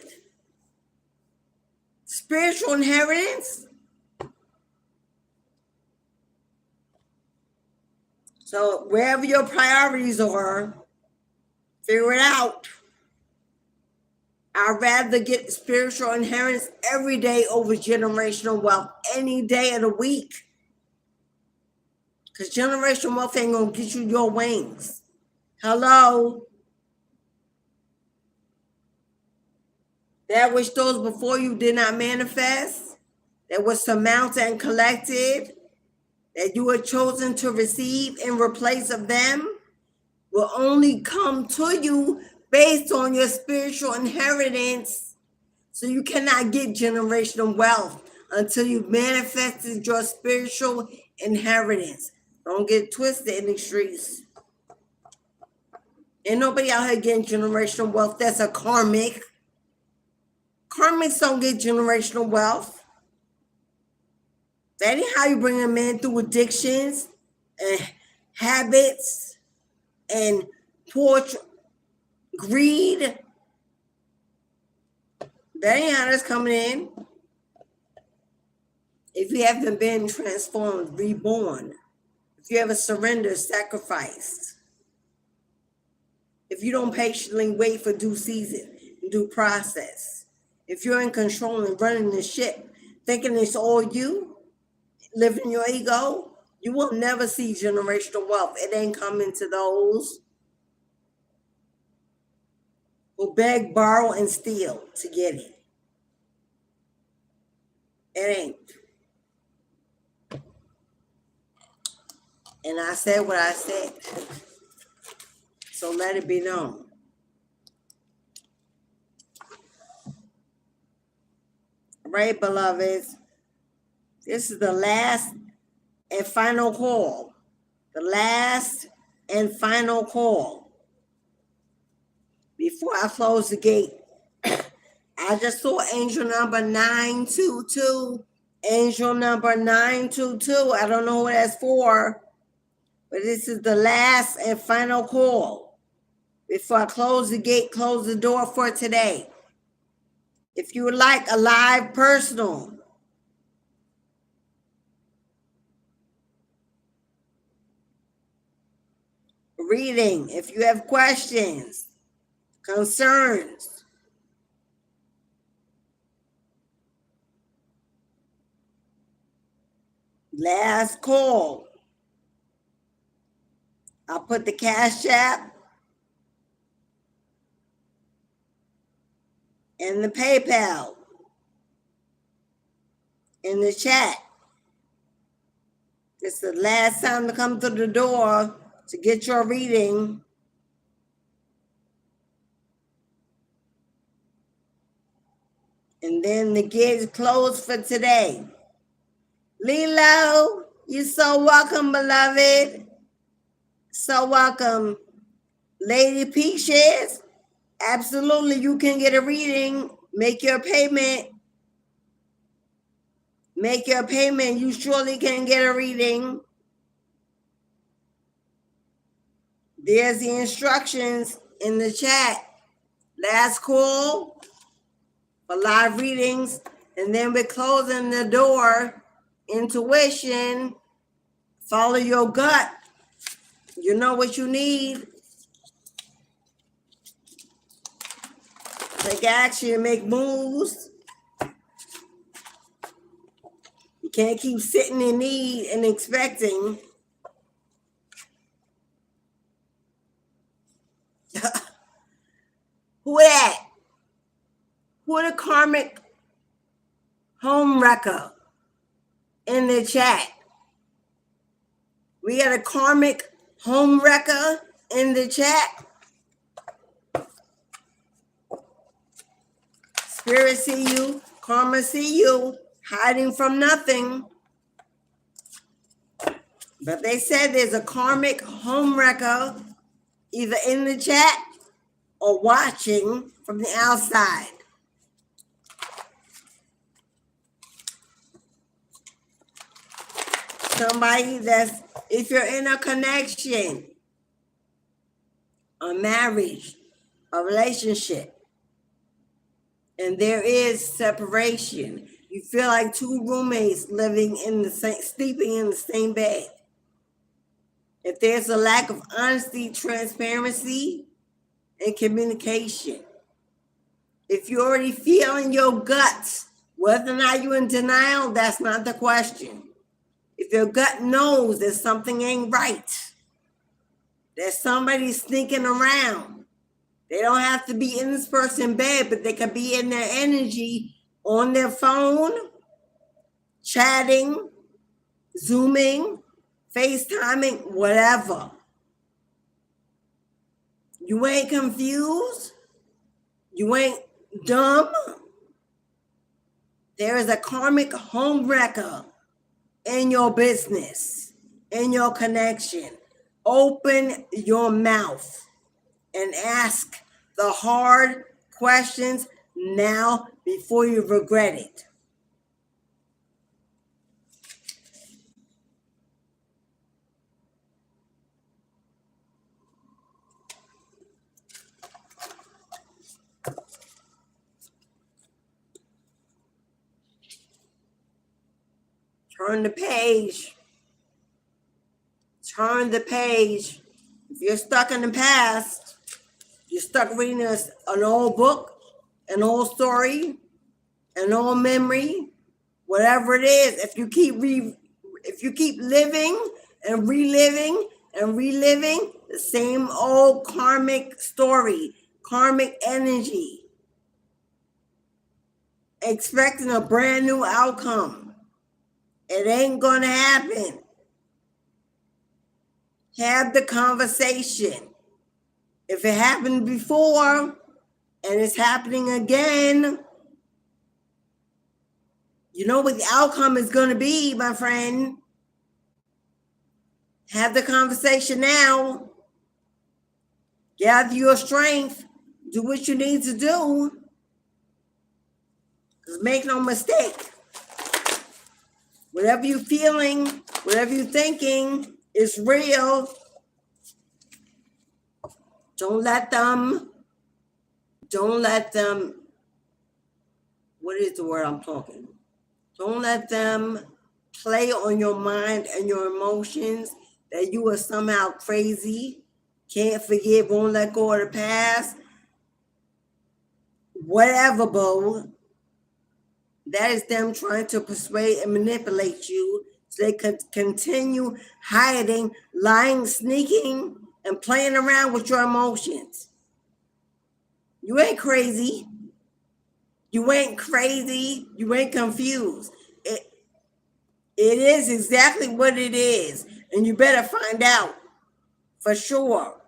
Spiritual inheritance. So wherever your priorities are, figure it out. I'd rather get spiritual inheritance every day over generational wealth any day of the week. Because generational wealth ain't going to get you your wings. Hello? That which those before you did not manifest, that was surmounted and collected, that you were chosen to receive in replace of them, will only come to you based on your spiritual inheritance. So you cannot get generational wealth until you've manifested your spiritual inheritance. Don't get twisted in these streets. Ain't nobody out here getting generational wealth. That's a karmic. Karmics don't get generational wealth. That ain't how you bring them in, through addictions and habits and poor greed. That ain't how that's coming in. If you haven't been transformed, reborn, if you haven't surrendered, sacrificed, if you don't patiently wait for due season, due process, if you're in control and running the ship, thinking it's all you, living your ego, You will never see generational wealth. It ain't coming to those who beg, borrow, and steal to get it. It ain't. And I said what I said. So let it be known. All right, beloveds. This is the last and final call. The last and final call. Before I close the gate, I just saw angel number 922. Angel number 922. I don't know who that's for, but this is the last and final call. Before I close the gate, close the door for today. If you would like a live personal reading, if you have questions, concerns, last call. I'll put the Cashapp and the PayPal in the chat. It's the last time to come through the door to get your reading. And then the gate is closed for today. Lilo, you're so welcome, beloved. So welcome. Lady Peaches, absolutely, you can get a reading. Make your payment. Make your payment. You surely can get a reading. There's the instructions in the chat. Last call for live readings. And then we're closing the door. Intuition. Follow your gut. You know what you need. Take action, make moves. You can't keep sitting in need and expecting. Who that? Who the karmic home wrecker in the chat? We got a karmic home wrecker in the chat. Spirit see you, karma see you, hiding from nothing. But they said there's a karmic home wrecker either in the chat or watching from the outside. Somebody that's, if you're in a connection, a marriage, a relationship, and there is separation, you feel like two roommates living in the same, sleeping in the same bed. If there's a lack of honesty, transparency, and communication, if you already feel in your guts, whether or not you're in denial, that's not the question. If your gut knows that something ain't right, that somebody's sneaking around, they don't have to be in this person's bed, but they could be in their energy on their phone, chatting, Zooming, FaceTiming, whatever. You ain't confused. You ain't dumb. There is a karmic home wrecker in your business, in your connection. Open your mouth and ask the hard questions now before you regret it. Turn the page. Turn the page. If you're stuck in the past, you're stuck reading an old book, an old story, an old memory, whatever it is. If you keep if you keep living and reliving the same old karmic story, karmic energy, expecting a brand new outcome, it ain't gonna happen. Have the conversation. If it happened before and it's happening again, you know what the outcome is going to be, my friend. Have the conversation now. Gather your strength. Do what you need to do. Because make no mistake. Whatever you're feeling, whatever you're thinking is real. Don't let them, what is the word I'm talking? Don't let them play on your mind and your emotions that you are somehow crazy, can't forgive, won't let go of the past. Whatever, boo. That is them trying to persuade and manipulate you so they could continue hiding, lying, sneaking, and playing around with your emotions. You ain't crazy. You ain't crazy. You ain't confused. It is exactly what it is. And you better find out for sure.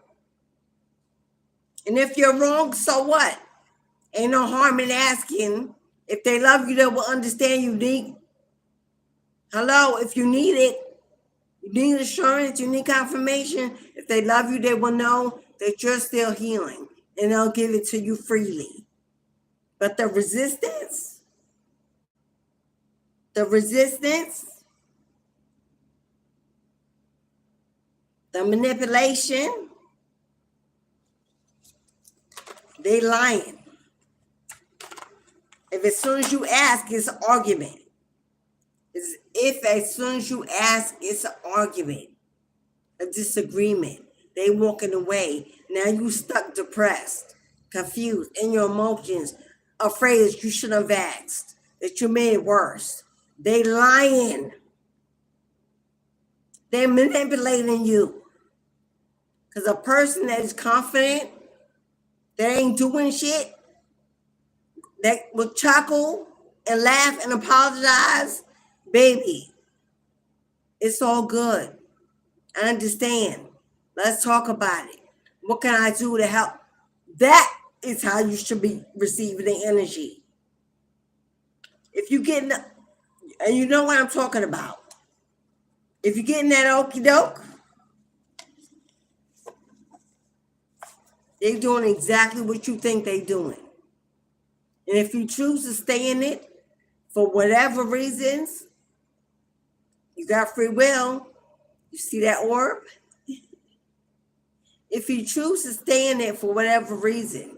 And if you're wrong, so what? Ain't no harm in asking. If they love you, they will understand you need. Hello, if you need it, you need assurance, you need confirmation. If they love you, they will know that you're still healing. And they'll give it to you freely. But the resistance, the manipulation, they lying. If as soon as you ask, it's an argument. If as soon as you ask, it's an argument, a disagreement, they walking away. Now you stuck, depressed, confused, in your emotions, afraid that you shouldn't have asked, that you made it worse. They lying. They're manipulating you. Because a person that is confident, that ain't doing shit, that will chuckle and laugh and apologize, baby, it's all good. I understand. Let's talk about it. What can I do to help? That is how you should be receiving the energy. If you get, and you know what I'm talking about. If you're getting that okie doke, they're doing exactly what you think they're doing. And if you choose to stay in it for whatever reasons, you got free will. You see that orb? If you choose to stay in it for whatever reason,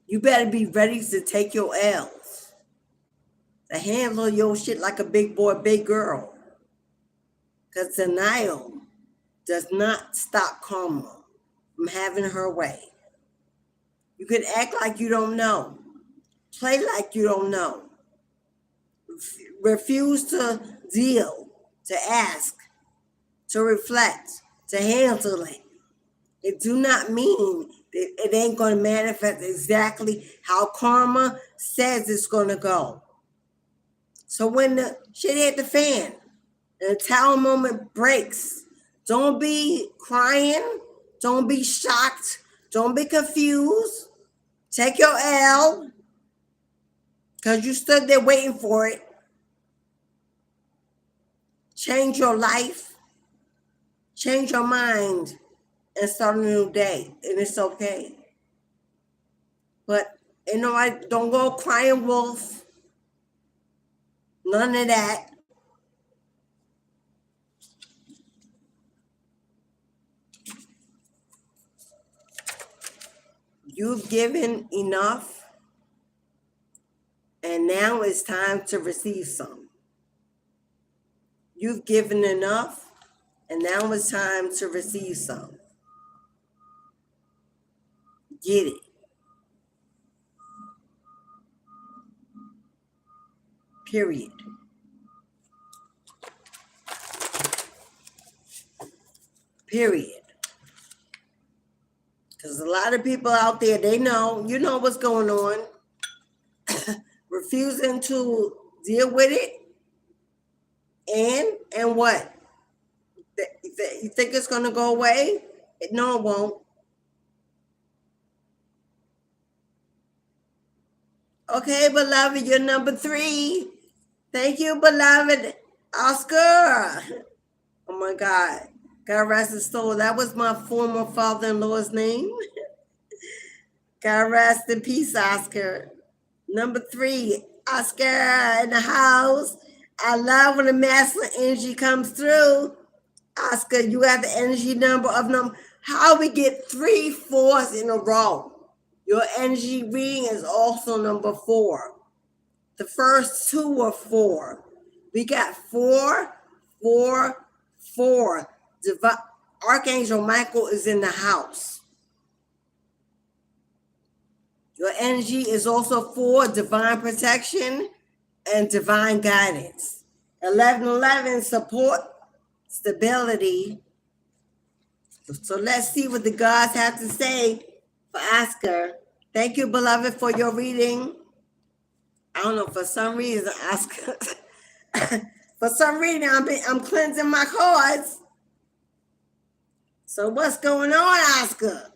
you better be ready to take your L's, to handle your shit like a big boy, big girl. Because denial does not stop karma from having her way. You can act like you don't know, play like you don't know, refuse to deal, to ask, to reflect, to handle it. It do not mean that it ain't going to manifest exactly how karma says it's going to go. So when the shit hit the fan and the tower moment breaks, don't be crying, don't be shocked, don't be confused. Take your L, because you stood there waiting for it. Change your life, change your mind, and start a new day, and it's okay. But you know, I don't go crying wolf. None of that. You've given enough, and now it's time to receive some. You've given enough, and now it's time to receive some. Get it. Period. period. Because a lot of people out there, they know, you know what's going on, refusing to deal with it, and what? You think it's going to go away? No, it won't. Okay, beloved, you're number 3. Thank you, beloved Oscar. Oh my God. God rest his soul. That was my former father-in-law's name. God rest in peace, Oscar. Number 3, Oscar in the house. I love when the masculine energy comes through. Oscar, you have the energy number of number. How we get 3 4s in a row? Your energy reading is also number 4. The first 2 were 4. We got 4, 4, 4. Archangel Michael is in the house. Your energy is also 4, divine protection and divine guidance. 1111, support, stability. So let's see what the gods have to say for Oscar. Thank you, beloved, for your reading. I don't know, for some reason, Oscar, for some reason, I'm cleansing my cards. So what's going on, Oscar?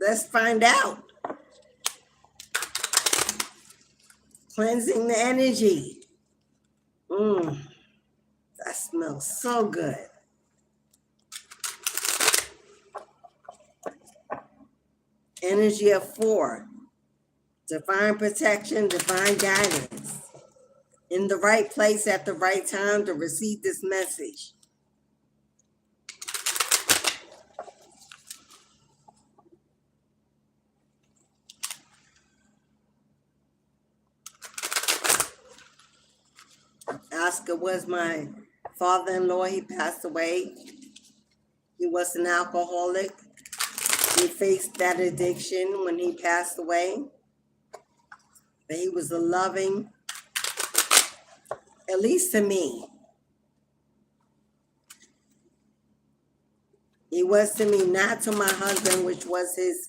Let's find out. Cleansing the energy. That smells so good. Energy of 4. Divine protection, divine guidance. In the right place at the right time to receive this message. Oscar was my father-in-law. He passed away. He was an alcoholic. He faced that addiction when he passed away. But he was a loving, at least to me. He was to me, not to my husband, which was his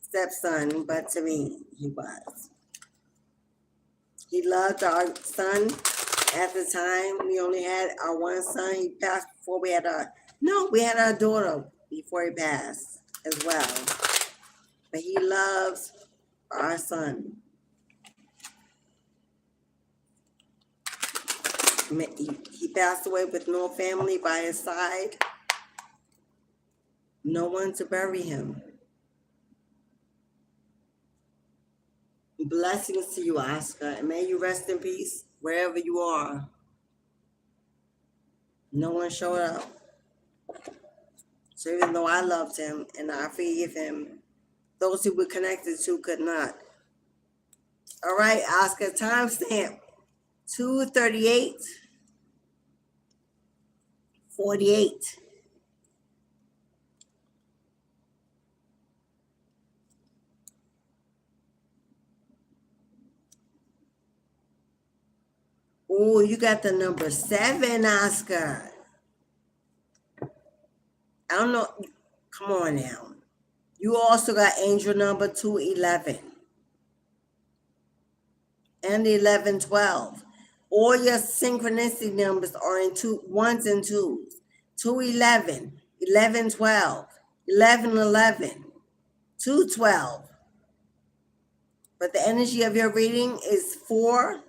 stepson, but to me, he was. He loved our son. At the time, we only had our one son. He passed before we had we had our daughter before he passed as well. But he loves our son. He passed away with no family by his side. No one to bury him. Blessings to you, Oscar, and may you rest in peace wherever you are. No one showed up. So even though I loved him and I forgive him, those who were connected to could not. All right, Oscar, timestamp 2:38:48. Oh, you got the number 7, Oscar. I don't know. Come on now. You also got angel number 211 and 1112. All your synchronicity numbers are in 1s and 2s. 211, 1112, 1111, 212. But the energy of your reading is 4,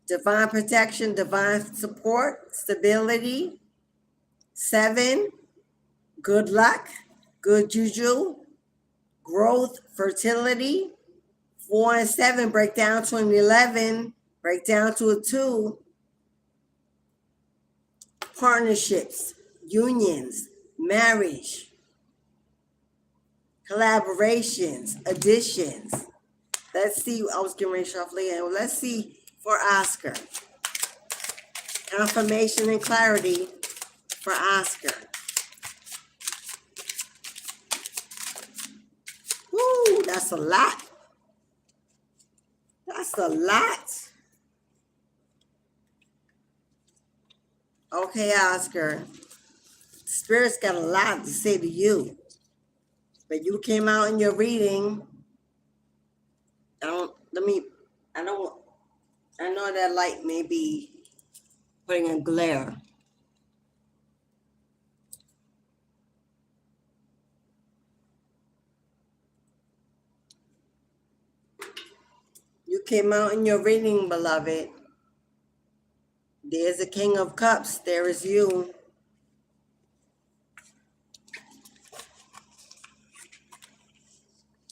divine protection, divine support, stability. 7, good luck, good juju, growth, fertility. 4 and 7 break down to an 11, break down to a 2. Partnerships, unions, marriage, collaborations, additions. Let's see. I was getting ready to shuffle again. Let's see for Oscar. Confirmation and clarity for Oscar. Woo, that's a lot. That's a lot. Okay, Oscar. Spirit's got a lot to say to you. But you came out in your reading. I know that light may be putting a glare. You came out in your reading, beloved. There's a King of Cups. There is you.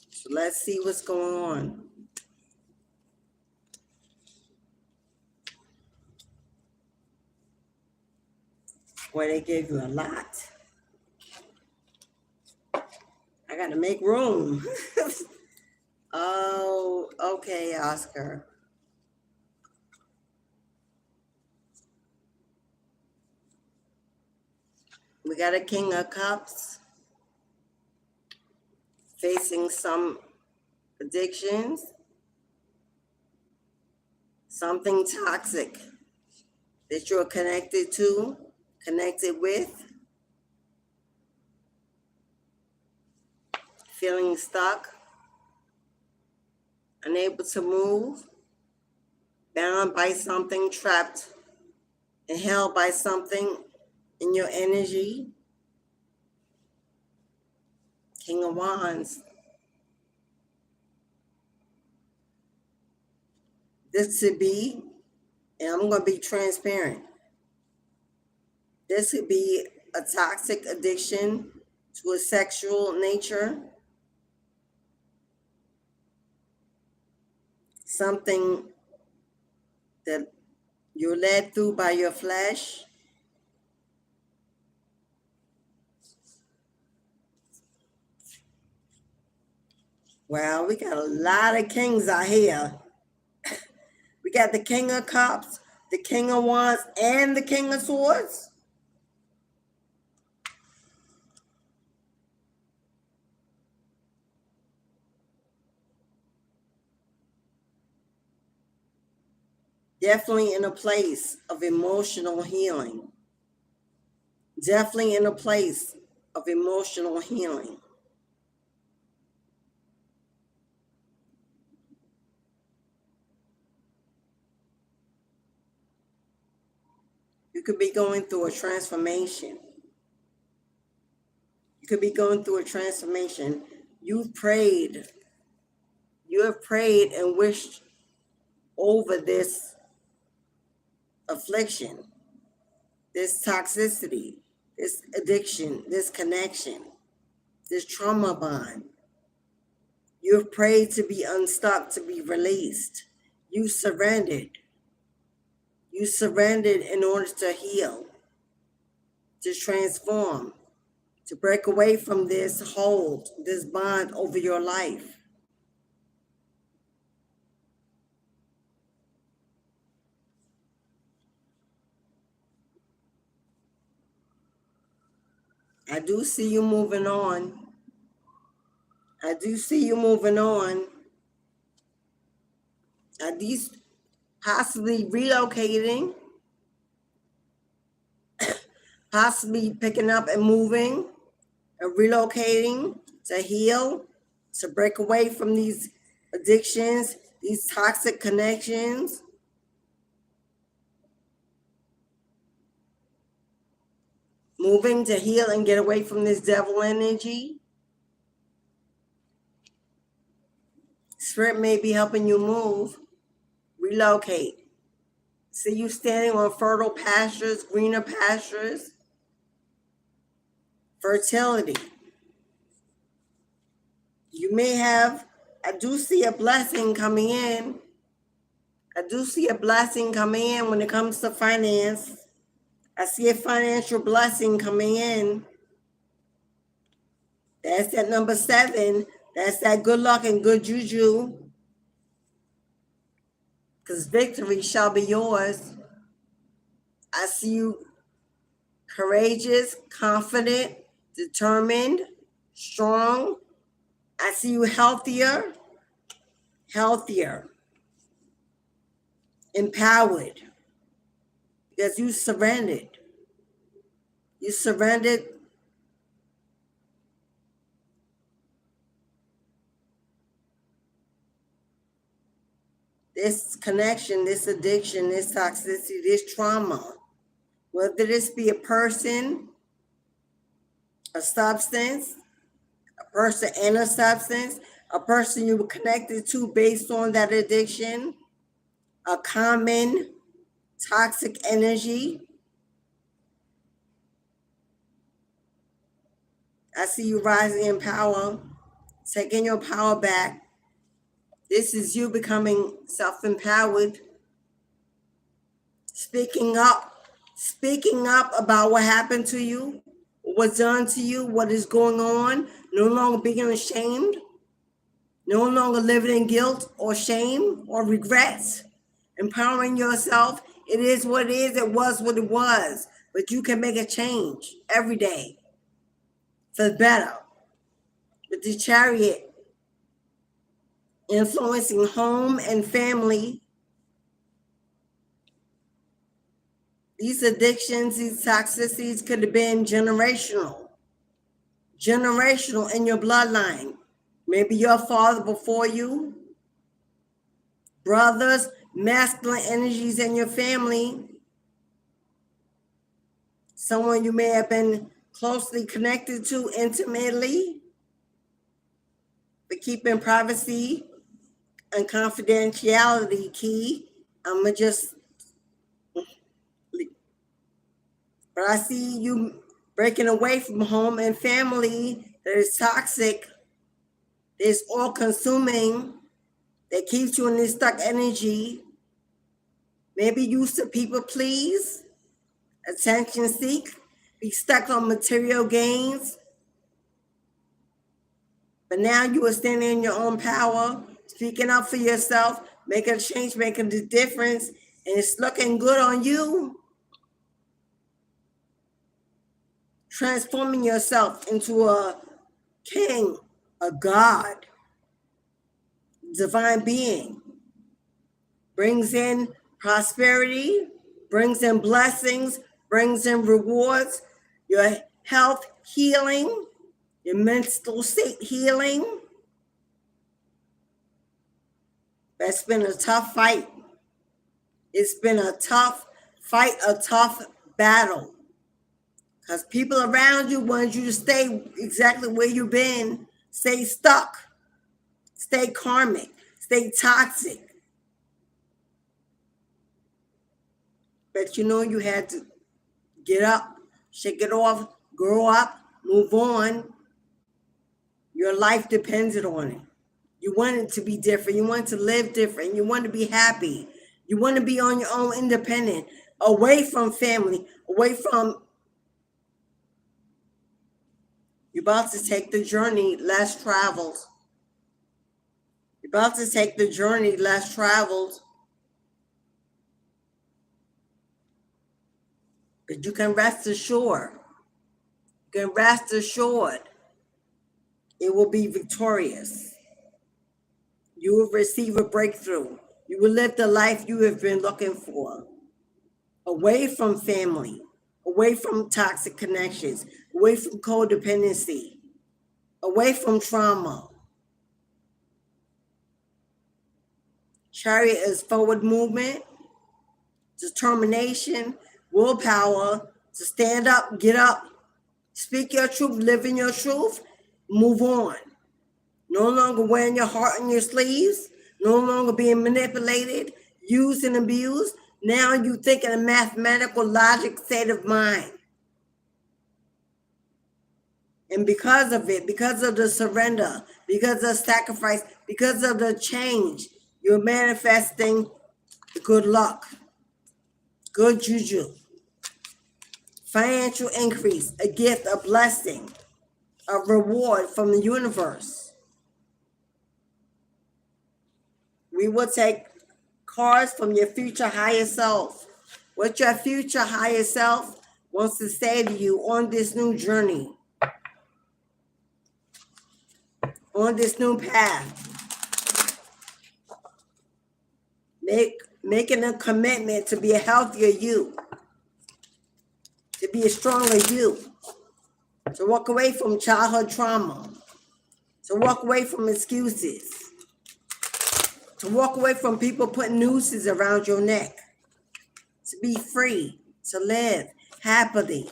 So let's see what's going on. Boy, they gave you a lot. I got to make room. Oh, okay, Oscar. We got a King of Cups facing some addictions, something toxic that you're connected to, connected with, feeling stuck, unable to move, bound by something, trapped and held by something in your energy. King of Wands. This could be, and I'm going to be transparent, this could be a toxic addiction to a sexual nature, something that you're led through by your flesh. Well, we got a lot of kings out here. We got the King of Cups, the King of Wands, and the King of Swords. Definitely in a place of emotional healing. Definitely in a place of emotional healing. You could be going through a transformation. You could be going through a transformation. You have prayed and wished over this affliction, this toxicity, this addiction, this connection, this trauma bond. You have prayed to be unstuck, to be released. You surrendered. You surrendered in order to heal, to transform, to break away from this hold, this bond over your life. I do see you moving on. I do see you moving on. At least possibly relocating, possibly picking up and moving and relocating to heal, to break away from these addictions, these toxic connections. Moving to heal and get away from this devil energy. Spirit may be helping you move, relocate. See you standing on fertile pastures, greener pastures. Fertility. You may have, I do see a blessing coming in. I do see a blessing coming in when it comes to finance. I see a financial blessing coming in. That's that number 7. That's that good luck and good juju. Because victory shall be yours. I see you courageous, confident, determined, strong. I see you healthier, empowered, because you surrendered. You surrendered. This connection, this addiction, this toxicity, this trauma, whether this be a person, a substance, a person and a substance, a person you were connected to based on that addiction, a common toxic energy. I see you rising in power, taking your power back. This is you becoming self-empowered, speaking up about what happened to you, what's done to you, what is going on, no longer being ashamed, no longer living in guilt or shame or regrets, empowering yourself. It is what it is, it was what it was, but you can make a change every day for the better. With the Chariot influencing home and family, these addictions, these toxicities could have been generational in your bloodline. Maybe your father before you, brothers, masculine energies in your family, someone you may have been closely connected to intimately, but keeping privacy and confidentiality key. But I see you breaking away from home and family that is toxic, that is all consuming, that keeps you in this stuck energy. Maybe used to people please, attention seek, be stuck on material gains. But now you are standing in your own power, speaking up for yourself, making a change, making the difference, and it's looking good on you. Transforming yourself into a king, a god, divine being. Brings in prosperity, brings in blessings, brings in rewards, your health healing, your mental state healing. That's been a tough fight. It's been a tough fight, a tough battle. Because people around you want you to stay exactly where you've been. Stay stuck. Stay karmic. Stay toxic. But you know you had to get up, shake it off, grow up, move on. Your life depended on it. You want it to be different. You want to live different. You want to be happy. You want to be on your own, independent, away from family, away from... You're about to take the journey less traveled. You're about to take the journey less traveled. But you can rest assured. You can rest assured it will be victorious. You will receive a breakthrough. You will live the life you have been looking for. Away from family, away from toxic connections, away from codependency, away from trauma. Chariot is forward movement, determination, willpower to stand up, get up, speak your truth, live in your truth, move on. No longer wearing your heart on your sleeves, no longer being manipulated, used and abused. Now you think in a mathematical logic state of mind. And because of it, because of the surrender, because of the sacrifice, because of the change, you're manifesting good luck, good juju, financial increase, a gift, a blessing, a reward from the universe. We will take cards from your future higher self. What your future higher self wants to say to you on this new journey, on this new path. Making a commitment to be a healthier you, to be a stronger you. To walk away from childhood trauma. To walk away from excuses. To walk away from people putting nooses around your neck. To be free. To live happily.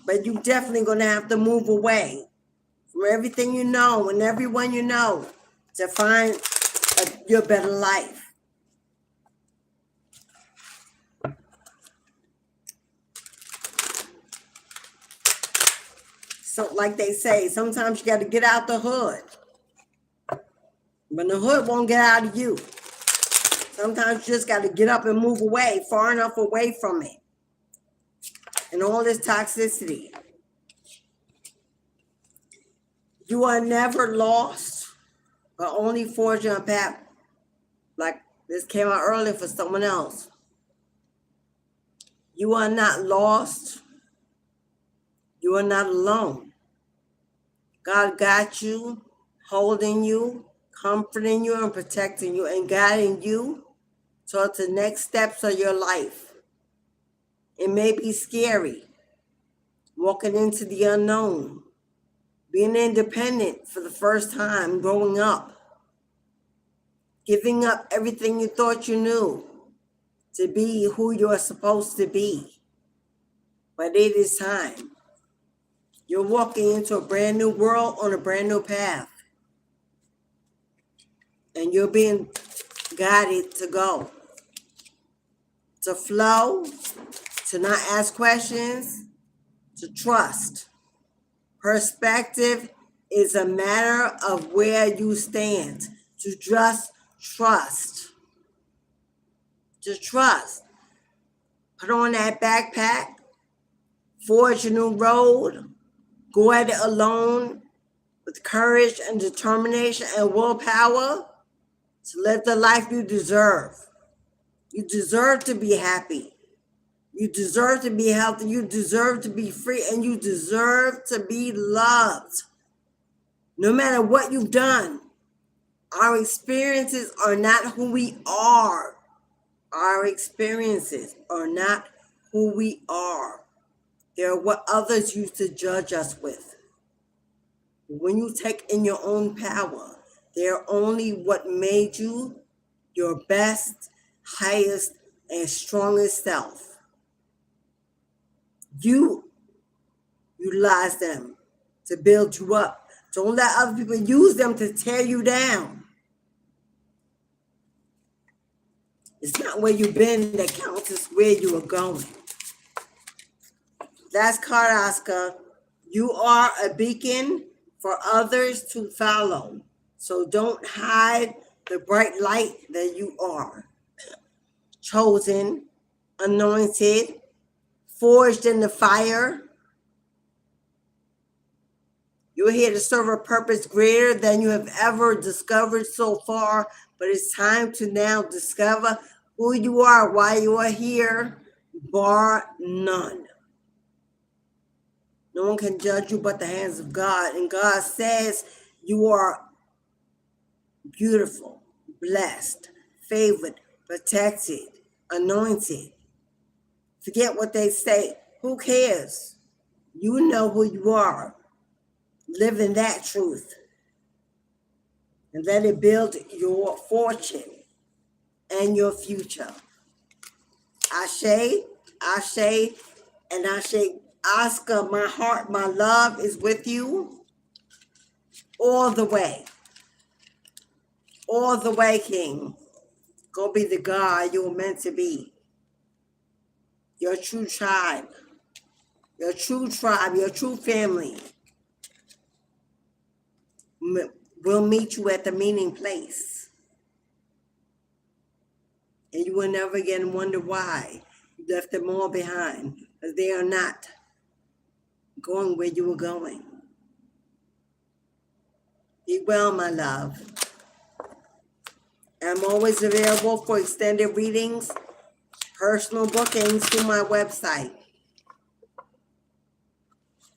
But you're definitely going to have to move away from everything you know and everyone you know to find your better life. So like they say, sometimes you got to get out the hood. But the hood won't get out of you. Sometimes you just got to get up and move away, far enough away from it. And all this toxicity. You are never lost, but only forging a path. Like this came out earlier for someone else. You are not lost. You are not alone. God got you, holding you, comforting you, and protecting you, and guiding you towards the next steps of your life. It may be scary, walking into the unknown, being independent for the first time, growing up, giving up everything you thought you knew to be who you are supposed to be. But it is time. You're walking into a brand new world on a brand new path. And you're being guided to go, to flow, to not ask questions, to trust. Perspective is a matter of where you stand. To just trust. To trust. Put on that backpack, forge a new road, go at it alone with courage and determination and willpower to live the life you deserve. You deserve to be happy. You deserve to be healthy. You deserve to be free. And you deserve to be loved. No matter what you've done, our experiences are not who we are. Our experiences are not who we are. They're what others used to judge us with. When you take in your own power, they're only what made you your best, highest, and strongest self. You utilize them to build you up. Don't let other people use them to tear you down. It's not where you've been that counts, it's where you are going. That's card, Oscar. You are a beacon for others to follow. So don't hide the bright light that you are. Chosen, anointed, forged in the fire. You're here to serve a purpose greater than you have ever discovered so far, but it's time to now discover who you are, why you are here, bar none. No one can judge you but the hands of God. And God says you are beautiful, blessed, favored, protected, anointed. Forget what they say. Who cares? You know who you are. Live in that truth. And let it build your fortune and your future. Ashe, Ashe, and Ashe. Oscar, my heart, my love is with you all the way. All the way, King. Go be the God you were meant to be. Your true tribe. Your true tribe, your true family. We'll meet you at the meeting place. And you will never again wonder why you left them all behind. Because they are not going where you were going. Be well, my love. I'm always available for extended readings, personal bookings through my website.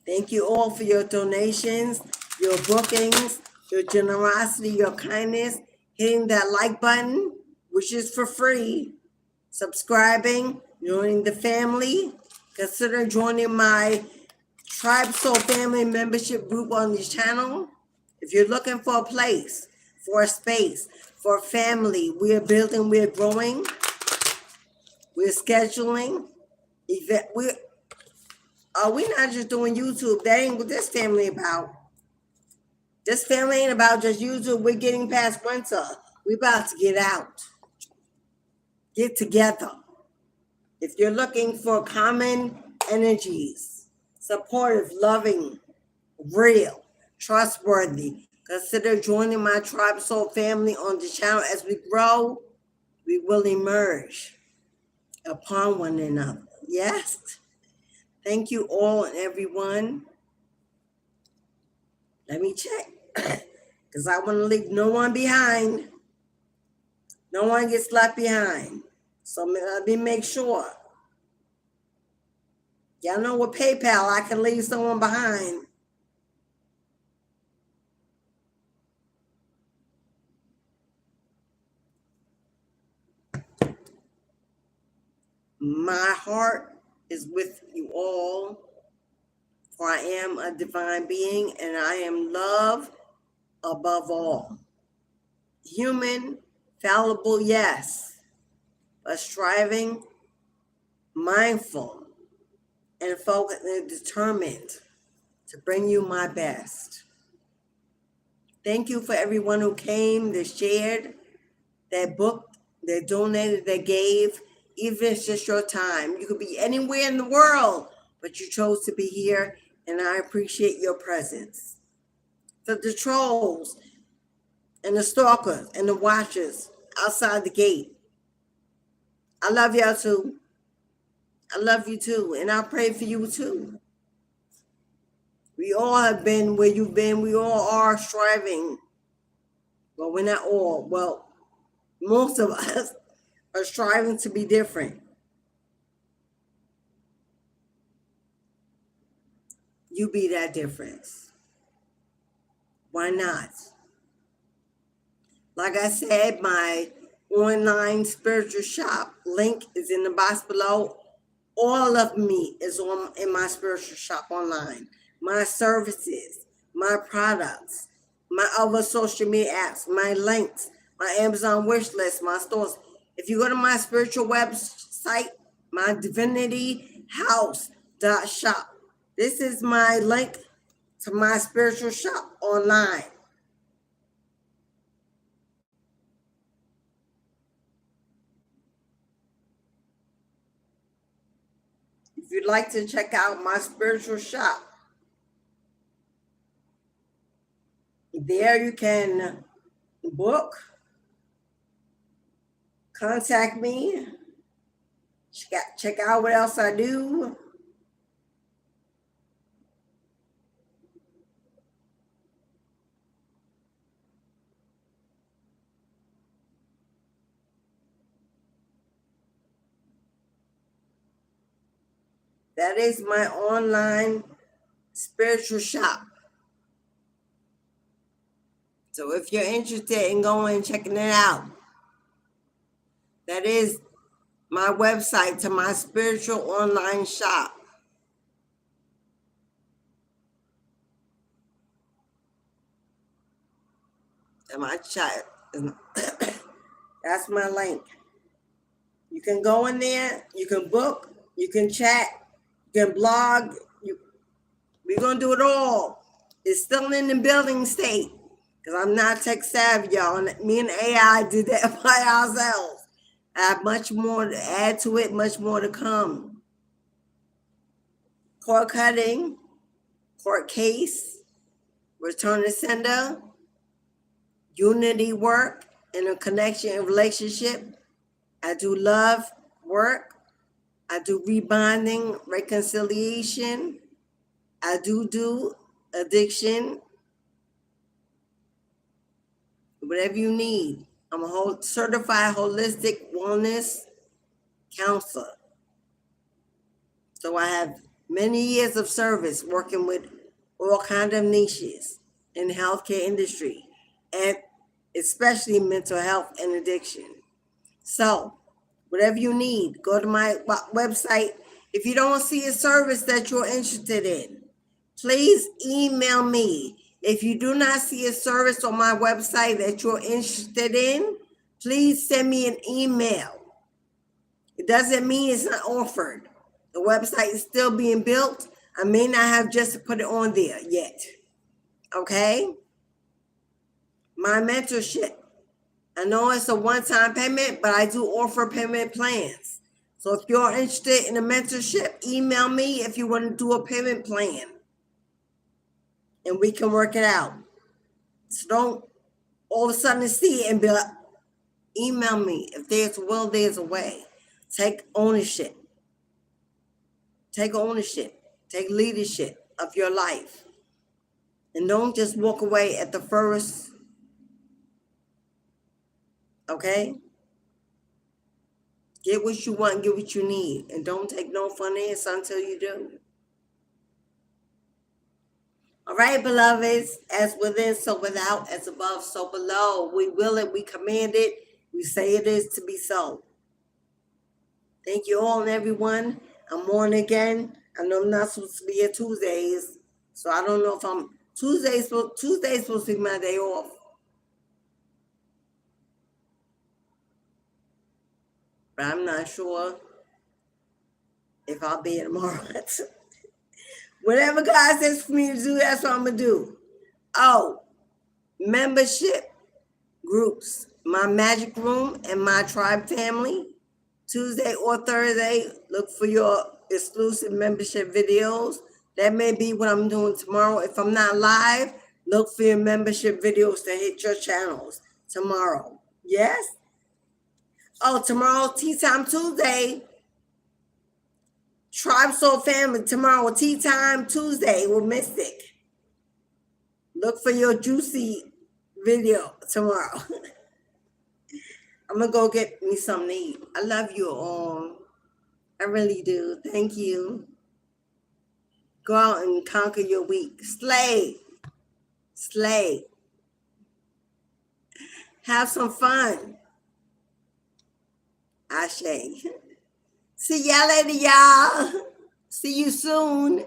Thank you all for your donations, your bookings, your generosity, your kindness, hitting that like button, which is for free, subscribing, joining the family, consider joining my Tribe Soul Family membership group on this channel. If you're looking for a place, for a space, for a family, we are building, we're growing, we're scheduling. We're not just doing YouTube. That ain't what this family about. This family ain't about just YouTube. We're getting past winter. We're about to get out. Get together. If you're looking for common energies, supportive, loving, real, trustworthy, consider joining my Tribe Soul family on the channel. As we grow, we will emerge upon one another. Yes. Thank you all and everyone. Let me check, because I want to leave no one behind. No one gets left behind. So let me make sure. Y'all know with PayPal, I can leave someone behind. My heart is with you all, for I am a divine being and I am love above all. Human, fallible, yes, but striving, mindful, and focused and determined to bring you my best. Thank you for everyone who came, that shared, that booked, that donated, that gave, even if it's just your time. You could be anywhere in the world, but you chose to be here, and I appreciate your presence. For the trolls and the stalkers and the watchers outside the gate, I love y'all too. I love you too, and I pray for you too. We all have been where you've been. We all are striving. Well, we're not all. Well, most of us are striving to be different. You be that difference. Why not? Like I said, my online spiritual shop link is in the box below. All of me is in my spiritual shop online. My services, my products, my other social media apps, my links, my Amazon wish list, my stores. If you go to my spiritual website, my divinityhouse.shop, this is my link to my spiritual shop online. If you'd like to check out my spiritual shop, there you can book, contact me, check out what else I do. That is my online spiritual shop. So if you're interested in going and checking it out, that is my website to my spiritual online shop. And my chat, that's my link. You can go in there, you can book, you can chat, you can blog. We're going to do it all. It's still in the building state because I'm not tech savvy, y'all. And me and AI did that by ourselves. I have much more to add to it, much more to come. Cord cutting, court case, return to sender, unity work, and a connection and relationship. I do love work. I do rebonding, reconciliation. I do addiction. Whatever you need. I'm a certified holistic wellness counselor. So I have many years of service working with all kinds of niches in the healthcare industry, and especially mental health and addiction. So whatever you need, go to my website If you don't see a service that you're interested in, please email me. If you do not see a service on my website that you're interested in, please send me an email. It doesn't mean it's not offered. The website is still being built. I may not have just put it on there yet. Okay? My mentorship. I know it's a one-time payment, but I do offer payment plans. So if you're interested in a mentorship, email me if you want to do a payment plan. And we can work it out. So don't all of a sudden see it and be like, email me. If there's a will, there's a way. Take ownership. Take ownership. Take leadership of your life. And don't just walk away at the first. Okay? Get what you want, get what you need. And don't take no for an answer until you do. All right, beloveds, as within, so without, as above, so below. We will it, we command it, we say it is to be so. Thank you all and everyone. I'm on again. I know I'm not supposed to be here Tuesdays, so I don't know if I'm Tuesday's supposed to be my day off. But I'm not sure if I'll be here tomorrow. Whatever God says for me to do, that's what I'm going to do. Oh, membership groups. My magic room and my tribe family. Tuesday or Thursday, look for your exclusive membership videos. That may be what I'm doing tomorrow. If I'm not live, look for your membership videos to hit your channels tomorrow. Yes? Oh, tomorrow, Tea Time Tuesday. Tribe Soul Family, tomorrow, Tea Time Tuesday with Mystic. Look for your juicy video tomorrow. I'm going to go get me something to eat. I love you all. I really do. Thank you. Go out and conquer your week. Slay. Slay. Have some fun. Ashe. See y'all later, y'all. See you soon.